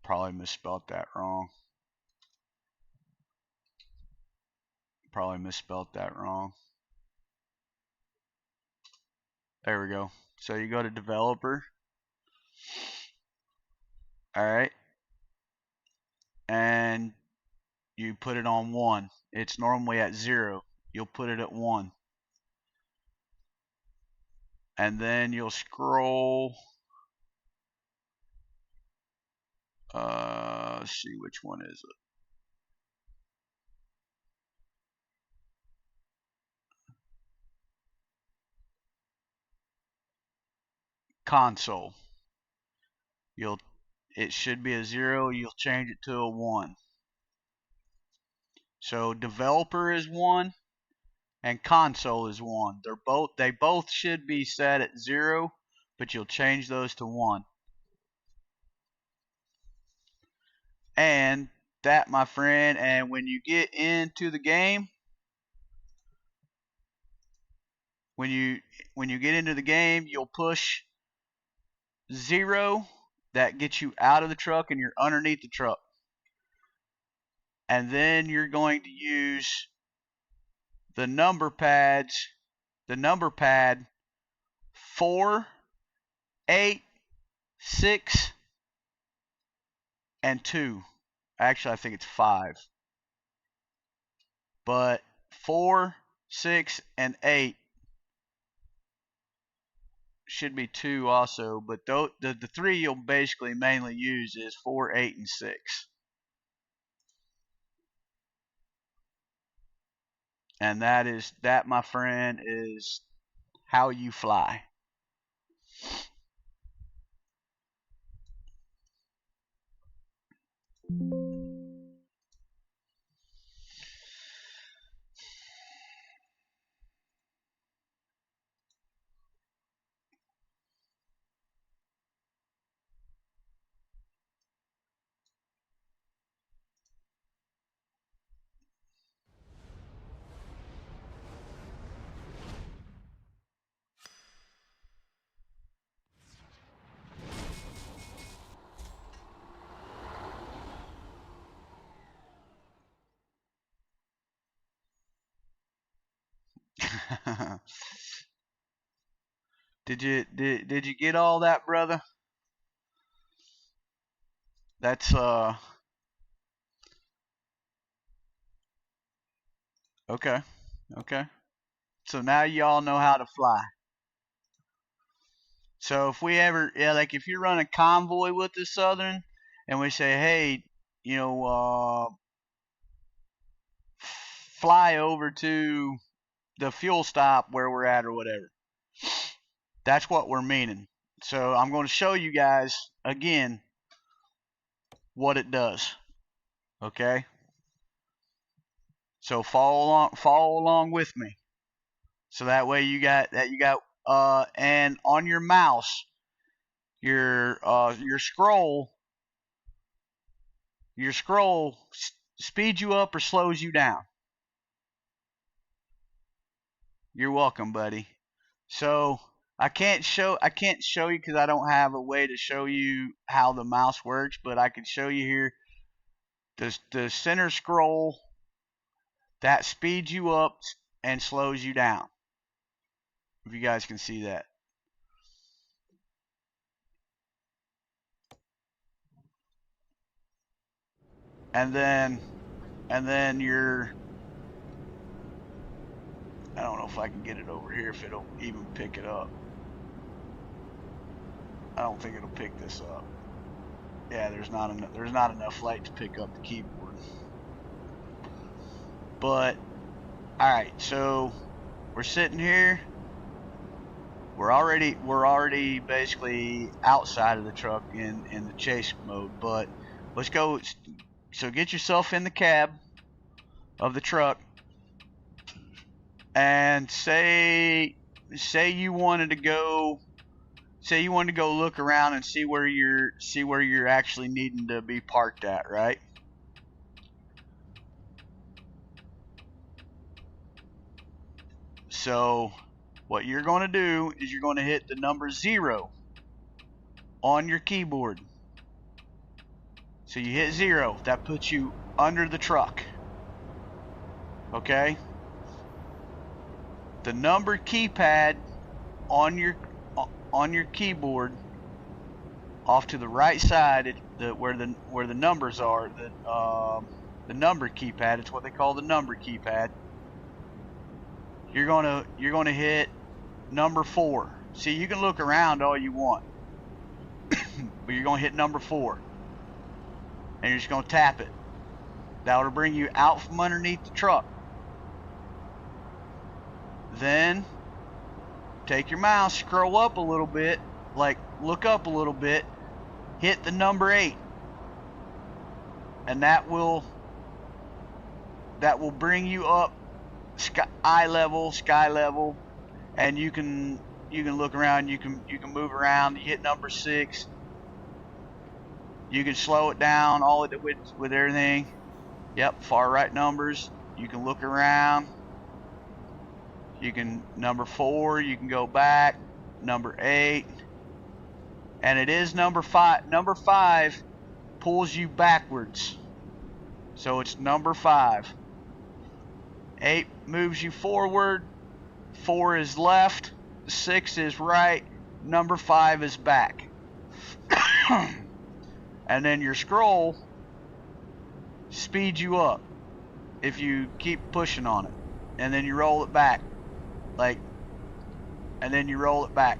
Probably misspelled that wrong. There we go. So you go to developer. All right. And you put it on 1. It's normally at 0. You'll put it at 1. And then you'll scroll. Let's see, which one is it? Console. It should be a 0. You'll change it to a 1. So developer is 1 and console is 1. They both should be set at 0, but you'll change those to 1. And that, my friend, and when you get into the game, when you get into the game, you'll push 0. That gets you out of the truck and you're underneath the truck. And then you're going to use the number pad 4, 8, 6, and 2. Actually, I think it's 5. But 4, 6, and 8 should be 2 also. But the 3 you'll basically mainly use is 4, 8, and 6. And that, my friend, is how you fly. Did you get all that, brother? That's okay. So now y'all know how to fly. So if we ever, like if you're running convoy with the Southern, and we say, hey, fly over to the fuel stop where we're at or whatever. That's what we're meaning. So I'm going to show you guys again what it does. Okay? So follow along with me. So that way you got and on your mouse, your scroll speeds you up or slows you down. You're welcome, buddy. So I can't show you because I don't have a way to show you how the mouse works, but I can show you here the center scroll that speeds you up and slows you down. If you guys can see that. And then your, I don't know if I can get it over here if it'll even pick it up. I don't think it'll pick this up. Yeah, there's not enough light to pick up the keyboard. But all right, so we're sitting here. We're already basically outside of the truck in the chase mode, but let's go. So get yourself in the cab of the truck, and say you wanted to go look around and see where you're actually needing to be parked at, right? So what you're going to do is you're going to hit the number 0 on your keyboard. So you hit 0. That puts you under the truck. Okay? The number keypad on your keyboard off to the right side, where the numbers are, the number keypad, it's what they call the number keypad. You're gonna hit number 4. See, you can look around all you want, but you're gonna hit number 4, and you're just gonna tap it. That'll bring you out from underneath the truck. Then take your mouse, scroll up a little bit, like look up a little bit, hit the number 8, and that will bring you up sky level, and you can look around, you can move around. You hit number 6, you can slow it down all with everything. Yep, far right numbers. You can look around. You can number 4, you can go back, number 8, and it is number 5. Number 5 pulls you backwards, so it's number 5. 8 moves you forward, 4 is left, 6 is right, number 5 is back. And then your scroll speeds you up if you keep pushing on it, and then you roll it back. And then you roll it back.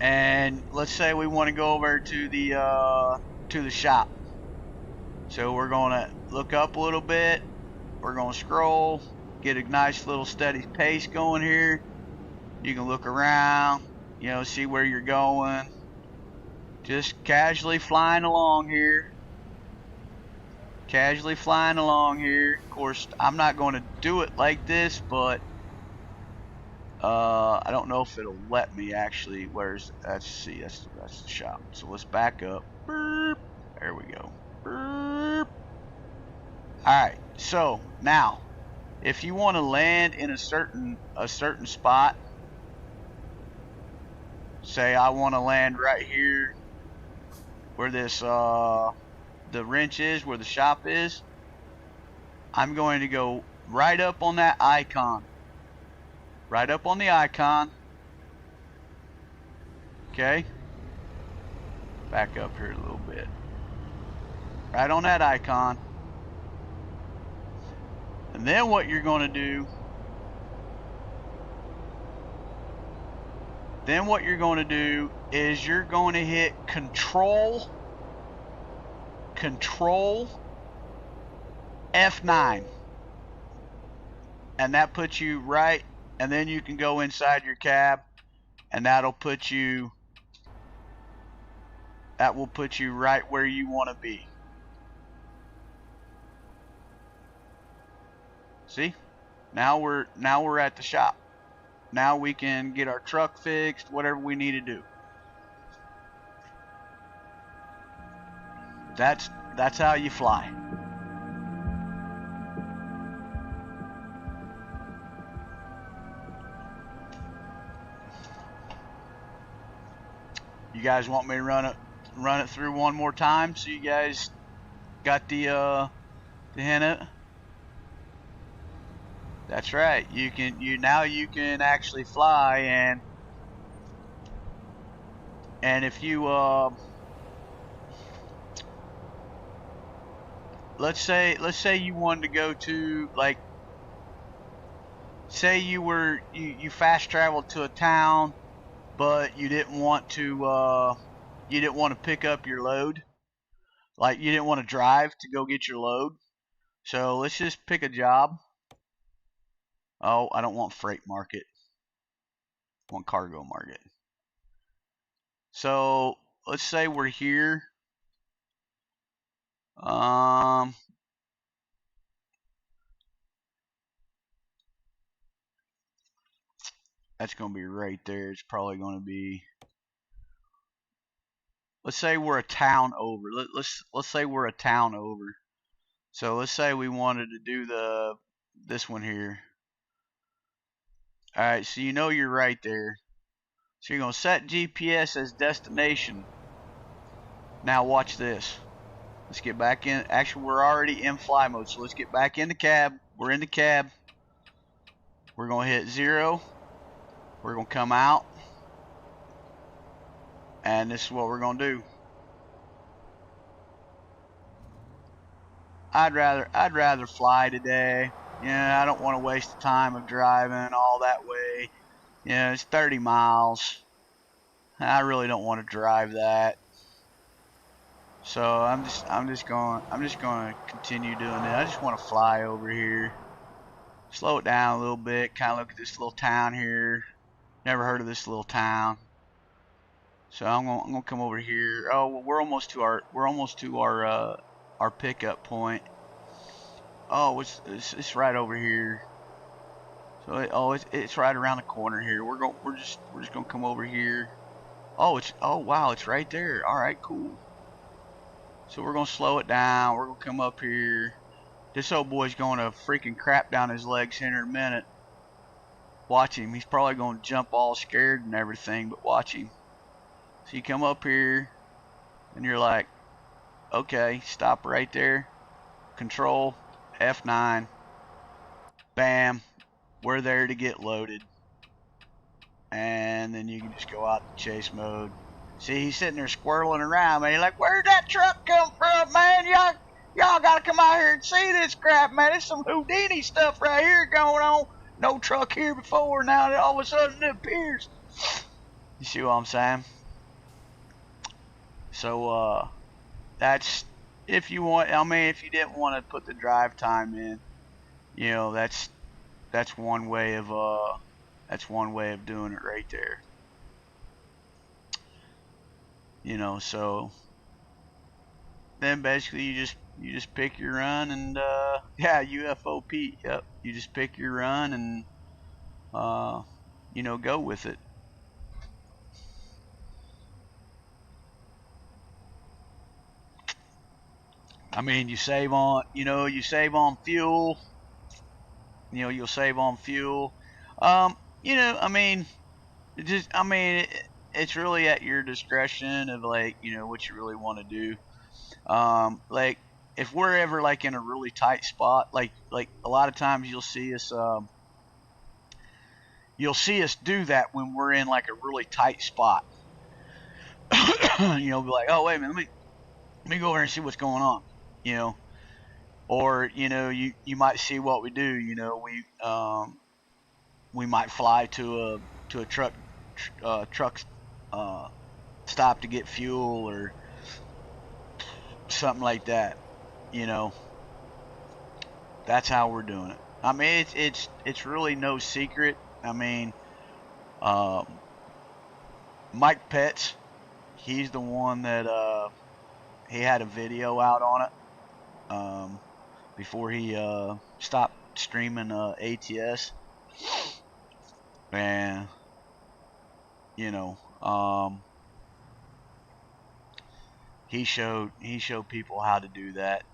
And let's say we want to go over to the shop. So we're gonna look up a little bit. We're gonna scroll, get a nice little steady pace going here. You can look around, see where you're going. Just casually flying along here. Of course, I'm not going to do it like this, but I don't know if it'll let me actually. That's the shop. So let's back up. Burp. There we go. Burp. Alright, so now if you want to land in a certain spot, say I want to land right here where this the wrench is, where the shop is, I'm going to go right up on that icon. Right up on the icon. Okay? Back up here a little bit. Right on that icon. And then what you're going to do, is you're going to hit Control F9, and that puts you right, and then you can go inside your cab, and that'll put you That will put you right where you want to be. See? Now we're at the shop. Now we can get our truck fixed, whatever we need to do. That's how you fly. You guys want me to run it through one more time so you guys got the hint of it? That's right. Now you can actually fly, and if you let's say you wanted to go to, like, say you fast traveled to a town, but you didn't want to pick up your load, like you didn't want to drive to go get your load. So let's just pick a job. Oh, I don't want freight market. I want cargo market. So let's say we're here. That's going to be right there. It's probably going to be. Let's say we're a town over. Let's say we're a town over. So let's say we wanted to do this one here. All right, so you know you're right there. So you're going to set GPS as destination. Now watch this. Let's get back in. Actually, we're already in fly mode, so let's get back in the cab. We're in the cab. We're going to hit 0. We're going to come out. And this is what we're going to do. I'd rather fly today. Yeah, I don't want to waste the time of driving all that way. Yeah, it's 30 miles. I really don't want to drive that. So I'm just going to continue doing it. I just want to fly over here. Slow it down a little bit. Kind of look at this little town here. Never heard of this little town. So I'm gonna come over here. Oh, well, we're almost to our pickup point. Oh, it's right over here. So it's right around the corner here. We're just gonna come over here. Oh wow, it's right there. All right, cool. So we're gonna slow it down. We're gonna come up here. This old boy's gonna freaking crap down his legs here in a minute. Watch him. He's probably gonna jump all scared and everything, but watch him. So you come up here, and you're like, okay, stop right there. Control F9. Bam. We're there to get loaded. And then you can just go out to chase mode. See, he's sitting there squirreling around, man. He's like, where'd that truck come from, man? Y'all gotta come out here and see this crap, man. There's some Houdini stuff right here going on. No truck here before, now that all of a sudden it appears. You see what I'm saying? So, that's, if you want, I mean, if you didn't want to put the drive time in, you know, that's one way of doing it right there. You know, so then basically you just pick your run, and yeah, UFO Pete, yep, you just pick your run and you know, go with it. I mean, you save on fuel. You know, you'll save on fuel. You know, I mean, it's really at your discretion of, like, you know, what you really want to do. Like, if we're ever like in a really tight spot, like a lot of times you'll see us do that when we're in like a really tight spot. You know, be like, oh wait a minute, let me go over and see what's going on. You know, or you know, you might see what we do. You know, we might fly to a truck stop to get fuel or something like that. You know, that's how we're doing it. I mean, it's really no secret. I mean, Mike Petts, he's the one that he had a video out on it before he stopped streaming ATS, and you know he showed people how to do that,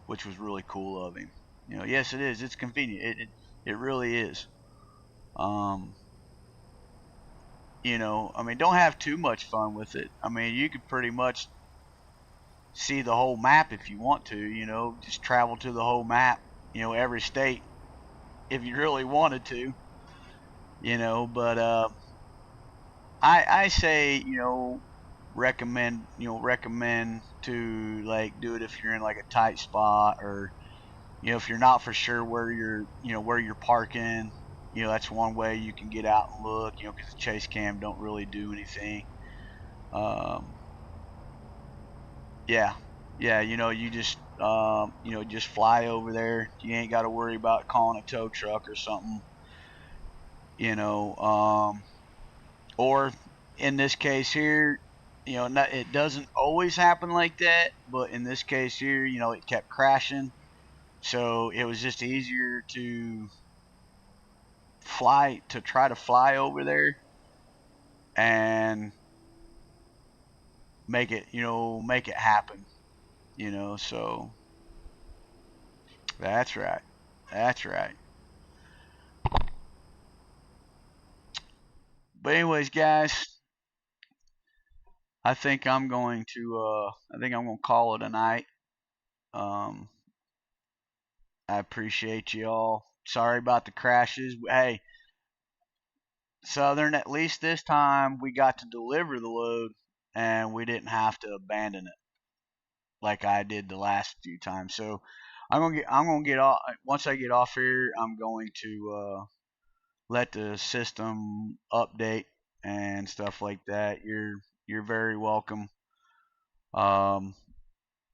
which was really cool of him. Yes, it is. It's convenient. It really is. Um, I mean, don't have too much fun with it. I mean, you could pretty much see the whole map if you want to. Just travel to the whole map. Every state if you really wanted to. But I say recommend to like do it if you're in like a tight spot, or if you're not for sure where you're parking. That's one way you can get out and look, because the chase cam don't really do anything. Yeah, yeah, you just fly over there. You ain't got to worry about calling a tow truck or something. you know or in this case here, it doesn't always happen like that, but in this case here, it kept crashing, so it was just easier to try to fly over there and make it happen. So that's right. That's right. But anyways, guys, I think I'm going to call it a night. um I appreciate you all. Sorry about the crashes. Hey, Southern, at least this time we got to deliver the load and we didn't have to abandon it like I did the last few times. So I'm gonna get off. Once I get off here, I'm going to let the system update and stuff like that. You're very welcome. Um,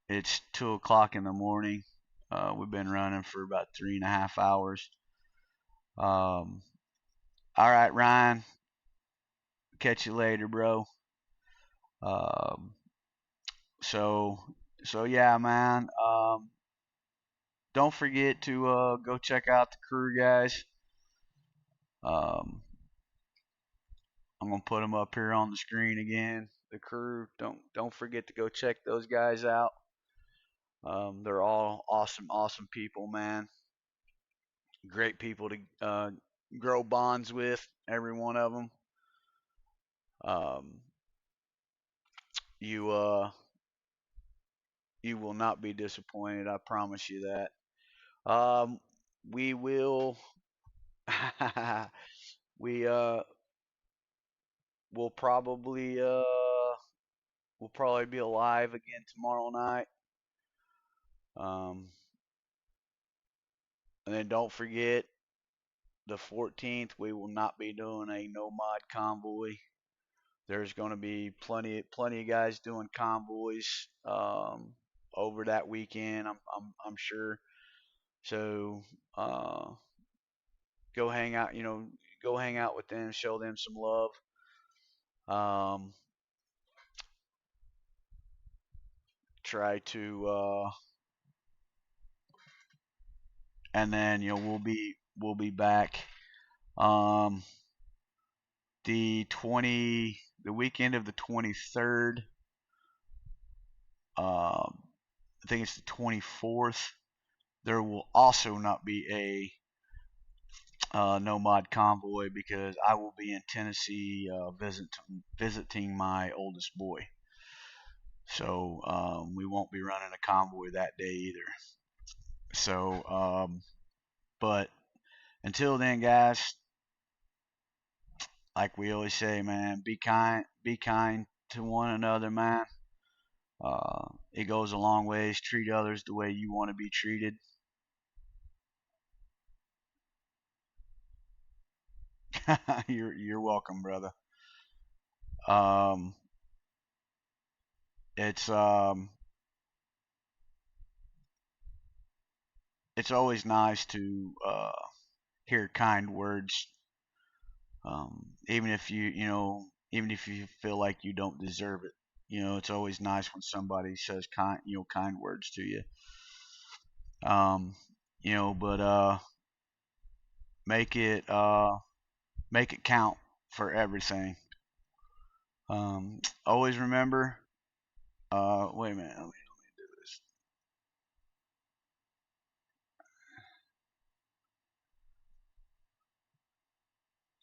it's 2 o'clock in the morning. We've been running for about 3.5 hours. All right, Ryan. Catch you later, bro. Um, so yeah, man. Don't forget to go check out the crew, guys. Um, I'm gonna put them up here on the screen again. The crew. Don't forget to go check those guys out. They're all awesome people, man. Great people to grow bonds with. Every one of them. Um, you you will not be disappointed. I promise you that. We will. we will probably we'll probably be alive again tomorrow night. Um, and then don't forget the 14th we will not be doing a no mod convoy. There's going to be plenty of guys doing convoys over that weekend. I'm sure. So go hang out. Go hang out with them. Show them some love. Um, try to and then we'll be back um the weekend of the 23rd. I think it's the 24th. There will also not be a nomad convoy because I will be in Tennessee visiting my oldest boy. So we won't be running a convoy that day either. So, but until then, guys, like we always say, man, be kind to one another, man. It goes a long ways. Treat others the way you want to be treated. You're welcome, brother. Um, it's it's always nice to hear kind words, even if even if you feel like you don't deserve it. It's always nice when somebody says kind words to you. But make it make it count for everything. Always remember. Wait a minute. Let me do this.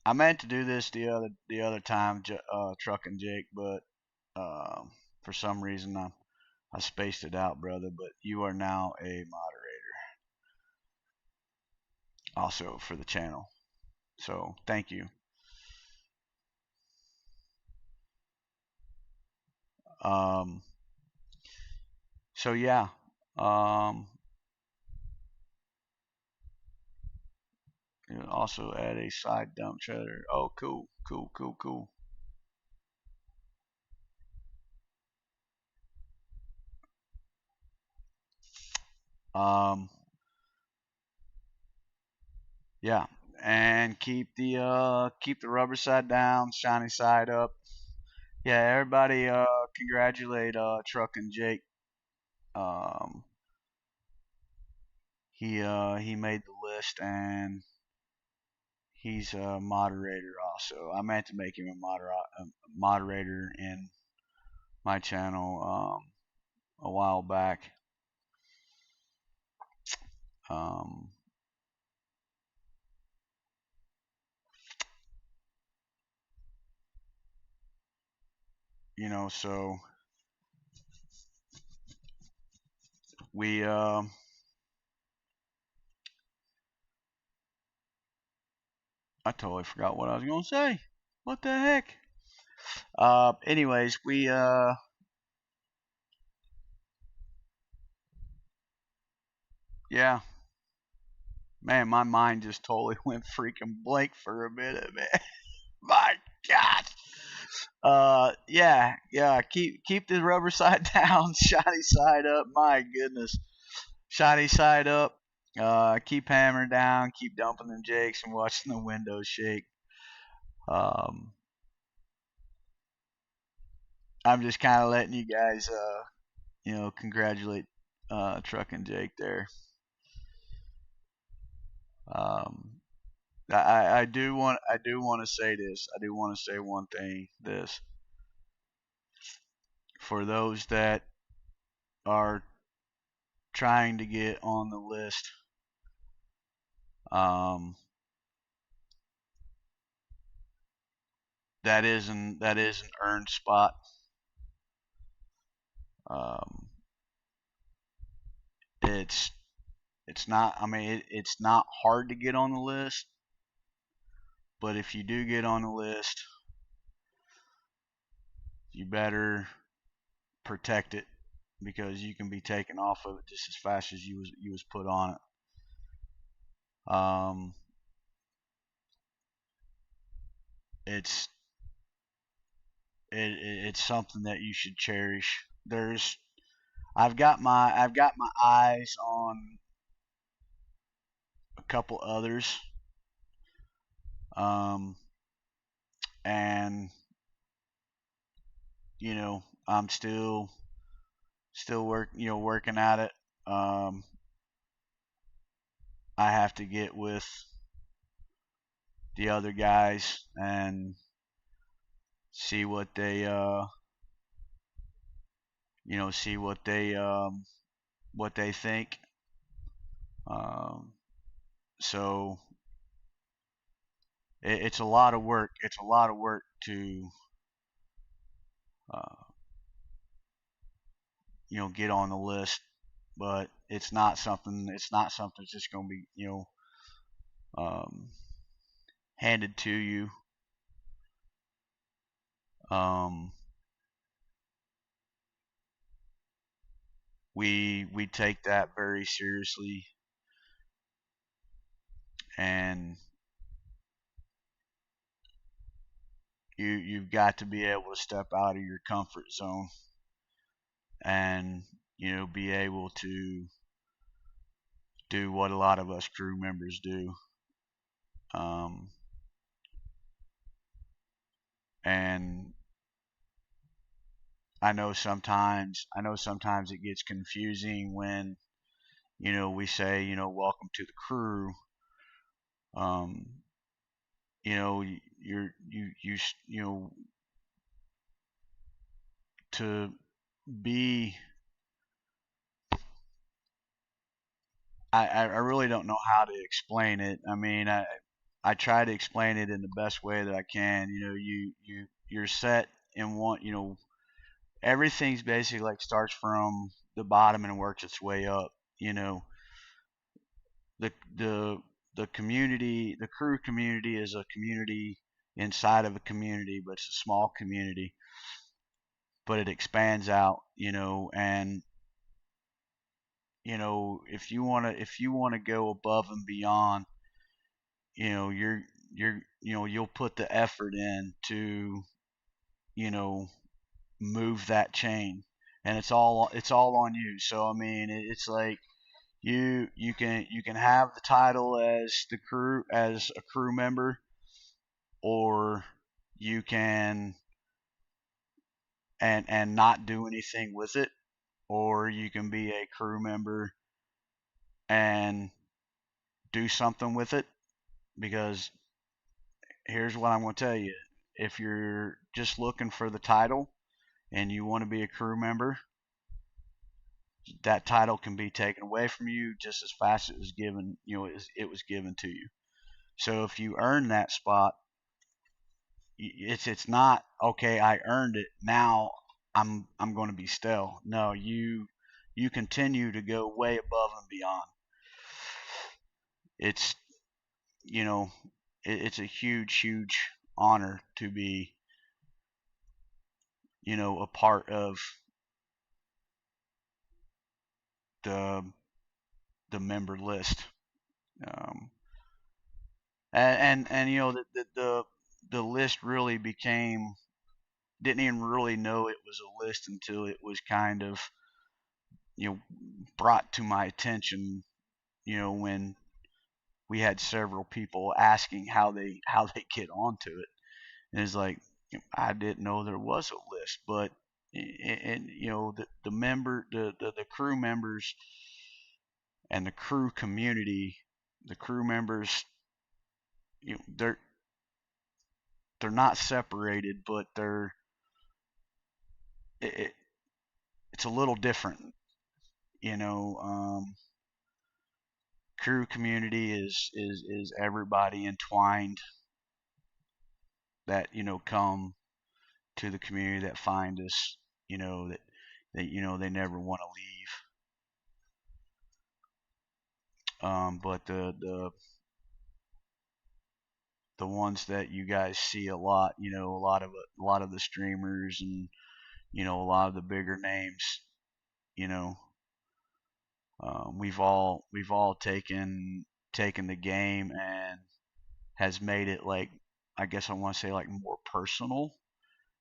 I meant to do this the other time, trucking Jake, but for some reason I spaced it out, brother. But you are now a moderator, also for the channel. So thank you. So yeah. You also add a side dump trailer. Oh, cool, cool, cool, cool. Um, yeah, and keep the rubber side down, shiny side up. Yeah, everybody, congratulate Truckin' Jake. Um, he made the list, and he's a moderator also. I meant to make him a moderator in my channel a while back. Um, so we I totally forgot what I was gonna say. What the heck? Anyways, we yeah, man, my mind just totally went freaking blank for a minute, man. My God. Yeah. Keep the rubber side down, shiny side up. My goodness, shiny side up. Keep hammering down, keep dumping them jakes, and watching the windows shake. Um, I'm just kind of letting you guys, congratulate Truckin' Jake there. Um, I do want to say this. I do want to say one thing. This for those that are trying to get on the list. Um, that is an earned spot. Um, it's it's not. I mean, it's not hard to get on the list, but if you do get on the list, you better protect it because you can be taken off of it just as fast as you was put on it. It's it's something that you should cherish. I've got my eyes on a couple others, um, and I'm still working at it. I have to get with the other guys and see what they see what they think. Um, so it's a lot of work. It's a lot of work to uh, get on the list, but it's not something that's just going to be um, handed to you. Um, we take that very seriously, and you've got to be able to step out of your comfort zone and be able to do what a lot of us crew members do. Um, And I know sometimes it gets confusing when, we say, welcome to the crew. Um, you're you know to be. I really don't know how to explain it. I mean, I try to explain it in the best way that I can. You're set in one. Everything's basically like starts from the bottom and works its way up. The the the community, the crew community is a community inside of a community, but it's a small community, but it expands out. And if you want to go above and beyond, you'll put the effort in to you know move that chain, and it's all on you. So I mean, it's like you can have the title as a crew member, or you can and not do anything with it, or you can be a crew member and do something with it. Because here's what I'm going to tell you: if you're just looking for the title and you want to be a crew member, that title can be taken away from you just as fast as it was given. As it was given to you. So if you earn that spot, it's not okay. I earned it. Now I'm going to be stale. No, you continue to go way above and beyond. It's you know it's a huge honor to be a part of the the member list. Um, and the list really became, didn't even really know it was a list until it was kind of you know brought to my attention. When we had several people asking how they get onto it, and it's like, I didn't know there was a list. But and the crew members and the crew community, the crew members, you know, they're they're not separated, but it, it's a little different. You know, Crew community is everybody entwined that come to the community, that find us. That they never want to leave. But the ones that you guys see a lot, a lot of the streamers, and a lot of the bigger names, you know, we've all taken the game and has made it, like, I guess I want to say, like, more personal.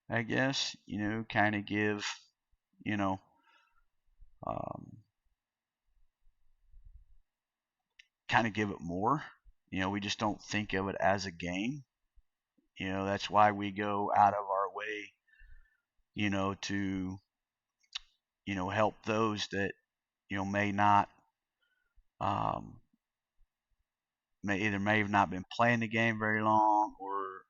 I guess kind of give you know um, kind of give it more. We just don't think of it as a game. That's why we go out of our way, to help those that may not, um, may have not been playing the game very long, or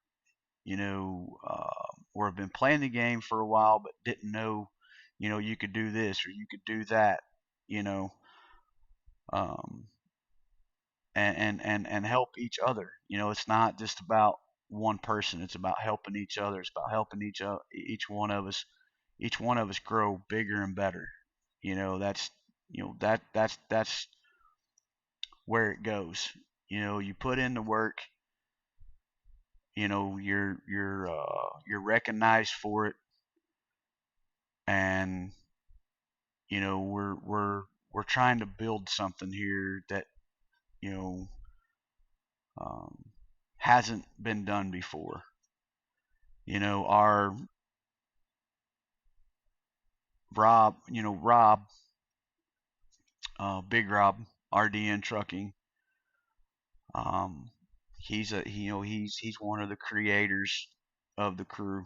have been playing the game for a while but didn't know, you could do this or you could do that, you know, um, and help each other. It's not just about one person. It's about helping each other. It's about helping each one of us grow bigger and better. That's where it goes. You put in the work. You're recognized for it, and we're trying to build something here that you know um, hasn't been done before. Our Rob, Big Rob, RDN Trucking. Um, he's one of the creators of the crew,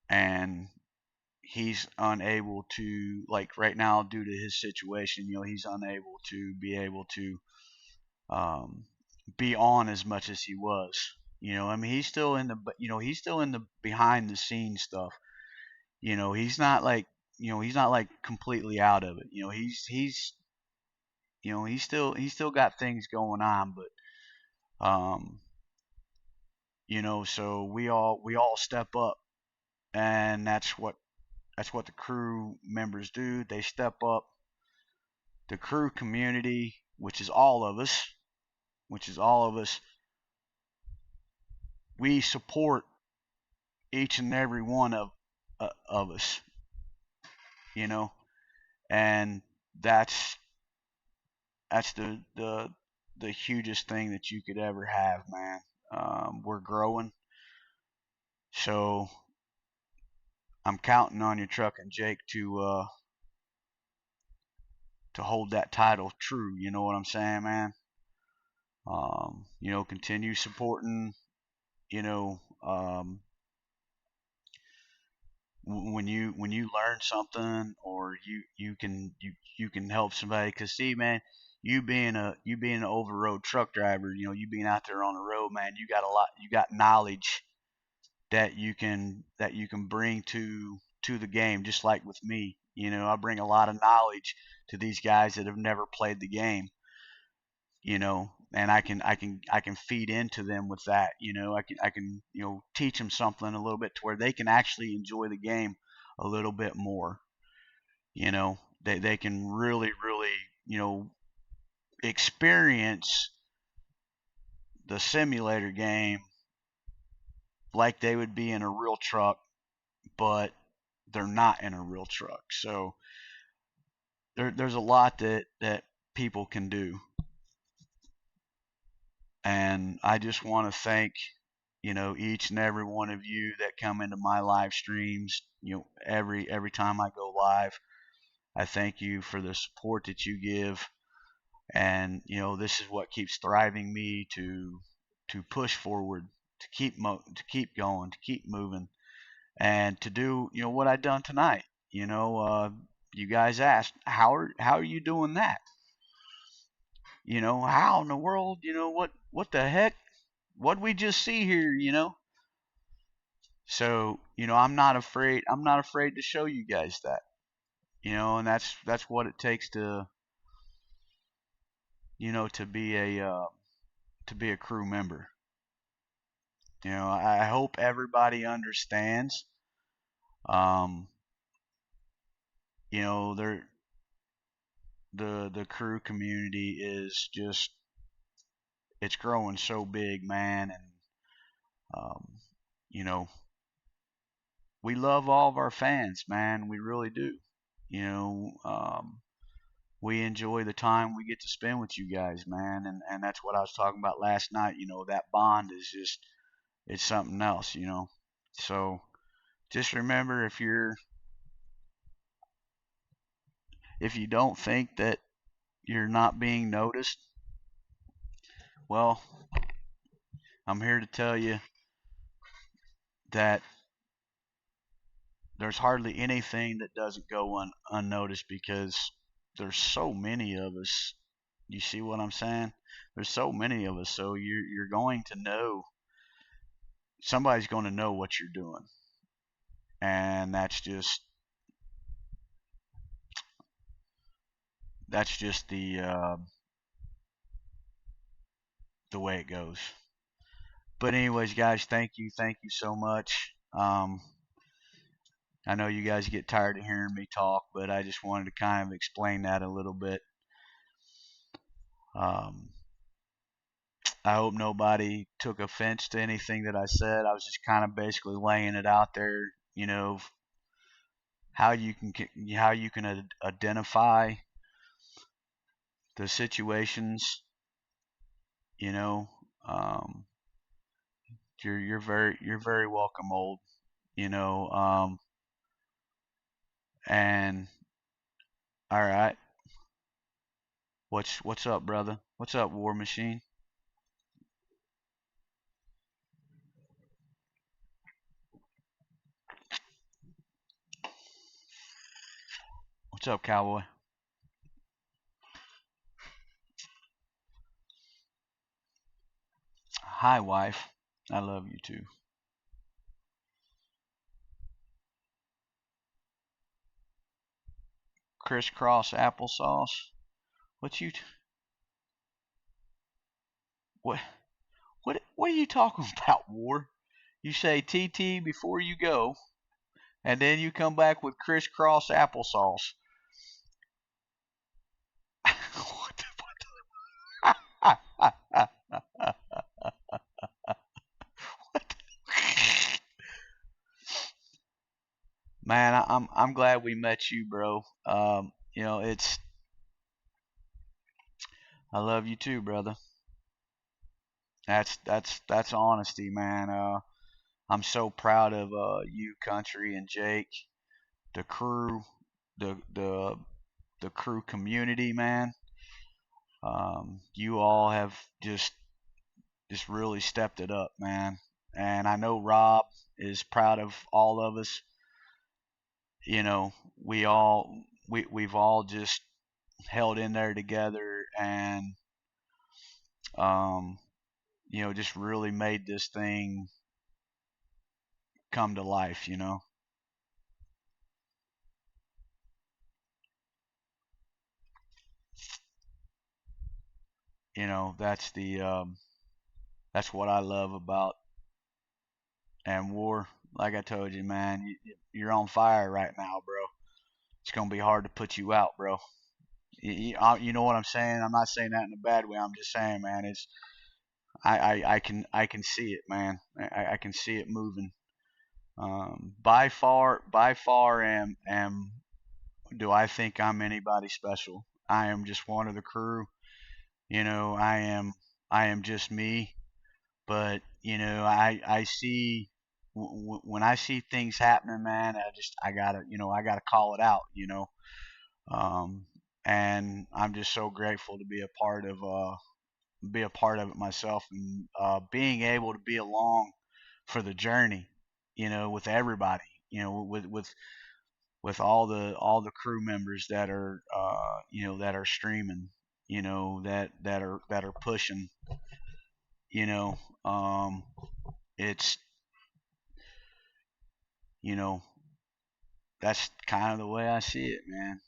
and he's unable to, like right now due to his situation, he's unable to be able to um, be on as much as he was. I mean, he's still in the he's still in the behind the scenes stuff. He's not like he's not like completely out of it. He's still got things going on, but so we all step up, and that's what the crew members do. They step up. The crew community, which is all of us, we support each and every one of us, you know, and that's that's the hugest thing that you could ever have, man. We're growing, so I'm counting on your truck and Jake to hold that title true. You know what I'm saying, man? Continue supporting. You know, when you learn something, or you can help somebody. Cause see, man, you being an over road truck driver, you being out there on the road, man, you got knowledge that you can bring to the game, just like with me. I bring a lot of knowledge to these guys that have never played the game, and I can feed into them with that. I can teach them something a little bit to where they can actually enjoy the game a little bit more. They can really really experience the simulator game like they would be in a real truck, but they're not in a real truck. So there's a lot that people can do, and I just want to thank each and every one of you that come into my live streams. Every time I go live, I thank you for the support that you give, and this is what keeps thriving me to push forward, to keep going, to keep moving, and to do what I done tonight. You guys asked how are you doing that? How in the world? What the heck? What we just see here? So I'm not afraid to show you guys that. And that's what it takes to be a crew member. I hope everybody understands. Um, they're the crew community is just, it's growing so big, man, and um, you know we love all of our fans, man. We really do. You know, we enjoy the time we get to spend with you guys, man, and that's what I was talking about last night. That bond is just, it's something else. So just remember, if you don't think that you're not being noticed, well, I'm here to tell you that there's hardly anything that doesn't go unnoticed, because there's so many of us. You see what I'm saying? There's so many of us, so you're going to know, somebody's going to know what you're doing, and that's just the way it goes. But anyways, guys, thank you so much. I know you guys get tired of hearing me talk, but I just wanted to kind of explain that a little bit. Um, I hope nobody took offense to anything that I said. I was just kind of basically laying it out there, how you can identify the situations. You know, um, you're very welcome, old. You know, and all right, what's up, brother? What's up, War Machine? What's up, cowboy? Hi, wife. I love you too. Crisscross applesauce. What you? What? What are you talking about, War? You say TT before you go, and then you come back with crisscross applesauce. What the? What? Man, I'm glad we met you, bro. It's I love you too, brother. That's honesty, man. I'm so proud of you, country, and Jake, the crew, the crew community, man. You all have just really stepped it up, man. And I know Rob is proud of all of us. You know, we've all just held in there together and um, just really made this thing come to life, that's what I love about and War. Like I told you, man, you're on fire right now, bro. It's gonna be hard to put you out, bro. You know what I'm saying? I'm not saying that in a bad way. I'm just saying, man, it's I can see it, man. I can see it moving. By far am do I think I'm anybody special? I am just one of the crew. I am just me. But I see when I see things happening, man. I gotta call it out. Um, and I'm just so grateful to be a part of it myself, and being able to be along for the journey, with everybody, with all the crew members that are streaming, that are pushing, you know, um, it's you know that's kind of the way I see it, man.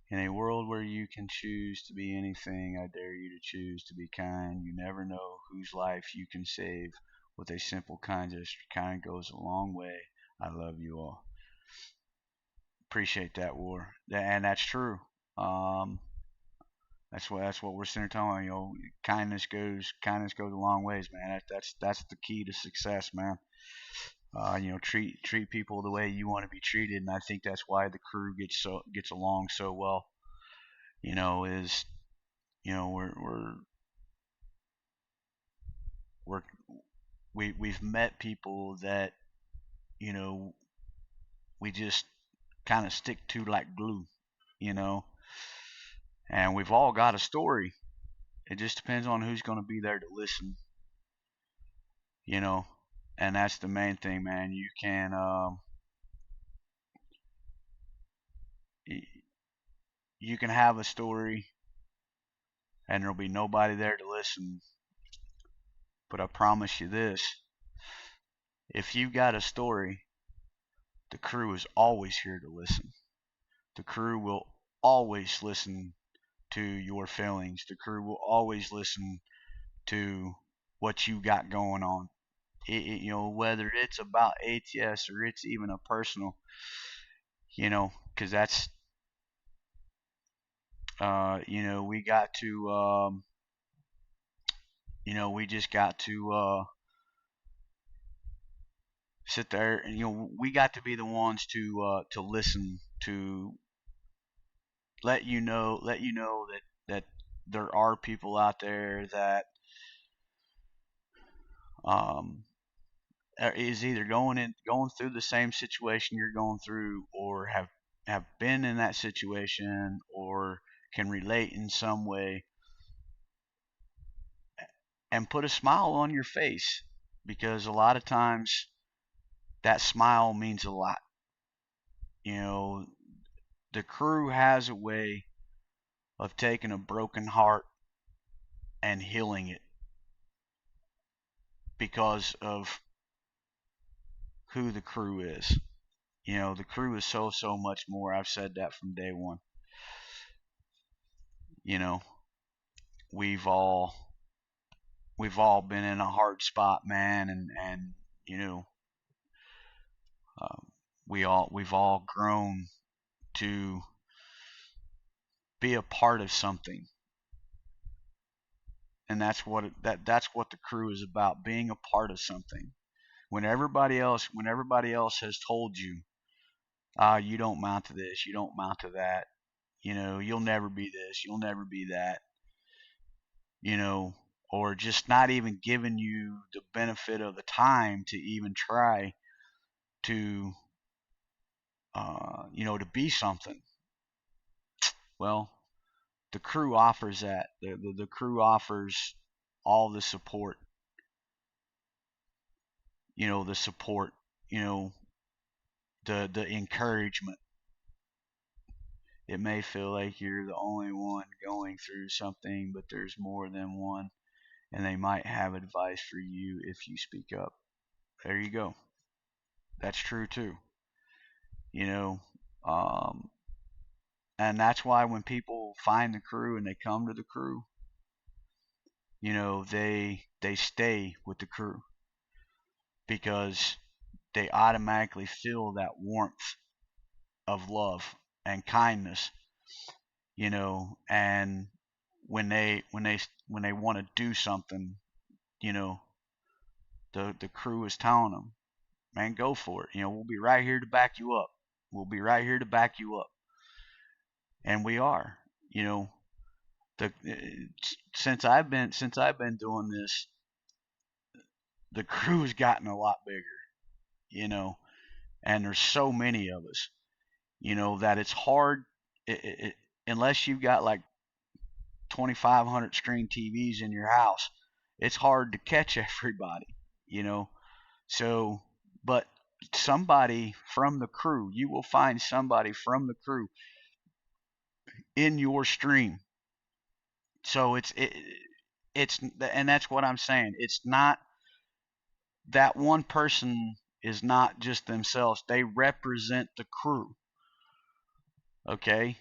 In a world where you can choose to be anything, I dare you to choose to be kind. You never know whose life you can save with a simple kind gesture. Kind goes a long way. I love you all. Appreciate that, War. And that's true. Um, that's what we're sitting here talking. Kindness goes a long ways, man. That's the key to success, man. Treat people the way you want to be treated, and I think that's why the crew gets along so well. Is we're we've met people that you know we just kind of stick to like glue, you know, and we've all got a story. It just depends on who's going to be there to listen, you know, and that's the main thing, man. You can have a story and there'll be nobody there to listen, but I promise you this: if you've got a story, the crew is always here to listen. The crew will always listen to your feelings. The crew will always listen to what you got going on. Whether it's about ATS or it's even a personal, because that's, we got to, we just got to sit there and we got to be the ones to listen, to let you know that there are people out there that um, is either going through the same situation you're going through, or have been in that situation, or can relate in some way, and put a smile on your face, because a lot of times that smile means a lot. You know, the crew has a way of taking a broken heart and healing it because of who the crew is. The crew is so much more. I've said that from day one. You know, we've all been in a hard spot, man, and we've all grown to be a part of something, and that's what the crew is about, being a part of something. When everybody else has told you, you don't mount to this, you don't mount to that, you'll never be this, you'll never be that, or just not even giving you the benefit of the time to even try to to be something. Well, the crew offers that. The crew offers all the support. The support. The encouragement. It may feel like you're the only one going through something, but there's more than one, and they might have advice for you if you speak up. There you go. That's true too. You know, um, and that's why when people find the crew and they come to the crew, they stay with the crew because they automatically feel that warmth of love and kindness, and when they want to do something, you know, the crew is telling them, man, go for it. We'll be right here to back you up. We'll be right here to back you up, and we are. The since I've been doing this, the crew has gotten a lot bigger. And there's so many of us. That it's hard, unless you've got like 2,500 screen TVs in your house. It's hard to catch everybody. So, but somebody from the crew, you will find somebody from the crew in your stream. So and that's what I'm saying. It's not that one person is not just themselves. They represent the crew. Okay?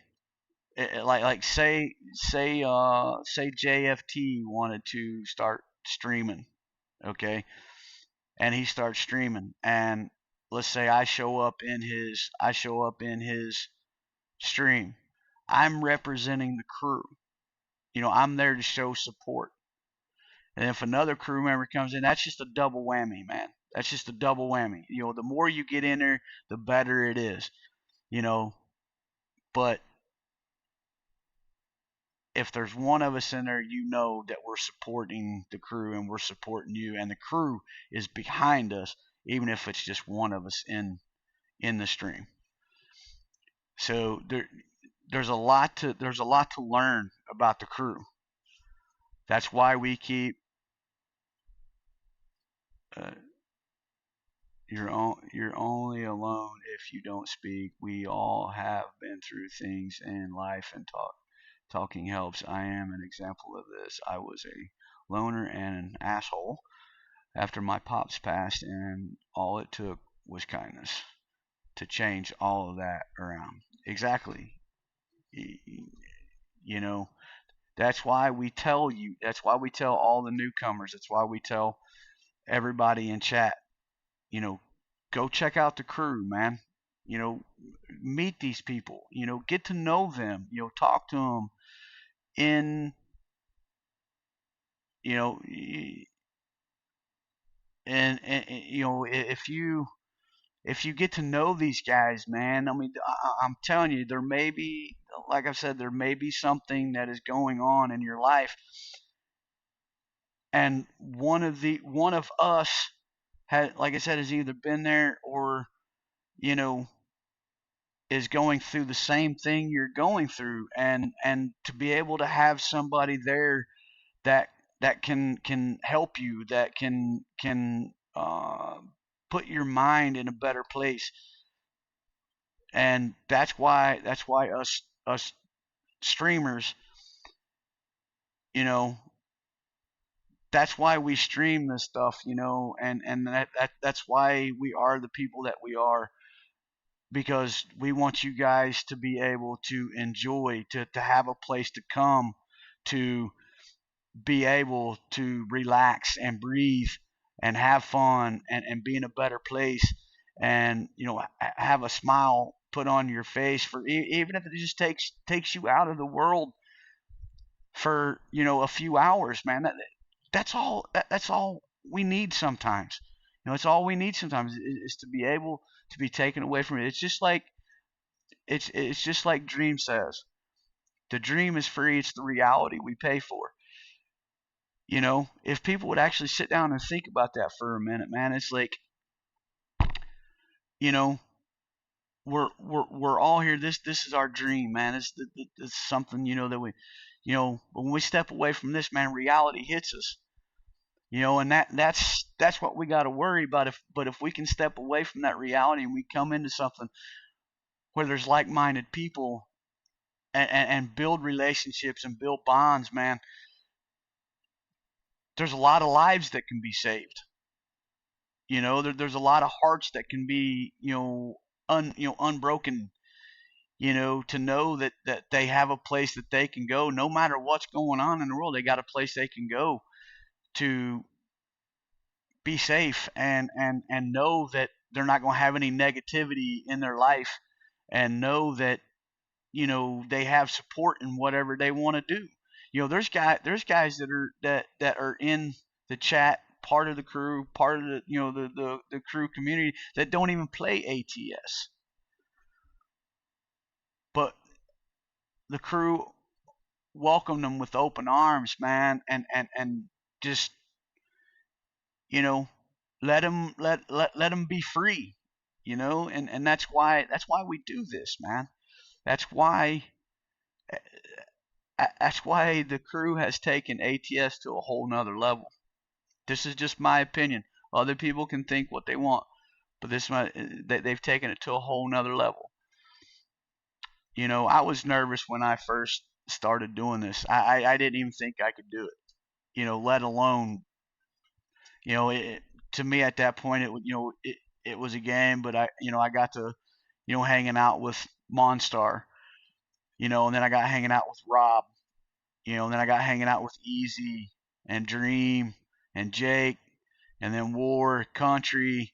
Like say JFT wanted to start streaming, okay? And he starts streaming, and let's say I show up in his stream. I'm representing the crew. I'm there to show support. And if another crew member comes in, that's just a double whammy, man. That's just a double whammy. The more you get in there, the better it is. But if there's one of us in there, that we're supporting the crew and we're supporting you, and the crew is behind us, even if it's just one of us in the stream. So there's a lot to learn about the crew. That's why we keep you're only alone if you don't speak. We all have been through things in life, and talking helps. I am an example of this. I was a loner and an asshole after my pops passed, and all it took was kindness to change all of that around. Exactly. You know, that's why we tell you. That's why we tell all the newcomers. That's why we tell everybody in chat. Go check out the crew, man. Meet these people. Get to know them. Talk to them in you know if you get to know these guys, man, I mean, I'm telling you, there may be, like I said, there may be something that is going on in your life, and one of us had, like I said, has either been there or you know is going through the same thing you're going through, and to be able to have somebody there that can help you, that can put your mind in a better place, And that's why us streamers, you know, that's why we stream this stuff, and that's why we are the people that we are, because we want you guys to be able to enjoy, to have a place to come, to be able to relax and breathe and have fun, and be in a better place, and have a smile put on your face, for even if it just takes you out of the world for a few hours, man. That's all we need sometimes. It's all we need sometimes is to be able to be taken away from it. It's just like Dream says. The dream is free. It's the reality we pay for. If people would actually sit down and think about that for a minute, man, it's like, you know, we're all here. This is our dream, man. It's something that we, when we step away from this, man, reality hits us. And that's what we got to worry about. But if we can step away from that reality and we come into something where there's like-minded people, and build relationships and build bonds, man, there's a lot of lives that can be saved. There's a lot of hearts that can be, unbroken. To know that they have a place that they can go, no matter what's going on in the world. They got a place they can go to be safe, and know that they're not going to have any negativity in their life, and know that they have support in whatever they want to do. There's guys that are in the chat, part of the crew, part of the crew community, that don't even play ATS, but the crew welcomed them with open arms, man, and just you know let them be free, and that's why we do this, man. That's why that's why the crew has taken ATS to a whole nother level. This is just my opinion. Other people can think what they want, but they've taken it to a whole nother level. I was nervous when I first started doing this. I didn't even think I could do it. Let alone, to me at that point, it was a game. But I got to, hanging out with Monstar, and then I got hanging out with Rob, and then I got hanging out with Easy and Dream and Jake, and then War, Country,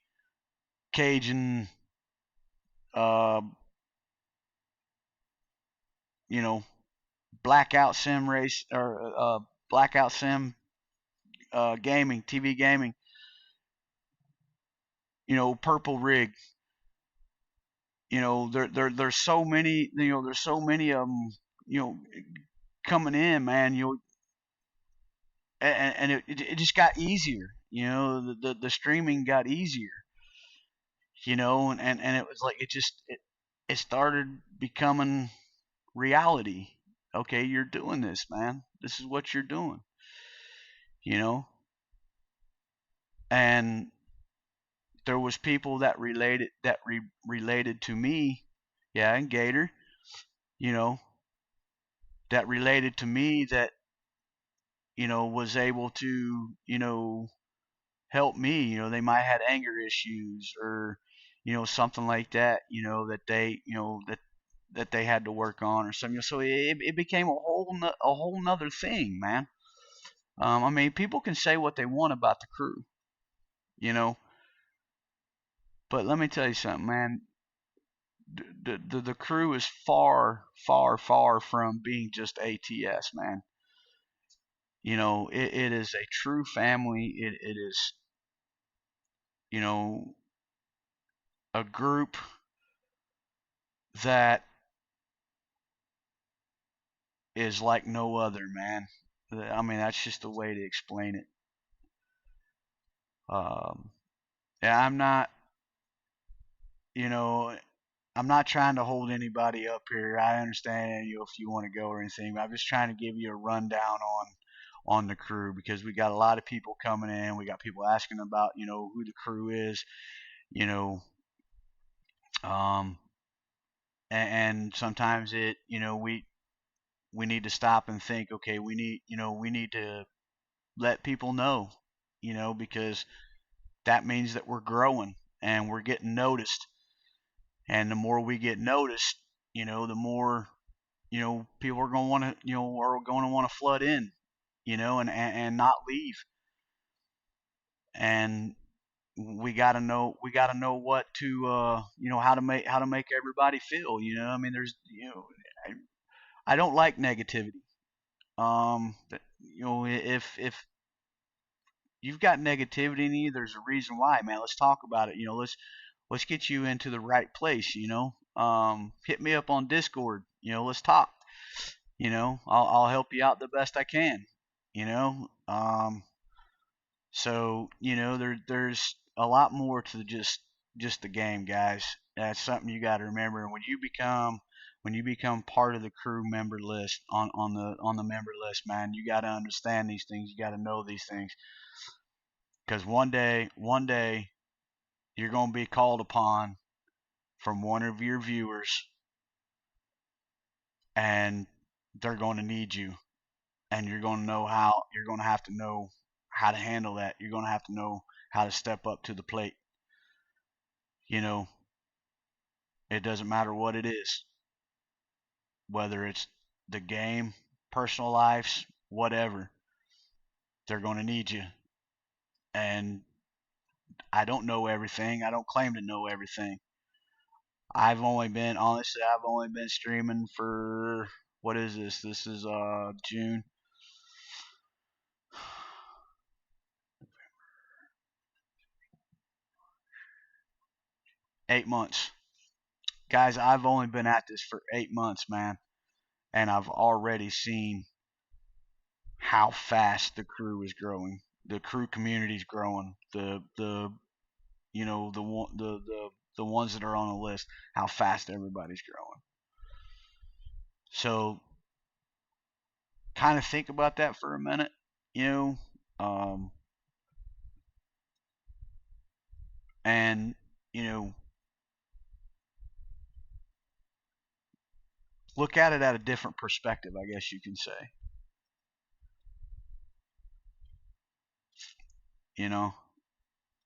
Cajun, uh, you know, Blackout Sim Race, or Blackout Sim Gaming, TV Gaming, Purple Rig. There's so many, there's so many of them, you know, coming in, man. And it just got easier. The streaming got easier. And it was like it started becoming reality. Okay, you're doing this, man. This is what you're doing. You know, and there was people that related to me, yeah, and Gator, you know, that related to me, that was able to help me. They might have had anger issues, or something like that. That they had to work on, or something. So it became a whole nother thing, man. I mean, people can say what they want about the crew, you know, but let me tell you something, man. The crew is far, far, far from being just ATS, man. It is a true family. It is, you know, a group that is like no other, man. I mean, that's just the way to explain it. Um, yeah, you know, I'm not trying to hold anybody up here. I understand if you want to go or anything, but I'm just trying to give you a rundown on the crew, because we got a lot of people coming in. We got people asking about who the crew is. You know, um, and sometimes we need to stop and think, okay, we need to let people know, because that means that we're growing and we're getting noticed. And the more we get noticed, the more, people are going to want to, are going to want to flood in, and not leave. And we got to know what to, how to make everybody feel, I mean, there's, I don't like negativity. If you've got negativity in you, there's a reason why, man. Let's talk about it. Let's get you into the right place. Hit me up on Discord. Let's talk. I'll help you out the best I can. You know, so there's a lot more to just the game, guys. That's something you got to remember. And when you become part of the crew member list on the member list, man, you got to understand these things. You got to know these things, because one day you're going to be called upon from one of your viewers, and they're going to need you, and you're going to have to know how to handle that. You're going to have to know how to step up to the plate. You know, it doesn't matter what it is, whether it's the game, personal lives, whatever. They're going to need you. And I don't know everything. I don't claim to know everything. I've only been streaming for, what is this? This is June. 8 months. Guys, I've only been at this for 8 months, man. And I've already seen how fast the crew is growing. The crew community's growing. The ones that are on the list, how fast everybody's growing. So kind of think about that for a minute, you know, um, and you know, look at it at a different perspective, I guess you can say. You know,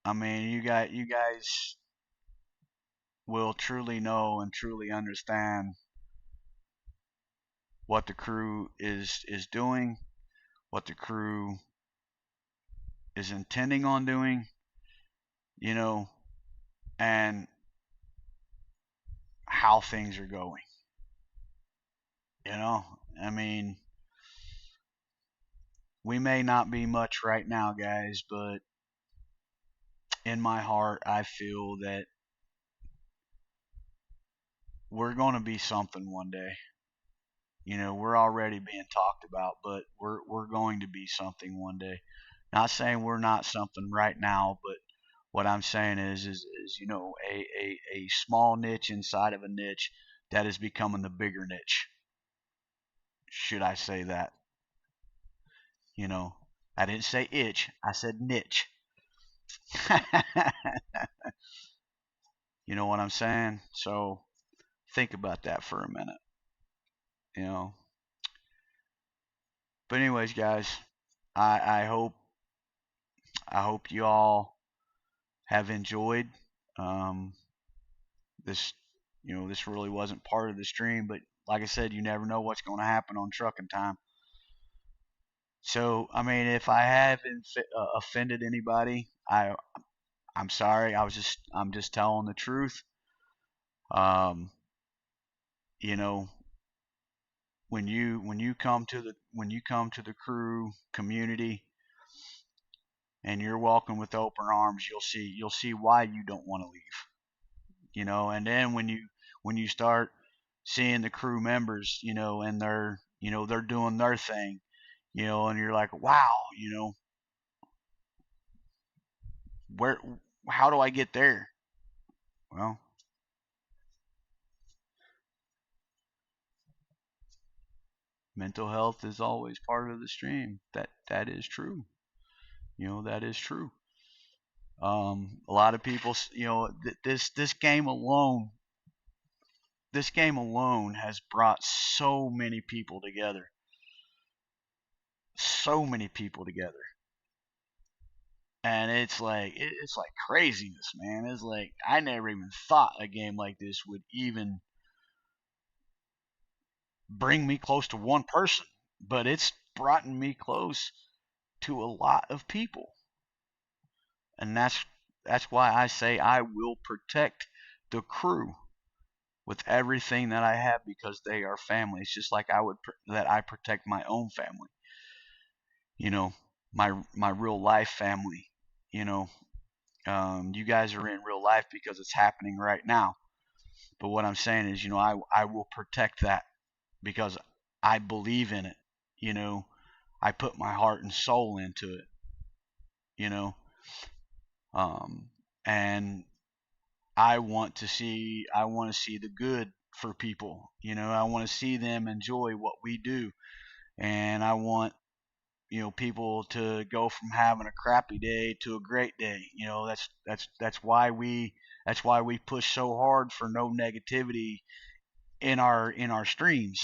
I mean, you guys will truly know and truly understand what the crew is doing, what the crew is intending on doing, you know, and how things are going. I mean, we may not be much right now, guys, but in my heart, I feel that we're going to be something one day. We're already being talked about, but we're going to be something one day. Not saying we're not something right now, but what I'm saying is a small niche inside of a niche that is becoming the bigger niche. Should I say that? You know, I didn't say itch, I said niche. You know what I'm saying? So think about that for a minute. You know. But anyways, guys, I I hope you all have enjoyed um, this. This really wasn't part of the stream, but like I said, you never know what's going to happen on Trucking Time. So, I mean, if I have offended anybody, I'm sorry. I'm just telling the truth. Um, you know, when you come to the crew community and you're welcome with open arms, you'll see why you don't want to leave. And then when you start seeing the crew members, and they're doing their thing, and you're like, wow, where how do I get there? Well, mental health is always part of the stream. That is true. That is true. A lot of people, this game alone this game alone has brought so many people together. So many people together. And it's like craziness, man. It's like I never even thought a game like this would even bring me close to one person, but it's brought me close to a lot of people. And that's why I say I will protect the crew with everything that I have because they are family. It's just like that I protect my own family. You know, my real life family. You know, you guys are in real life because it's happening right now. But what I'm saying is, I will protect that because I believe in it. You know, I put my heart and soul into it. You know, um, and I want to see the good for people. I want to see them enjoy what we do, and I want people to go from having a crappy day to a great day. That's why we push so hard for no negativity in our streams.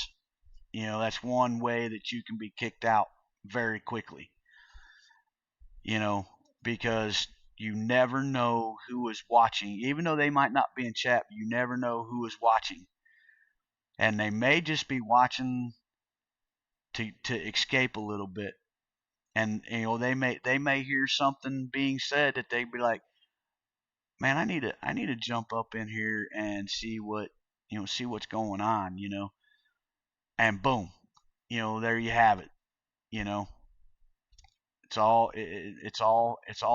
That's one way that you can be kicked out very quickly. You know, because you never know who is watching, even though they might not be in chat. You never know who is watching, and they may just be watching to escape a little bit. And they may hear something being said that they'd be like, man, I need to jump up in here and see see what's going on. And boom, there you have it. you know it's all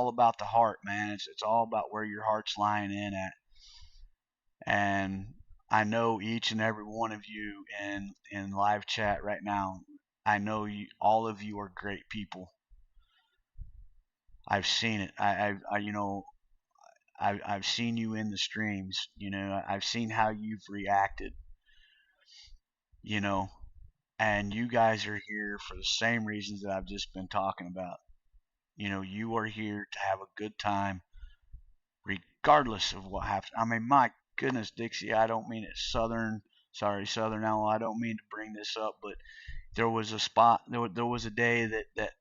about the heart, man. It's all about where your heart's lying in at. And I know each and every one of you in live chat right now, I know all of you are great people. I've seen it. I've seen you in the streams. I've seen how you've reacted. You know, and you guys are here for the same reasons that I've just been talking about. You are here to have a good time, regardless of what happens. I mean, my goodness, Dixie, I don't mean it Southern Outlaw. I don't mean to bring this up, but there was a spot, there was a day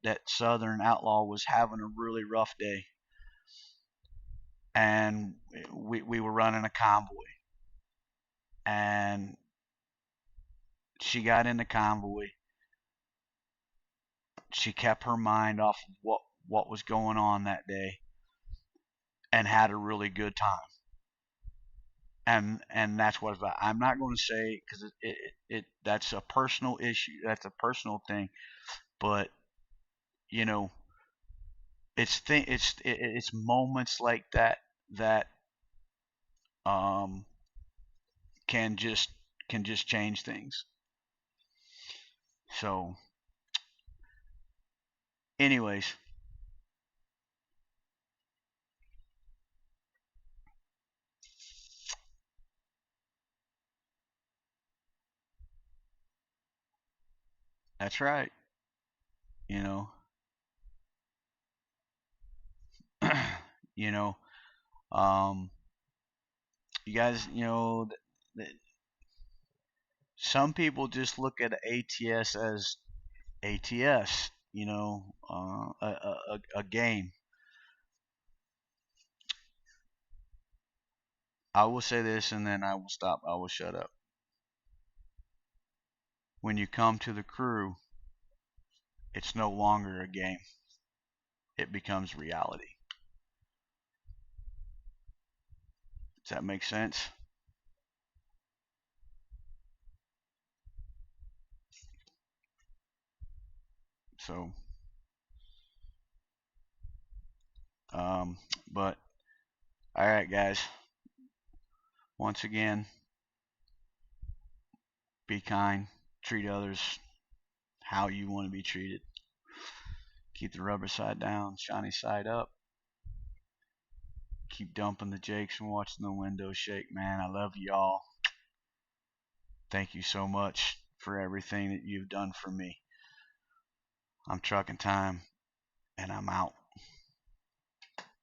that Southern Outlaw was having a really rough day, and we were running a convoy, and she got in the convoy. She kept her mind off of what was going on that day, and had a really good time. And that's what it's about. I'm not going to say, because that's a personal issue. That's a personal thing. But you know, it's moments like that that um can just change things. So, anyways, that's right. You know, you know, um, you guys, some people just look at ATS as ATS. A game. I will say this, and then I will stop. I will shut up. When you come to the crew, it's no longer a game. It becomes reality. Does that make sense? So, but all right, guys. Once again, be kind. Treat others how you want to be treated. Keep the rubber side down, shiny side up. Keep dumping the jakes and watching the windows shake, man. I love y'all. Thank you so much for everything that you've done for me. I'm Trucking Time, and I'm out.